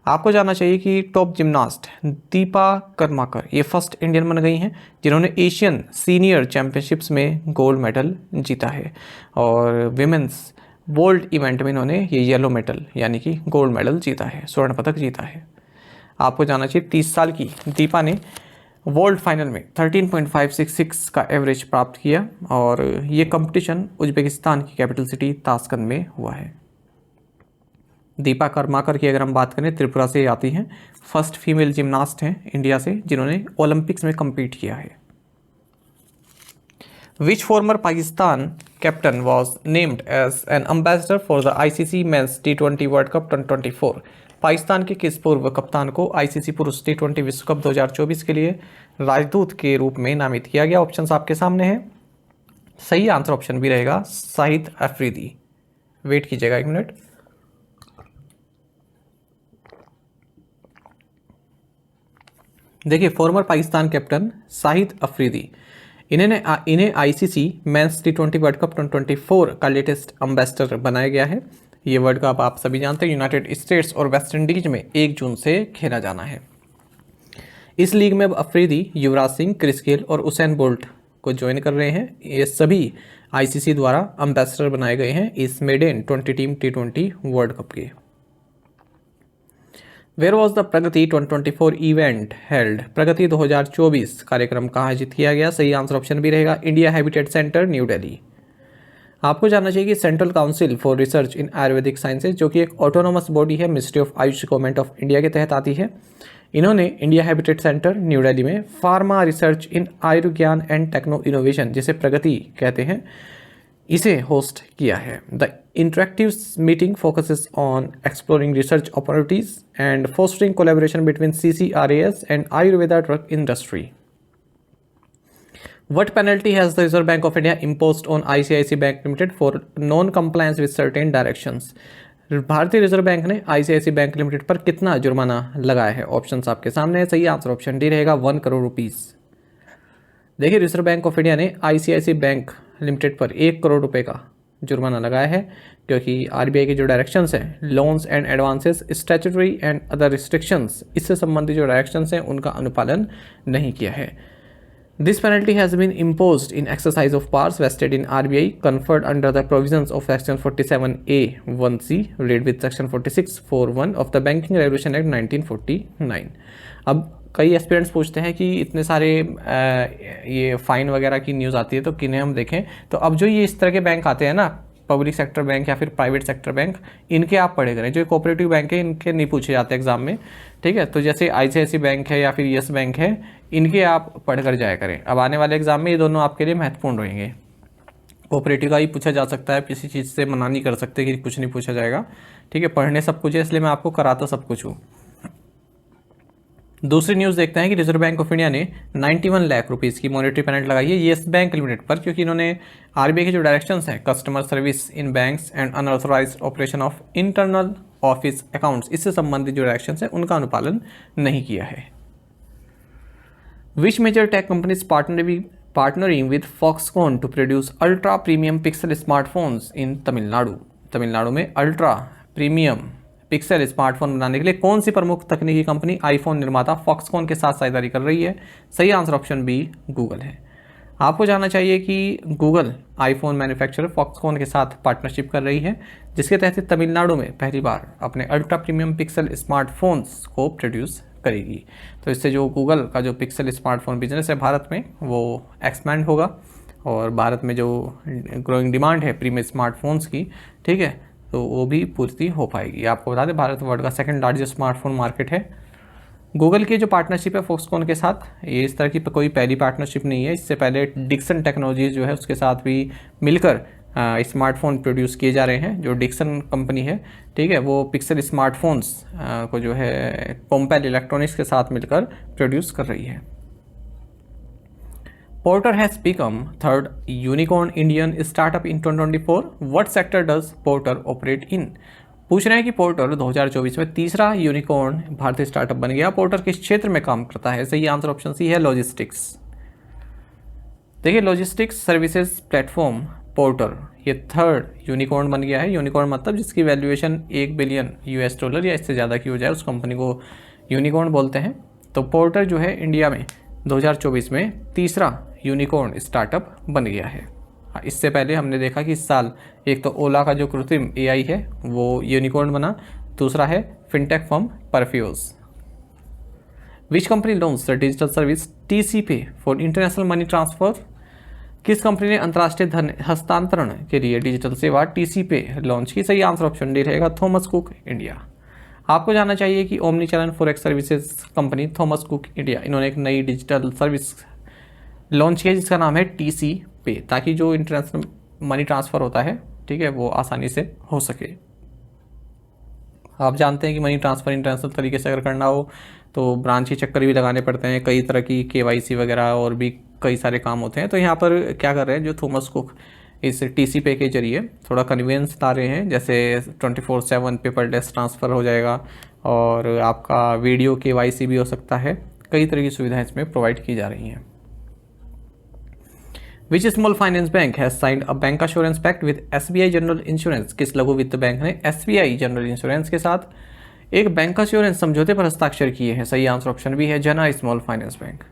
आपको जानना चाहिए कि टॉप जिम्नास्ट दीपा कर्माकर ये फर्स्ट इंडियन बन गई हैं जिन्होंने एशियन सीनियर चैंपियनशिप्स में गोल्ड मेडल जीता है और विमेंस बोल्ड इवेंट में इन्होंने ये येलो मेडल यानी कि गोल्ड मेडल जीता है, स्वर्ण पदक जीता है। आपको जानना चाहिए 30 साल की दीपा ने वर्ल्ड फाइनल में 13.566 का एवरेज प्राप्त किया और ये कंपटीशन उज्बेकिस्तान की कैपिटल सिटी ताशकंद में हुआ है। दीपा कर्माकर की अगर हम बात करें त्रिपुरा से आती हैं, फर्स्ट फीमेल जिम्नास्ट हैं इंडिया से जिन्होंने ओलंपिक्स में कम्पीट किया है। Which former Pakistan captain was named as an ambassador for the ICC Men's T20 World Cup 2024? Pakistan के किस पूर्व कप्तान को आईसीसी पुरुष T20 विश्व कप 2024 के लिए राजदूत के रूप में नामित किया गया? ऑप्शंस आपके सामने हैं, सही आंसर ऑप्शन भी रहेगा शाहिद अफरीदी। वेट कीजिएगा 1 मिनट। देखिए फॉर्मर पाकिस्तान कैप्टन शाहिद अफरीदी इन्हें ICC men's T20 world cup 2024 का लेटेस्ट एम्बेसडर बनाया गया है। ये वर्ल्ड कप आप सभी जानते हैं यूनाइटेड स्टेट्स और वेस्ट इंडीज में 1 जून से खेला जाना है। इस लीग में अब अफरीदी, युवराज सिंह, क्रिस गेल और उसैन बोल्ट को ज्वाइन कर रहे हैं। ये सभी आईसीसी द्वारा एम्बेसडर बनाए गए हैं इस maiden 20 team T20 world cup के। Where was the Pragati 2024 event held? Pragati 2024 कार्यक्रम कहाँ आयोजित किया गया? सही आंसर ऑप्शन भी रहेगा India habitat centre, new Delhi. आपको जानना चाहिए कि central council for research in Ayurvedic sciences, जो कि एक ऑटोनोमस बॉडी है, ministry of Ayush government of India के तहत आती है, इन्होंने India habitat centre new Delhi में फार्मा रिसर्च इन आयुर्विज्ञान एंड टेक्नो इनोवेशन, जिसे प्रगति कहते हैं, इसे होस्ट किया है। The interactive meeting focuses on exploring research opportunities and fostering collaboration between CCRAS and Ayurveda drug industry. What penalty has the Reserve Bank of India imposed on ICICI Bank Limited for non-compliance with certain directions? भारतीय reserve bank ने ICICI bank limited पर कितना जुर्माना लगाया है? Options आपके सामने है। सही आंसर ऑप्शन डी रहेगा 1 करोड़ रुपीस। देखिए, रिजर्व बैंक ऑफ इंडिया ने ICICI बैंक लिमिटेड पर 1 करोड़ रुपए का जुर्माना लगाया है, क्योंकि RBI के जो डायरेक्शंस हैं, loans and advances, statutory and other restrictions, इससे संबंधित जो डायरेक्शंस हैं उनका अनुपालन नहीं किया है। This penalty has been imposed in exercise of powers vested in RBI conferred under the provisions of Section 47A(1)(c) read with Section 46(4)(1) of the Banking Regulation Act 1949। अब कई एस्पिरेंट्स पूछते हैं कि इतने सारे ये फाइन वगैरह की न्यूज़ आती है, तो किन्हें हम देखें? तो अब जो ये इस तरह के बैंक आते हैं ना, पब्लिक सेक्टर बैंक या फिर प्राइवेट सेक्टर बैंक, इनके आप पढ़े करें। जो कोऑपरेटिव बैंक है, इनके नहीं पूछे जाते एग्जाम में, ठीक है? तो जैसे ICICI बैंक है या फिर यस बैंक है, इनके आप पढ़ कर जाया करें। अब आने वाले एग्जाम में ये दोनों आपके लिए महत्वपूर्ण रहेंगे। कोऑपरेटिव का ही पूछा जा सकता है, किसी चीज़ से मना नहीं कर सकते कि कुछ नहीं पूछा जाएगा, ठीक है? पढ़ने सब कुछ है, इसलिए मैं आपको कराता सब कुछ हूँ। दूसरी न्यूज़ देखते हैं कि रिजर्व बैंक ऑफ इंडिया ने 91 लाख रुपीज़ की मॉनेटरी पेनल्टी लगाई है येस बैंक लिमिटेड पर, क्योंकि इन्होंने RBI के जो डायरेक्शंस हैं, customer service in banks and unauthorised operation of internal office accounts, इससे संबंधित जो डायरेक्शंस हैं उनका अनुपालन नहीं किया है। Which major tech companies partnering with Foxconn to produce ultra premium pixel smartphones in Tamil Nadu? Tamil Nadu में अल्ट्रा प्रीमियम पिक्सल स्मार्टफोन बनाने के लिए कौन सी प्रमुख तकनीकी कंपनी आईफोन निर्माता फॉक्सकॉन के साथ साझेदारी कर रही है? सही आंसर ऑप्शन बी गूगल है। आपको जानना चाहिए कि गूगल आईफोन मैन्युफैक्चरर फॉक्सकॉन के साथ पार्टनरशिप कर रही है, जिसके तहत तमिलनाडु में पहली बार अपने अल्ट्रा प्रीमियम पिक्सल स्मार्टफोन्स को प्रोड्यूस करेगी। तो इससे जो गूगल का जो पिक्सल स्मार्टफोन बिजनेस है भारत में, वो एक्सपैंड होगा, और भारत में जो ग्रोइंग डिमांड है प्रीमियम स्मार्टफोन्स की, ठीक है, तो वो भी पूर्ति हो पाएगी। आपको बता दें, भारत वर्ल्ड का सेकंड लार्जेस्ट स्मार्टफोन मार्केट है। गूगल की जो पार्टनरशिप है फॉक्सकॉन के साथ, ये इस तरह की कोई पहली पार्टनरशिप नहीं है। इससे पहले डिक्सन टेक्नोलॉजीज जो है उसके साथ भी मिलकर स्मार्टफोन प्रोड्यूस किए जा रहे हैं। जो डिक्सन कंपनी है, ठीक है, वो पिक्सल स्मार्टफोन्स को जो है कॉम्पेल इलेक्ट्रॉनिक्स के साथ मिलकर प्रोड्यूस कर रही है। Porter has become third unicorn Indian startup in 2024. What sector does Porter operate in? पूछ रहे हैं कि पोर्टर 2024 में तीसरा यूनिकॉर्न भारतीय स्टार्टअप बन गया। पोर्टर किस क्षेत्र में काम करता है? सही आंसर ऑप्शन सी है लॉजिस्टिक्स। देखिए, लॉजिस्टिक्स सर्विसेज प्लेटफॉर्म पोर्टर ये थर्ड यूनिकॉर्न बन गया है। यूनिकॉर्न मतलब जिसकी वैल्यूएशन $1 बिलियन या इससे ज़्यादा की हो जाए, उस कंपनी को यूनिकॉर्न बोलते हैं। तो पोर्टर जो है इंडिया में 2024 में तीसरा यूनिकॉर्न स्टार्टअप बन गया है। इससे पहले हमने देखा कि इस साल एक तो ओला का जो कृत्रिम AI है वो यूनिकॉर्न बना, दूसरा है fintech firm perfuse. Which company launch the digital service TCPay for international money transfer? किस कंपनी ने अंतर्राष्ट्रीय धन हस्तांतरण के लिए डिजिटल सेवा TCPay लॉन्च की? सही आंसर ऑप्शन डी रहेगा थॉमस कुक इंडिया। आपको जानना चाहिए कि omni channel forex services company Thomas cook India, इन्होंने एक नई डिजिटल सर्विस लॉन्च किया जिसका नाम है TCPay, ताकि जो इंटरनेशनल मनी ट्रांसफ़र होता है, ठीक है, वो आसानी से हो सके। आप जानते हैं कि मनी ट्रांसफ़र इंटरनेशनल तरीके से अगर करना हो तो ब्रांच के चक्कर भी लगाने पड़ते हैं, कई तरह की KYC वगैरह और भी कई सारे काम होते हैं। तो यहाँ पर क्या कर रहे हैं, जो थॉमस कुक इस TCPay के जरिए थोड़ा कन्वीनियंस ला रहे हैं, जैसे 24/7 पेपरलेस ट्रांसफ़र हो जाएगा और आपका वीडियो KYC भी हो सकता है। कई तरह की सुविधाएं इसमें प्रोवाइड की जा रही हैं। Which small finance bank has signed a bank assurance pact with SBI general insurance? किस लघु वित्त बैंक ने SBI जनरल इंश्योरेंस के साथ एक बैंक अश्योरेंस समझौते पर हस्ताक्षर किए हैं? सही आंसर ऑप्शन बी है, जना स्मॉल फाइनेंस बैंक।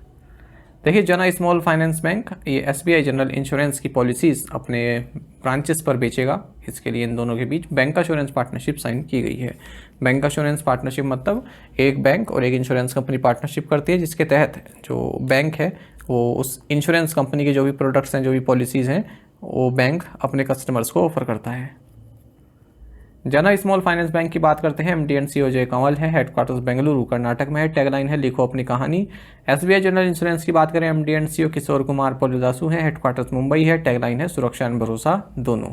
देखिए जना स्मॉल फाइनेंस बैंक ये एसबीआई जनरल इंश्योरेंस की पॉलिसीज अपने ब्रांचेस पर बेचेगा, इसके लिए इन दोनों के बीच बैंक अश्योरेंस पार्टनरशिप साइन की गई है। बैंक अश्योरेंस पार्टनरशिप मतलब एक बैंक और एक इंश्योरेंस कंपनी पार्टनरशिप करती है, जिसके तहत जो बैंक है वो उस इंश्योरेंस कंपनी के जो भी प्रोडक्ट्स हैं, जो भी पॉलिसीज़ हैं, वो बैंक अपने कस्टमर्स को ऑफर करता है। जना स्मॉल फाइनेंस बैंक की बात करते हैं, एमडी एंड सीईओ जय कंवल है, हेडक्वार्टर्स बेंगलुरु कर्नाटक में है, टैगलाइन है लिखो अपनी कहानी। एसबीआई जनरल इंश्योरेंस की बात करें, MD and CEO Kishore Kumar पोलदासु है, हेडक्वार्टर्स मुंबई है, टैगलाइन है सुरक्षा एंड भरोसा दोनों।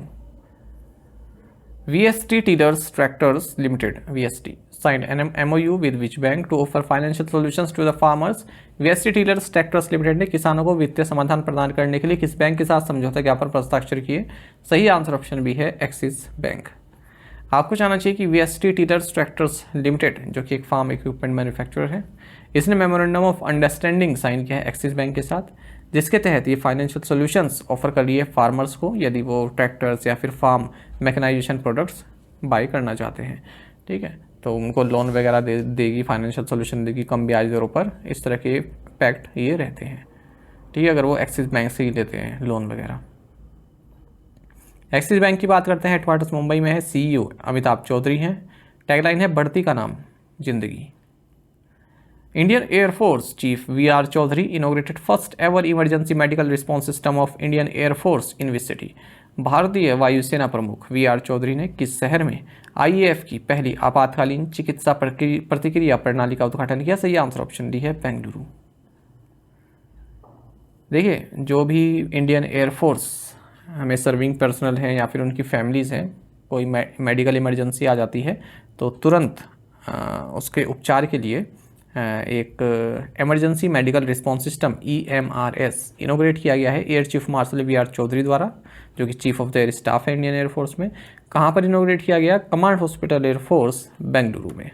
VST Dealers Tractors Limited (VST) signed an MOU with which bank to offer financial solutions to the farmers? VST Dealers Tractors Limited ने किसानों को वित्तीय समाधान प्रदान करने के लिए किस बैंक के साथ समझौता ज्ञापन पर हस्ताक्षर किए? सही आंसर ऑप्शन बी है, एक्सिस बैंक। आपको जानना चाहिए कि VST Dealers Tractors Limited जो कि एक फार्म इक्विपमेंट मैन्युफैक्चरर है, इसने मेमोरेंडम ऑफ अंडरस्टैंडिंग साइन किया है एक्सिस बैंक के साथ, जिसके तहत ये फाइनेंशियल सॉल्यूशंस ऑफर कर रही है फार्मर्स को, यदि वो ट्रैक्टर्स या फिर फार्म मैकेनाइजेशन प्रोडक्ट्स बाय करना चाहते हैं। ठीक है, तो उनको लोन वगैरह देगी, फाइनेंशियल सॉल्यूशन देगी कम ब्याज दरों पर, इस तरह के पैक्ट ये रहते हैं। ठीक है, अगर वो एक्सिस बैंक से ही लेते हैं लोन वगैरह। एक्सिस बैंक की बात करते हैं, हेडक्वार्टर्स मुंबई में है, सीईओ अमिताभ चौधरी हैं, टैगलाइन है बढ़ती का नाम जिंदगी। Indian air force chief VR Chaudhari inaugurated first ever emergency medical response system of Indian air force in which city? भारतीय वायुसेना प्रमुख वीआर चौधरी ने किस शहर में आईएएफ की पहली आपातकालीन चिकित्सा प्रतिक्रिया प्रणाली का उद्घाटन किया? सही आंसर ऑप्शन डी है, बेंगलुरु। देखिए जो भी इंडियन एयरफोर्स हमें सर्विंग पर्सनल हैं या फिर उनकी फैमिलीज़ हैं, कोई मेडिकल इमरजेंसी आ जाती है तो तुरंत उसके उपचार के लिए एक emergency medical response system EMRS inaugurate किया गया है air chief marshal VR Chaudhari द्वारा, जो कि chief of the air staff है इंडियन एयरफोर्स में। कहाँ पर इनोग्रेट किया गया? कमांड हॉस्पिटल एयरफोर्स बेंगलुरु में।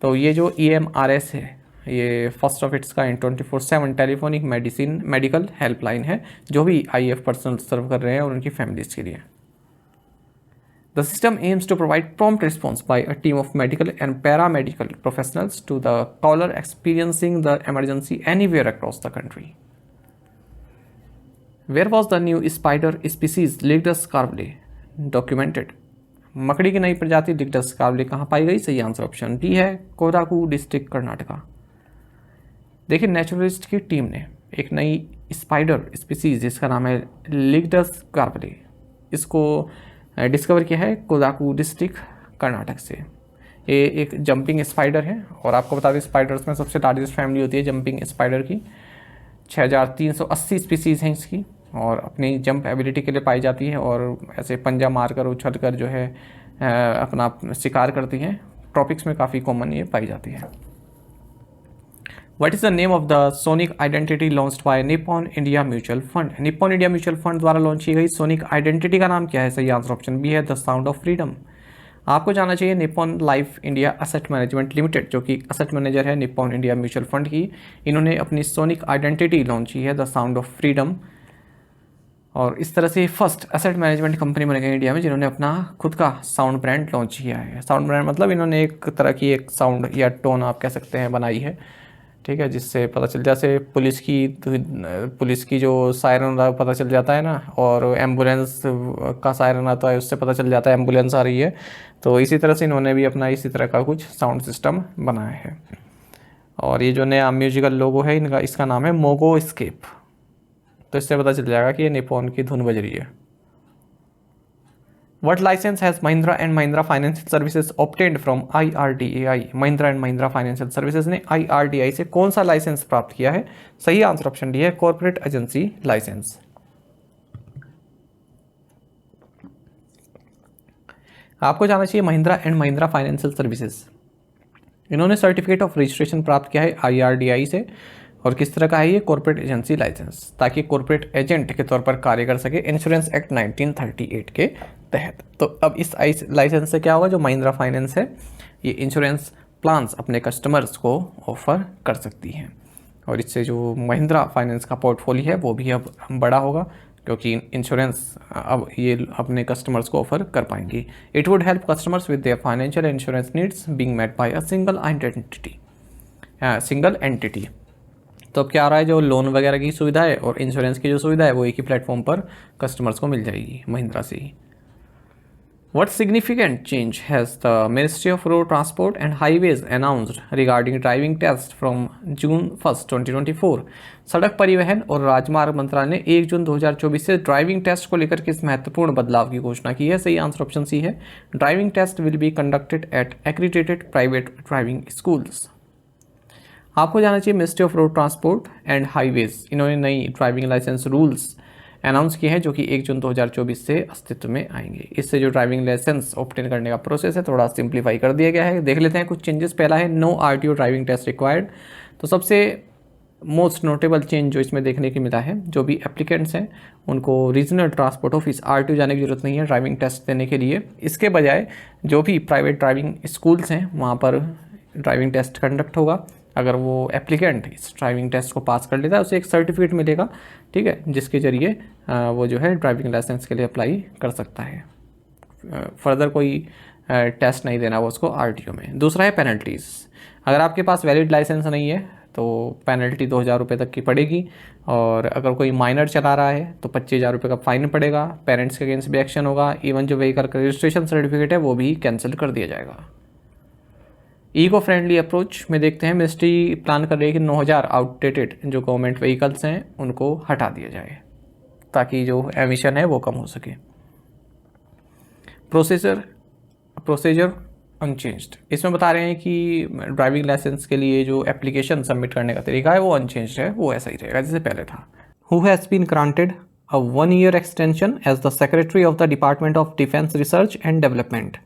तो ये जो EMRS है ये फर्स्ट ऑफ इट्स का 24/7 टेलीफोनिक मेडिकल हेल्पलाइन है, जो भी IAF पर्सनल सर्व कर रहे हैं और उनकी फैमिलीज के लिए। The system aims to provide prompt response by a team of medical and paramedical professionals to the caller experiencing the emergency anywhere across the country. Where was the new spider species Ligdus carvale documented? मकड़ी की नई प्रजाति लिग्डस कार्वले कहाँ पाई गई? सही answer option D है, Kodagu district Karnataka. देखिए naturalist की टीम ने एक नई स्पाइडर स्पीसीज जिसका नाम है लिग्डस कार्वले, इसको डिस्कवर किया है कोडागु डिस्ट्रिक्ट कर्नाटक से। ये एक जंपिंग स्पाइडर है और आपको बता दें स्पाइडर्स में सबसे लार्जेस्ट फैमिली होती है जंपिंग स्पाइडर की। 6380 स्पीसीज़ हैं इसकी और अपनी जंप एबिलिटी के लिए पाई जाती है और ऐसे पंजा मारकर उछल कर जो है अपना शिकार करती हैं। ट्रॉपिक्स में काफ़ी कॉमन ये पाई जाती है। What is the name of the Sonic Identity launched by Nippon India Mutual Fund? Nippon India mutual fund द्वारा लॉन्च की गई सोनिक आइडेंटिटी का नाम क्या है? सही आंसर ऑप्शन बी है, द साउंड ऑफ फ्रीडम। आपको जानना चाहिए Nippon life India asset management limited जो कि असेट मैनेजर है निप्पॉन इंडिया म्यूचुअल फंड की, इन्होंने अपनी सोनिक आइडेंटिटी लॉन्च की है, द साउंड ऑफ फ्रीडम। और इस तरह से फर्स्ट एसेट मैनेजमेंट कंपनी बन गई इंडिया में जिन्होंने अपना खुद का साउंड ब्रांड लॉन्च किया है। साउंड ब्रांड मतलब इन्होंने एक तरह की एक साउंड या टोन आप कह सकते हैं बनाई है। ठीक है, जिससे पता चल जैसे पुलिस की जो सायरन पता चल जाता है ना, और एम्बुलेंस का सायरन आता है उससे पता चल जाता है एम्बुलेंस आ रही है, तो इसी तरह से इन्होंने भी अपना इसी तरह का कुछ साउंड सिस्टम बनाया है। और ये जो नया म्यूजिकल लोगो है इनका, इसका नाम है मोगो स्केप, तो इससे पता चल जाएगा कि ये निप्पॉन की धुन बज रही है। What license has Mahindra and Mahindra Financial Services obtained from IRDAI? Mahindra and Mahindra Financial Services ने IRDAI से कौन सा लाइसेंस प्राप्त किया है? सही आंसर ऑप्शन डी है, कॉर्पोरेट एजेंसी लाइसेंस। आपको जानना चाहिए Mahindra and Mahindra financial services, इन्होंने सर्टिफिकेट ऑफ रजिस्ट्रेशन प्राप्त किया है IRDAI से, और किस तरह का है ये? कॉर्पोरेट एजेंसी लाइसेंस, ताकि कॉर्पोरेट एजेंट के तौर पर कार्य कर सके इंश्योरेंस एक्ट 1938 के तहत। तो अब इस लाइसेंस से क्या होगा? जो महिंद्रा फाइनेंस है ये इंश्योरेंस प्लान्स अपने कस्टमर्स को ऑफर कर सकती हैं, और इससे जो महिंद्रा फाइनेंस का पोर्टफोलियो है वो भी अब बड़ा होगा, क्योंकि इंश्योरेंस अब ये अपने कस्टमर्स को ऑफर कर पाएंगी। It would help customers with their financial insurance needs being met by a single entity. तो अब क्या आ रहा है, जो लोन वगैरह की सुविधा है और इंश्योरेंस की जो सुविधा है वो एक ही प्लेटफॉर्म पर कस्टमर्स को मिल जाएगी महिंद्रा से ही। What significant change has the Ministry of Road Transport and Highways announced regarding driving test from June 1st, 2024? सड़क परिवहन और राजमार्ग मंत्रालय ने 1 जून 2024 से ड्राइविंग टेस्ट को लेकर किस महत्वपूर्ण बदलाव की घोषणा की है? सही आंसर ऑप्शन सी है। Driving test will be conducted at accredited private driving schools. आपको जाना चाहिए ministry of road transport and highways इन्होंने नई ड्राइविंग लाइसेंस रूल्स अनाउंस किए हैं जो कि 1 जून 2024 से अस्तित्व में आएंगे। इससे जो ड्राइविंग लाइसेंस ऑब्टेन करने का प्रोसेस है थोड़ा सिंप्लीफाई कर दिया गया है। देख लेते हैं कुछ चेंजेस। पहला है no RTO driving test required. तो सबसे मोस्ट नोटेबल चेंज जो इसमें देखने को मिला है, जो भी एप्लीकेंट्स हैं उनको रीजनल ट्रांसपोर्ट ऑफिस आरटीओ जाने की जरूरत नहीं है ड्राइविंग टेस्ट देने के लिए। इसके बजाय जो भी प्राइवेट ड्राइविंग स्कूल्स हैं वहाँ पर ड्राइविंग टेस्ट कंडक्ट होगा। अगर वो एप्लीकेंट इस ड्राइविंग टेस्ट को पास कर लेता है उसे एक सर्टिफिकेट मिलेगा, ठीक है, जिसके जरिए वो जो है ड्राइविंग लाइसेंस के लिए अप्लाई कर सकता है। फर्दर कोई टेस्ट नहीं देना वो उसको आरटीओ में। दूसरा है पेनल्टीज़। अगर आपके पास वैलिड लाइसेंस नहीं है तो पेनल्टी 2,000 रुपये तक की पड़ेगी, और अगर कोई माइनर चला रहा है तो 25,000 रुपये का फाइन पड़ेगा। पेरेंट्स के अगेंस्ट भी एक्शन होगा। इवन जो व्हीकल का रजिस्ट्रेशन सर्टिफिकेट है वो भी कैंसिल कर दिया जाएगा। ईको फ्रेंडली अप्रोच में देखते हैं मिनिस्ट्री प्लान कर रही है कि 9,000 आउटडेटेड जो गवर्नमेंट व्हीकल्स हैं उनको हटा दिया जाए ताकि जो एमिशन है वो कम हो सके। Procedure unchanged. इसमें बता रहे हैं कि ड्राइविंग लाइसेंस के लिए जो एप्लीकेशन सबमिट करने का तरीका है वो अनचेंज्ड है, वो ऐसा ही रहेगा जैसे पहले था। Who has been granted a 1-year extension as the Secretary of the Department of Defense Research and Development।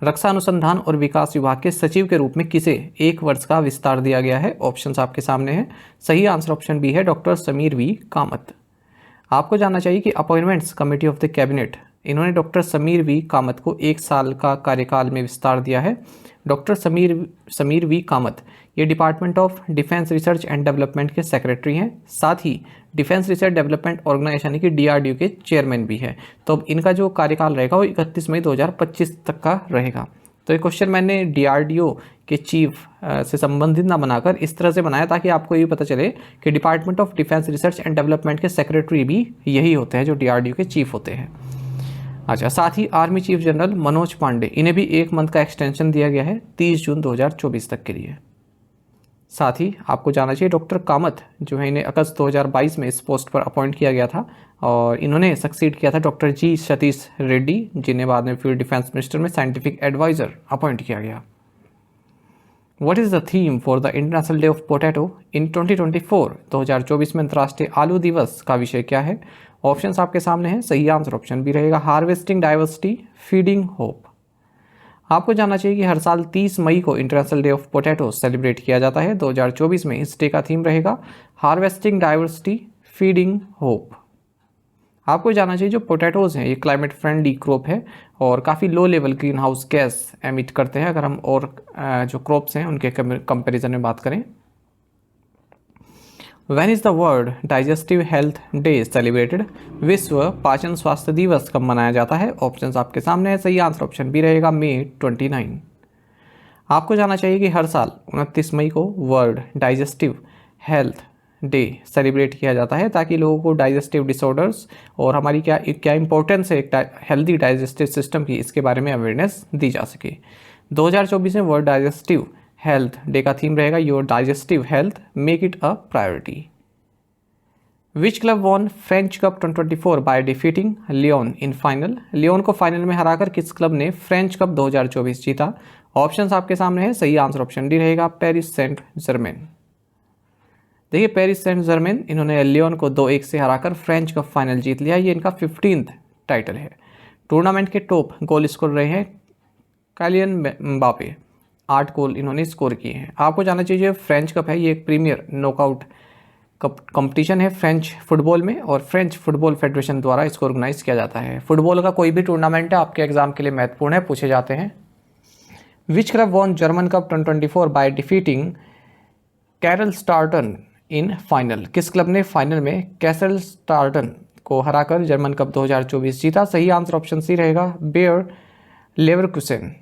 रक्षा अनुसंधान और विकास विभाग के सचिव के रूप में किसे 1 वर्ष का विस्तार दिया गया है? ऑप्शंस आपके सामने हैं। सही आंसर ऑप्शन बी है, डॉक्टर समीर वी कामत। आपको जानना चाहिए कि appointments committee of the cabinet इन्होंने डॉक्टर समीर वी कामत को 1 साल का कार्यकाल में विस्तार दिया है। डॉक्टर समीर वी कामत ये department of defence research and development के सेक्रेटरी हैं, साथ ही डिफेंस रिसर्च डेवलपमेंट ऑर्गेनाइजेशन यानी कि डीआरडीओ के चेयरमैन भी है। तो अब इनका जो कार्यकाल रहेगा वो 31 मई 2025 तक का रहेगा। तो ये क्वेश्चन मैंने डीआरडीओ के चीफ से संबंधित ना बनाकर इस तरह से बनाया ताकि आपको ये पता चले कि department of defence research and development के सेक्रेटरी भी यही होते हैं जो डीआरडीओ के चीफ होते हैं। अच्छा, साथ ही army chief general Manoj Pande इन्हें भी 1 मंथ का एक्सटेंशन दिया गया है 30 जून 2024 तक के लिए। साथ ही आपको जानना चाहिए डॉक्टर कामत जो है इन्हें अगस्त 2022 में इस पोस्ट पर अपॉइंट किया गया था और इन्होंने सक्सीड किया था डॉक्टर जी सतीश रेड्डी जिन्हें बाद में फिर डिफेंस मिनिस्टर में साइंटिफिक एडवाइजर अपॉइंट किया गया। What is the theme for the international day of potato in 2024? 2024 में अंतर्राष्ट्रीय आलू दिवस का विषय क्या है? ऑप्शंस आपके सामने हैं। सही आंसर ऑप्शन भी रहेगा, हार्वेस्टिंग डाइवर्सिटी फीडिंग होप। आपको जानना चाहिए कि हर साल 30 मई को international day of potato celebrate किया जाता है। 2024 में इस डे का थीम रहेगा हार्वेस्टिंग डाइवर्सिटी फीडिंग होप। आपको जानना चाहिए जो पोटैटोज हैं ये क्लाइमेट फ्रेंडली क्रॉप है और काफ़ी low level green house gas emit करते हैं अगर हम और जो क्रॉप्स हैं उनके कंपैरिजन में बात करें। When is the world digestive health day celebrated? विश्व पाचन स्वास्थ्य दिवस कब मनाया जाता है? ऑप्शंस आपके सामने है। सही आंसर ऑप्शन भी रहेगा, मई 29। आपको जानना चाहिए कि हर साल 29 मई को world digestive health day celebrate किया जाता है ताकि लोगों को डाइजेस्टिव डिसऑर्डर्स और हमारी क्या इंपॉर्टेंस है एक हेल्दी डाइजेस्टिव सिस्टम की इसके बारे में अवेयरनेस दी जा सके। 2024 में वर्ल्ड डाइजेस्टिव हेल्थ डे का थीम रहेगा your digestive health make it a priority. Which club won French cup 2024 by defeating Lyon in final? Lyon को फाइनल में हराकर किस क्लब ने फ्रेंच कप 2024 जीता? ऑप्शंस आपके सामने है। सही आंसर ऑप्शन डी रहेगा, पेरिस सेंट जर्मेन। देखिए पेरिस सेंट जर्मेन इन्होंने लियोन को 2-1 से हराकर फ्रेंच कप फाइनल जीत लिया। ये इनका 15th टाइटल है। टूर्नामेंट के टॉप गोल स्कोर रहे हैं कालियन म्बापे, 8 गोल इन्होंने स्कोर किए हैं। आपको जानना चाहिए फ्रेंच कप है ये एक प्रीमियर नॉकआउट कंपटीशन है फ्रेंच फुटबॉल में और फ्रेंच फुटबॉल फेडरेशन द्वारा इसको ऑर्गेनाइज किया जाता है। फुटबॉल का कोई भी टूर्नामेंट है आपके एग्जाम के लिए महत्वपूर्ण है, पूछे जाते हैं। Which club won German cup 2024 by defeating Kaiserslautern in final? किस क्लब ने फाइनल में कैसल स्टार्टन को हराकर जर्मन कप 2024 जीता। सही आंसर ऑप्शन सी रहेगा, बेयर लेवरकुसेन।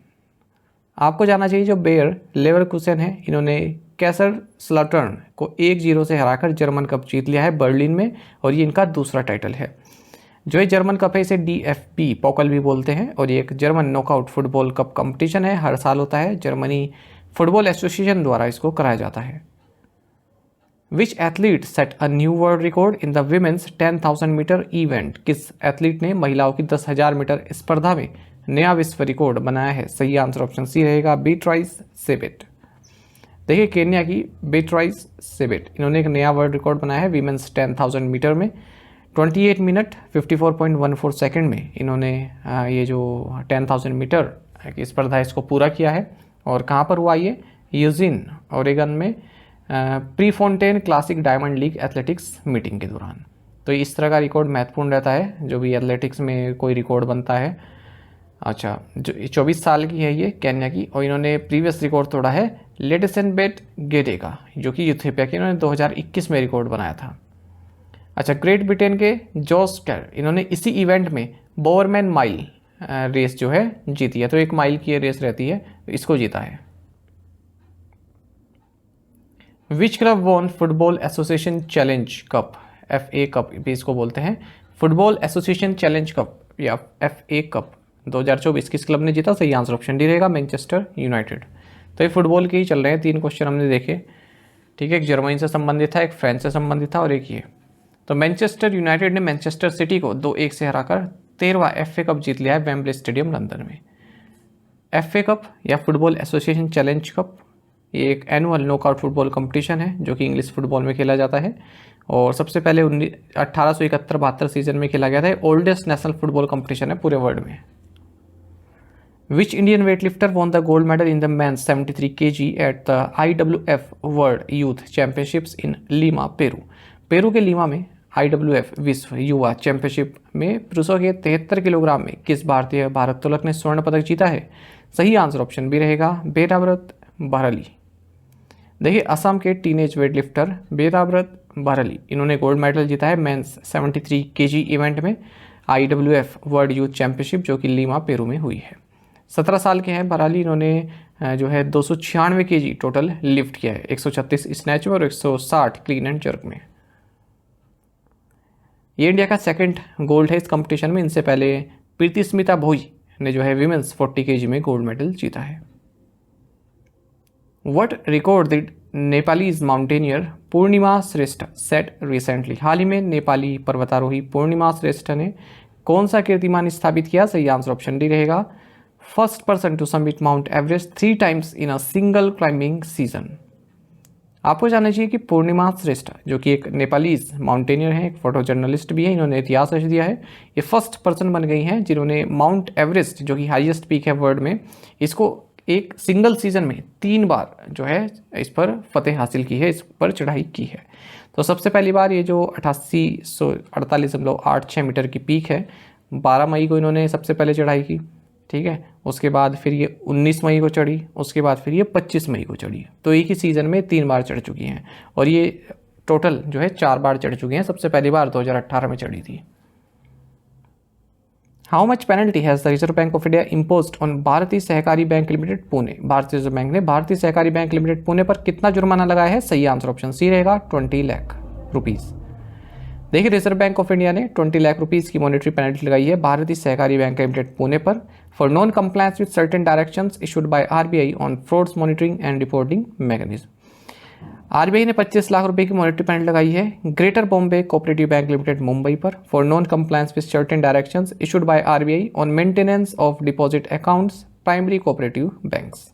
आपको जानना चाहिए जो बेयर लेवरकुसेन है, इन्होंने कैसर स्लॉटर्न को 1-0 से हराकर जर्मन कप जीत लिया है बर्लिन में, और ये इनका दूसरा टाइटल है। जो ये जर्मन कप है इसे DFB पोकल भी बोलते हैं, और ये एक German knockout football cup competition है, हर साल होता है, जर्मनी फुटबॉल एसोसिएशन द्वारा इसको कराया जाता है। Which athlete set a new world record in the women's 10,000 metre event? किस एथलीट ने महिलाओं की 10,000 मीटर स्पर्धा में नया विश्व रिकॉर्ड बनाया है? सही आंसर ऑप्शन सी रहेगा, बीट्राइस सेबेट। देखिए केन्या की बीट्राइस सेबेट, इन्होंने एक नया वर्ल्ड रिकॉर्ड बनाया है विमेंस 10,000 मीटर में। 28 मिनट 54.14 सेकंड में इन्होंने ये जो 10,000 मीटर की स्पर्धा इसको पूरा किया है। और कहाँ पर हुआ ये? यूजिन ओरेगन में Prefontaine classic diamond league athletics meeting के दौरान। तो इस तरह का रिकॉर्ड महत्वपूर्ण रहता है जो भी एथलेटिक्स में कोई रिकॉर्ड बनता है। अच्छा, जो 24 साल की है ये केन्या की, और इन्होंने प्रीवियस रिकॉर्ड तोड़ा है लेटेसेनबेट गेडे का, जो कि यूथोपिया के, इन्होंने 2021 में रिकॉर्ड बनाया था। अच्छा, ग्रेट ब्रिटेन के जॉस कैर, इन्होंने इसी इवेंट में बोवरमैन माइल रेस जो है जीती है। तो 1 माइल की ये रेस रहती है, इसको जीता है। Which club won football association challenge cup? FA cup भी इसको बोलते हैं, फुटबॉल एसोसिएशन चैलेंज कप या FA कप 2024 किस क्लब ने जीता? सही आंसर ऑप्शन डी रहेगा, मैनचेस्टर यूनाइटेड। तो ये फुटबॉल के ही चल रहे हैं, 3 क्वेश्चन हमने देखे, ठीक है। एक जर्मनी से संबंधित था, एक फ्रांस से संबंधित था, और एक ये। तो मैनचेस्टर यूनाइटेड ने मैनचेस्टर सिटी को 2-1 से हराकर 13वां FA कप जीत लिया है वेम्बले स्टेडियम लंदन में। FA कप या फुटबॉल एसोसिएशन चैलेंज कप ये एक एनुअल नॉकआउट फुटबॉल कंपटीशन है जो कि इंग्लिश फुटबॉल में खेला जाता है, और सबसे पहले 1871-72 सीजन में खेला गया था। ओल्डेस्ट नेशनल फुटबॉल कंपटीशन है पूरे वर्ल्ड में। Which Indian weightlifter won the gold medal in the men's 73 kg at the IWF world youth championships in Lima, Peru? Peru के लीमा में IWF विश्व युवा चैंपियनशिप में पुरुषों के 73 किलोग्राम में किस भारतीय भारोत्तोलक ने स्वर्ण पदक जीता है? सही आंसर ऑप्शन बी रहेगा, बेराव्रत बहरली। देखिए असम के टीनेज वेटलिफ्टर बेराव्रत बहरली, इन्होंने गोल्ड मेडल जीता है मेंस 73 kg इवेंट में IWF वर्ल्ड यूथ चैंपियनशिप जो कि लीमा पेरू में हुई है। 17 साल के हैं बहरली, इन्होंने जो है 296 kg टोटल लिफ्ट किया है, 136 स्नैच में और 160 क्लीन एंड जर्क में। ये इंडिया का 2nd गोल्ड है इस कंपटीशन में। इनसे पहले प्रीति स्मिता भोई ने जो है विमेंस 40 kg में गोल्ड मेडल जीता है। What record did Nepalese mountaineer Purnima Shrestha set recently? हाल ही में नेपाली पर्वतारोही पूर्णिमा श्रेष्ठ ने कौन सा कीर्तिमान स्थापित किया? सही आंसर ऑप्शन डी रहेगा, first person to summit Mount Everest 3 times in a single climbing season. आपको जानना चाहिए कि पूर्णिमा श्रेष्ठ जो कि एक नेपालीज माउंटेनियर है, एक फोटो जर्नलिस्ट भी है, इन्होंने इतिहास रच दिया है। ये फर्स्ट पर्सन बन गई हैं जिन्होंने माउंट एवरेस्ट जो कि हाईएस्ट पीक है वर्ल्ड में, इसको एक सिंगल सीजन में 3 बार जो है इस पर फतेह हासिल की है, इस पर चढ़ाई की है। तो सबसे पहली बार ये जो 8848.86 मीटर की पीक है, 12 मई को इन्होंने सबसे पहले चढ़ाई की, ठीक है। उसके बाद फिर ये 19 मई को चढ़ी, उसके बाद फिर ये 25 मई को चढ़ी। तो एक ही सीज़न में 3 बार चढ़ चुकी हैं, और ये टोटल जो है 4 बार चढ़ चुकी हैं। सबसे पहली बार 2018 में चढ़ी थी। How much penalty has the reserve bank of India imposed on भारतीय सहकारी बैंक लिमिटेड पुणे? भारतीय रिजर्व बैंक ने भारतीय सहकारी बैंक लिमिटेड पुणे पर कितना जुर्माना लगाया है? सही आंसर ऑप्शन सी रहेगा, 20 लाख रुपीज़। देखिए रिजर्व बैंक ऑफ इंडिया ने 20 लाख रुपीज़ की मॉनेटरी पेनल्टी लगाई है भारतीय सहकारी बैंक लिमिटेड पुणे पर for non compliance with certain directions issued by RBI on frauds monitoring and reporting mechanism. RBI ने 25 लाख रुपए की मॉनेटरी पेनल्टी लगाई है Greater Bombay Cooperative bank Limited Mumbai पर for non compliance with certain directions issued by RBI on maintenance of deposit accounts primary cooperative banks.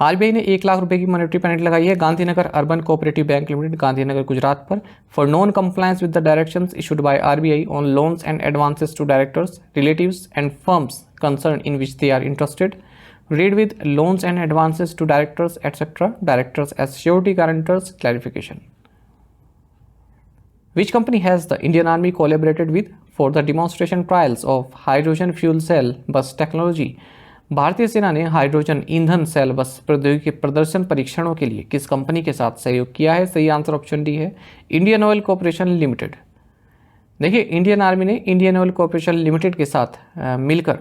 RBI ने 1 लाख रुपए की monetary penalty लगाई है Gandhinagar Urban cooperative bank Limited Gandhinagar Gujarat पर for non compliance with the directions issued by RBI on loans and advances to directors relatives and firms concern in which they are interested read with loans and advances to directors etc. directors as surety guarantors clarification. Which company has the Indian Army collaborated with for the demonstration trials of hydrogen fuel cell bus technology? भारतीय सेना ने hydrogen ईंधन cell बस प्रौद्योगिकी के प्रदर्शन परीक्षणों के लिए किस कंपनी के साथ सहयोग किया है? सही आंसर ऑप्शन डी है, इंडियन ऑयल कॉर्पोरेशन लिमिटेड। देखिए, इंडियन आर्मी ने इंडियन ऑयल कॉर्पोरेशन लिमिटेड के साथ मिलकर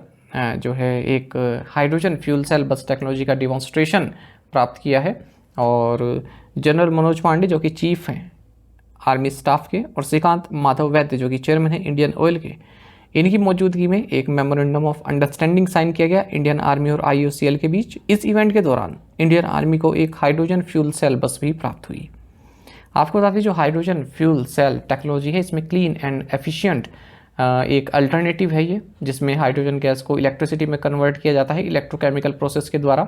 जो है एक हाइड्रोजन फ्यूल सेल बस टेक्नोलॉजी का डिमॉन्स्ट्रेशन प्राप्त किया है। और जनरल मनोज पांडे जो कि चीफ हैं आर्मी स्टाफ के, और श्रीकांत माधव वैद्य जो कि चेयरमैन हैं इंडियन ऑयल के, इनकी मौजूदगी में एक मेमोरेंडम ऑफ अंडरस्टैंडिंग साइन किया गया इंडियन आर्मी और IOCL के बीच। इस इवेंट के दौरान इंडियन आर्मी को एक हाइड्रोजन फ्यूल सेल बस भी प्राप्त हुई। आपको बता दें, जो हाइड्रोजन फ्यूल सेल टेक्नोलॉजी है, इसमें क्लीन एंड एफिशिएंट एक अल्टरनेटिव है ये, जिसमें हाइड्रोजन गैस को इलेक्ट्रिसिटी में कन्वर्ट किया जाता है इलेक्ट्रोकेमिकल प्रोसेस के द्वारा।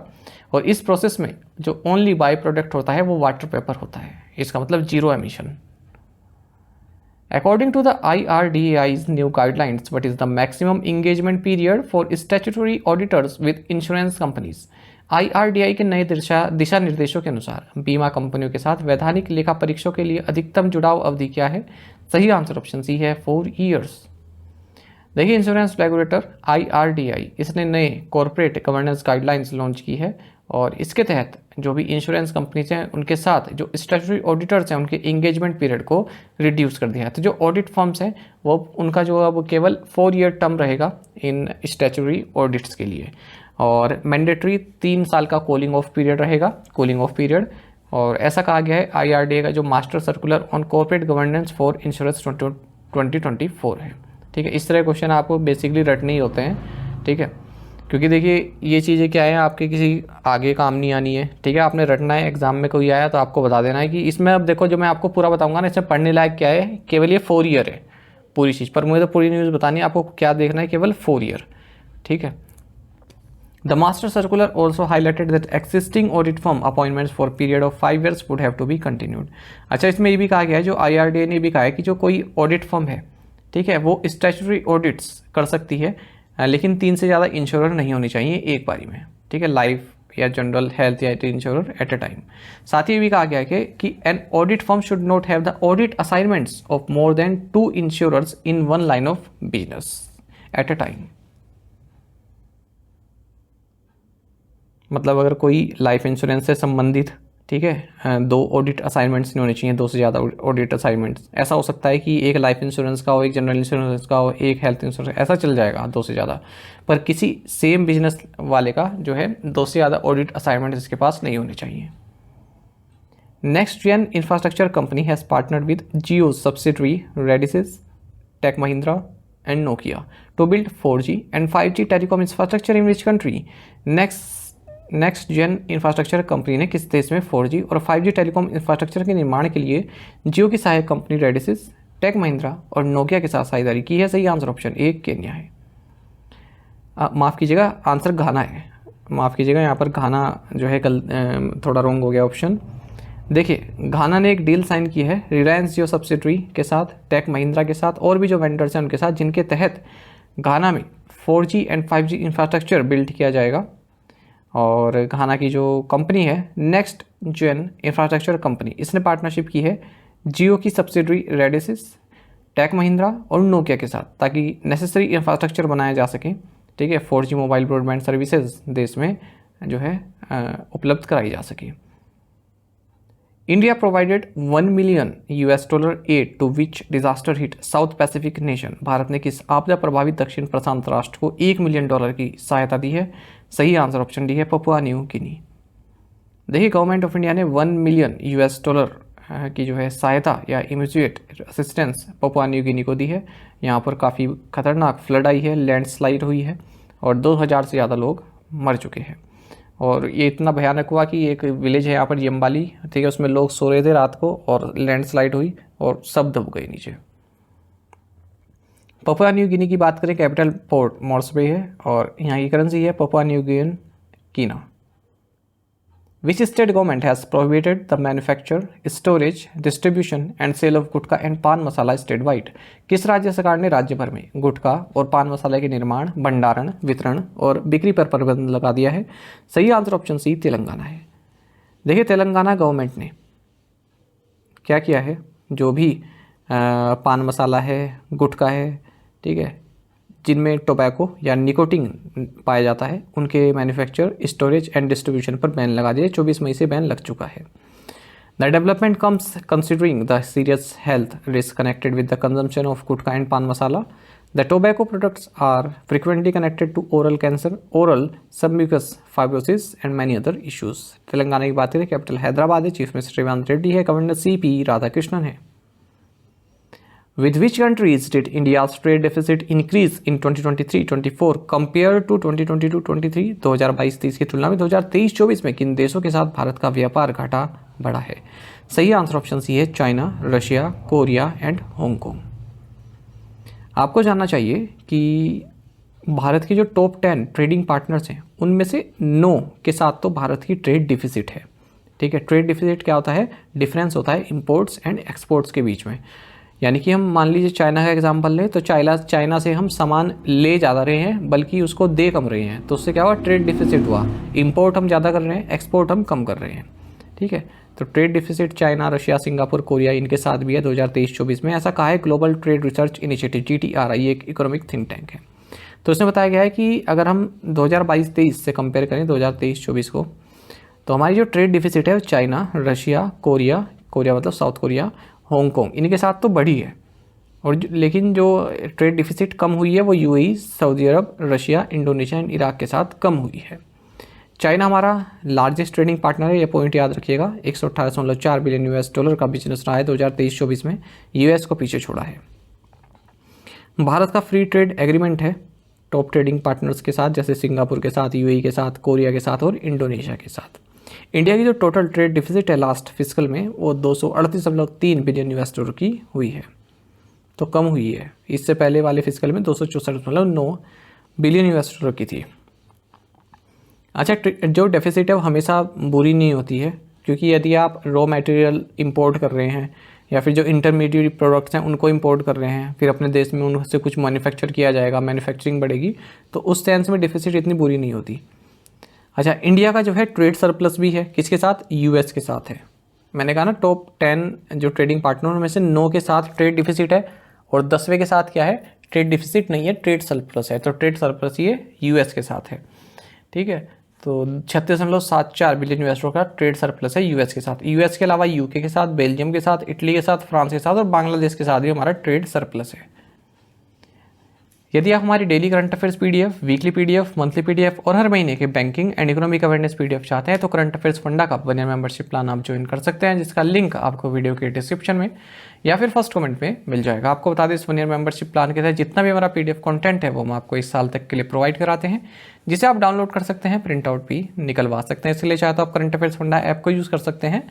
और इस प्रोसेस में जो ओनली बाई प्रोडक्ट होता है वो वाटर वेपर होता है। इसका मतलब zero emission. According to the IRDAI's new guidelines, what is the maximum engagement period for statutory auditors with insurance companies? IRDAI के नए दिशा निर्देशों के अनुसार बीमा कंपनियों के साथ वैधानिक लेखा परीक्षकों के लिए अधिकतम जुड़ाव अवधि क्या है? सही आंसर ऑप्शन सी है 4 years। देखिए, इंश्योरेंस रेगुलेटर IRDAI इसने नए कॉर्पोरेट गवर्नेंस गाइडलाइंस लॉन्च की है, और इसके तहत जो भी इंश्योरेंस कंपनीज हैं उनके साथ जो स्टैट्यूटरी ऑडिटर्स हैं उनके इंगेजमेंट पीरियड को रिड्यूस कर दिया है। तो जो ऑडिट फर्म्स हैं वो उनका जो है वो केवल 4 year टर्म रहेगा इन स्टैट्यूटरी ऑडिट्स के लिए, और मैंडेटरी 3 साल का कूलिंग ऑफ पीरियड रहेगा, कूलिंग ऑफ पीरियड। और ऐसा कहा गया है IRDAI का जो master circular on corporate governance for insurance 2024 है। ठीक है, इस तरह क्वेश्चन आपको बेसिकली रटने ही होते हैं। ठीक है, क्योंकि देखिए ये चीज़ें क्या है, आपके किसी आगे काम नहीं आनी है। ठीक है, आपने रटना है, एग्जाम में कोई आया तो आपको बता देना है कि इसमें, अब देखो जो मैं आपको पूरा बताऊंगा ना, इसमें पढ़ने लायक क्या है, केवल ये 4 year है पूरी चीज़, पर मुझे तो पूरी न्यूज़ बतानी है, आपको क्या देखना है, केवल 4 year। ठीक है। The master circular also highlighted that existing audit firm appointments for period of 5 years would have to be continued. अच्छा, इसमें ये भी कहा गया है, जो IRDAI ने भी कहा है कि जो कोई ऑडिट फर्म है, ठीक है, वो स्टैट्यूटरी ऑडिट्स कर सकती है, लेकिन 3 से ज़्यादा इंश्योरर नहीं होनी चाहिए एक बारी में। ठीक है, लाइफ या जनरल हेल्थ या इंश्योरर एट अ टाइम। साथ ही भी कहा गया है कि an audit firm should not have the audit assignments of more than 2 insurers in 1 line of business at a time. मतलब अगर कोई लाइफ इंश्योरेंस से संबंधित, ठीक है, 2 ऑडिट असाइनमेंट्स नहीं होने चाहिए, 2 से ज़्यादा ऑडिट असाइनमेंट्स। ऐसा हो सकता है कि एक लाइफ इंश्योरेंस का हो, एक जनरल इंश्योरेंस का हो, एक हेल्थ इंश्योरेंस, ऐसा चल जाएगा 2 से ज़्यादा। पर किसी सेम बिजनेस वाले का जो है 2 से ज़्यादा ऑडिट असाइनमेंट्स इसके पास नहीं होने चाहिए। Next gen infrastructure company has partnered with Jio subsidiary Radisys, Tech Mahindra and Nokia to build 4G and 5G telecom infrastructure in which country? Next gen infrastructure company ने किस देश में 4G और 5G टेलीकॉम इंफ्रास्ट्रक्चर के निर्माण के लिए जियो की सहायक कंपनी रेडिसिस, टेक महिंद्रा और नोकिया के साथ साझेदारी की है? सही आंसर ऑप्शन ए केन्या है। माफ़ कीजिएगा, आंसर घाना है। माफ़ कीजिएगा, यहाँ पर घाना जो है थोड़ा रॉन्ग हो गया ऑप्शन। देखिए, घाना ने एक डील साइन की है रिलायंस जियो सब्सिडरी के साथ, टेक महिंद्रा के साथ और भी जो वेंडर्स हैं उनके साथ, जिनके तहत घाना में 4G and 5G infrastructure build किया जाएगा। और घाना की जो कंपनी है नेक्स्ट जेन इंफ्रास्ट्रक्चर कंपनी, इसने पार्टनरशिप की है जियो की सब्सिडरी रेडिसिस, टेक महिंद्रा और नोकिया के साथ, ताकि नेसेसरी इंफ्रास्ट्रक्चर बनाया जा सके। ठीक है, 4G मोबाइल ब्रॉडबैंड सर्विसेज देश में जो है उपलब्ध कराई जा सके। India provided $1 million aid to which disaster hit South Pacific nation? भारत ने किस आपदा प्रभावित दक्षिण प्रशांत राष्ट्र को $1 million की सहायता दी है? सही आंसर ऑप्शन डी है पपुआ न्यू गिनी। देखिए, गवर्नमेंट ऑफ इंडिया ने $1 million की जो है सहायता या इमीडिएट असिस्टेंस पपुआ न्यू गिनी को दी है। यहाँ पर काफ़ी खतरनाक फ्लड आई है, लैंडस्लाइड हुई है और 2000 से ज़्यादा लोग मर चुके हैं। और ये इतना भयानक हुआ कि एक विलेज है यहाँ पर यम्बाली, ठीक है, उसमें लोग सो रहे थे रात को और लैंडस्लाइड हुई और सब दब गए नीचे। पपुआ न्यू गिनी की बात करें, कैपिटल पोर्ट मॉर्स बे है और यहाँ की करेंसी है पपुआ न्यू गिनी कीना। Which state government has prohibited the manufacture, storage, distribution and sale of gutkha and paan masala state wide? किस राज्य सरकार ने राज्य भर में गुटखा और पान मसाले के निर्माण, भंडारण, वितरण और बिक्री पर प्रतिबंध लगा दिया है? सही आंसर ऑप्शन सी तेलंगाना है। देखिए, तेलंगाना गवर्नमेंट ने क्या किया है, जो भी पान मसाला है, गुटखा है, ठीक है, जिनमें टोबैको या निकोटिन पाया जाता है, उनके मैन्युफैक्चर, स्टोरेज एंड डिस्ट्रीब्यूशन पर बैन लगा दिया। 24 मई से बैन लग चुका है। The development comes considering the serious health risk connected with the consumption of gutkha and paan masala. The tobacco products are frequently connected to oral cancer, oral submucous fibrosis and many other issues. Telangana की बात करें, capital Hyderabad है, chief minister Revanth Reddy है, governor CP Radhakrishnan है. With which countries did India's trade deficit increase in 2023-24 compared to 2022-23? 2022-23 की तुलना में 2023-24 में किन देशों के साथ भारत का व्यापार घाटा बढ़ा है? सही आंसर ऑप्शन सी है, China, Russia, Korea and Hong Kong. आपको जानना चाहिए कि भारत के जो टॉप 10 ट्रेडिंग पार्टनर्स हैं उनमें से 9 के साथ तो भारत की ट्रेड डिफिसिट है. ठीक है, ट्रेड डिफिसिट क्या होता है? डिफरेंस होता है इंपोर्ट्स एंड एक्सपोर्ट्स के बीच में. यानी कि हम मान लीजिए चाइना का एग्जांपल लें तो चाइना से हम सामान ले ज़्यादा रहे हैं बल्कि उसको दे कम रहे हैं, तो उससे क्या हुआ? ट्रेड डिफिसिट हुआ. इंपोर्ट हम ज़्यादा कर रहे हैं, एक्सपोर्ट हम कम कर रहे हैं. ठीक है, तो trade deficit China, Russia, Singapore, Korea इनके साथ भी है 2023-24 में. ऐसा कहा है global trade research initiative GTRI, एक इकोनॉमिक थिंक टैंक है. तो इसमें बताया गया है कि अगर हम 2022-23 से कंपेयर करें 2023-24 को, तो हमारी जो ट्रेड डिफिसिट है चाइना, रशिया, कोरिया मतलब साउथ कोरिया, हांगकांग इनके साथ तो बढ़ी है. और लेकिन जो ट्रेड डिफिसिट कम हुई है वो UAE, Saudi Arab, Russia, Indonesia and Iraq के साथ कम हुई है. चाइना हमारा लार्जेस्ट ट्रेडिंग पार्टनर है, ये पॉइंट याद रखिएगा. 118.4 बिलियन US डॉलर का बिजनेस रहा है 2023-24 में, US को पीछे छोड़ा है. भारत का फ्री ट्रेड एग्रीमेंट है टॉप ट्रेडिंग पार्टनर्स के साथ, जैसे सिंगापुर के साथ, UAE के साथ, कोरिया के साथ और इंडोनेशिया के साथ. इंडिया की जो टोटल ट्रेड डिफिसिट है लास्ट फिजिकल में वो 238.3 बिलियन US डॉलर की हुई है, तो कम हुई है. इससे पहले वाले फिजिकल में 264.9 बिलियन US डॉलर की थी. अच्छा, जो डेफिसिट है वो हमेशा बुरी नहीं होती है, क्योंकि यदि आप रॉ मटेरियल इंपोर्ट कर रहे हैं या फिर जो इंटरमीडिएट प्रोडक्ट्स हैं उनको इंपोर्ट कर रहे हैं, फिर अपने देश में उनसे कुछ मैन्युफैक्चर किया जाएगा, मैन्युफैक्चरिंग बढ़ेगी, तो उस सेंस में डेफिसिट इतनी बुरी नहीं होती. अच्छा, इंडिया का जो है ट्रेड सरप्लस भी है, किसके साथ? US के साथ है. मैंने कहा ना टॉप 10 जो ट्रेडिंग पार्टनर में से 9 के साथ ट्रेड डिफिसिट है और 10वें के साथ क्या है? ट्रेड डिफिसिट नहीं है, ट्रेड सरप्लस है. तो ट्रेड सरप्लस ये US के साथ है. ठीक है, तो 36.74 बिलियन US का ट्रेड सरप्लस है US के साथ. US के अलावा UK के साथ, बेल्जियम के साथ, इटली के साथ, फ्रांस के साथ और बांग्लादेश के साथ भी हमारा ट्रेड सरप्लस है. यदि आप हमारी daily current affairs PDF, weekly PDF, monthly PDF और हर महीने के banking and economic awareness PDF चाहते हैं तो करंट अफेयर्स फंडा का 1 ईयर मेंबरशिप प्लान आप ज्वाइन कर सकते हैं, जिसका लिंक आपको वीडियो के डिस्क्रिप्शन में या फिर फर्स्ट कमेंट में मिल जाएगा. आपको बता दें इस 1 ईयर मेंबरशिप प्लान के तहत जितना भी हमारा PDF कंटेंट है वो हम आपको 1 साल तक के लिए प्रोवाइड कराते हैं, जिसे आप डाउनलोड कर सकते हैं, प्रिंट आउट भी निकलवा सकते हैं. इसलिए चाहे तो आप करंट अफेयर्स फंडा ऐप को यूज़ कर सकते हैं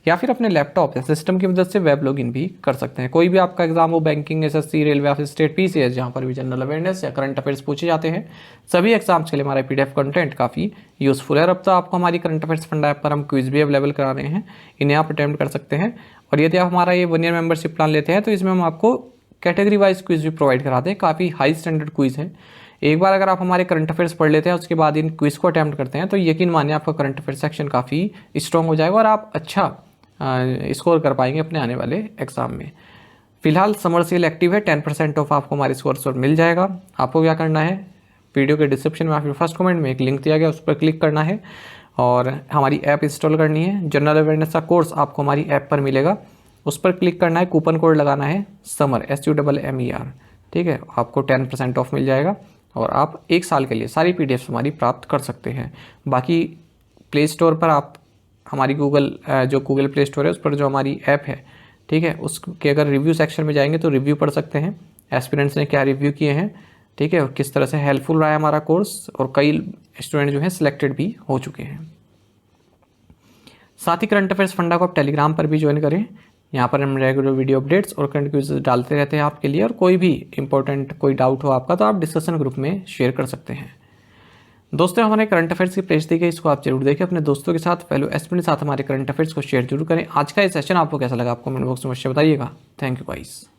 या फिर अपने लैपटॉप या सिस्टम की मदद से वेब लॉगिन भी कर सकते हैं. कोई भी आपका एग्जाम हो, बैंकिंग, SSC, रेलवे या फिर स्टेट PCS, जहाँ पर भी जनरल अवेयरनेस या करंट अफेयर्स पूछे जाते हैं, सभी एग्जाम्स के लिए हमारा PDF कंटेंट काफ़ी यूजफुल है. और अब तो आपको हमारी करंट अफेयर्स फंडा ऐप पर हम क्विज भी अवेलेबल करा रहे हैं, इन्हें आप अटेम्प्ट कर सकते हैं. और यदि आप हमारा ये 1 ईयर मेंबरशिप प्लान लेते हैं तो इसमें हम आपको कैटेगरी वाइज क्विज भी प्रोवाइड कराते हैं. काफ़ी हाई स्टैंडर्ड क्विज है. एक बार अगर आप हमारे करंट अफेयर्स पढ़ लेते हैं उसके बाद इन क्विज को अटैम्प्ट करते हैं तो यकीन मानिए आपका करंट अफेयर सेक्शन काफ़ी स्ट्रॉन्ग हो जाएगा और आप अच्छा स्कोर कर पाएंगे अपने आने वाले एग्जाम में. फिलहाल समर सेल एक्टिव है, 10% ऑफ आपको हमारे स्कोर पर मिल जाएगा. आपको क्या करना है? वीडियो के डिस्क्रिप्शन में या फिर फर्स्ट कमेंट में एक लिंक दिया गया, उस पर क्लिक करना है और हमारी ऐप इंस्टॉल करनी है. जनरल अवेयरनेस का कोर्स आपको हमारी ऐप पर मिलेगा, उस पर क्लिक करना है, कूपन कोड लगाना है समर SUMMER. ठीक है, आपको 10% ऑफ मिल जाएगा और आप 1 साल के लिए सारी PDFs हमारी प्राप्त कर सकते हैं. बाकी प्ले स्टोर पर आप हमारी गूगल प्ले स्टोर है उस पर जो हमारी ऐप है, ठीक है, उसके अगर रिव्यू सेक्शन में जाएंगे तो रिव्यू पढ़ सकते हैं, एस्पिरेंट्स ने क्या रिव्यू किए हैं, ठीक है, और किस तरह से हेल्पफुल रहा है हमारा कोर्स, और कई स्टूडेंट जो हैं सिलेक्टेड भी हो चुके हैं. साथ ही करंट अफेयर्स फंडा को आप टेलीग्राम पर भी ज्वाइन करें. यहाँ पर हम रेगुलर वीडियो अपडेट्स और करंट क्विज डालते रहते हैं आपके लिए, और कोई भी इंपॉर्टेंट कोई डाउट हो आपका तो आप डिस्कशन ग्रुप में शेयर कर सकते हैं. दोस्तों, हमारे करंट अफेयर्स की पेज दी गई, इसको आप जरूर देखें, अपने दोस्तों के साथ, फेलो एस्पिरेंट के साथ हमारे करंट अफेयर्स को शेयर जरूर करें. आज का ये सेशन आपको कैसा लगा, आप कमेंट बॉक्स में बताइएगा. Thank you guys.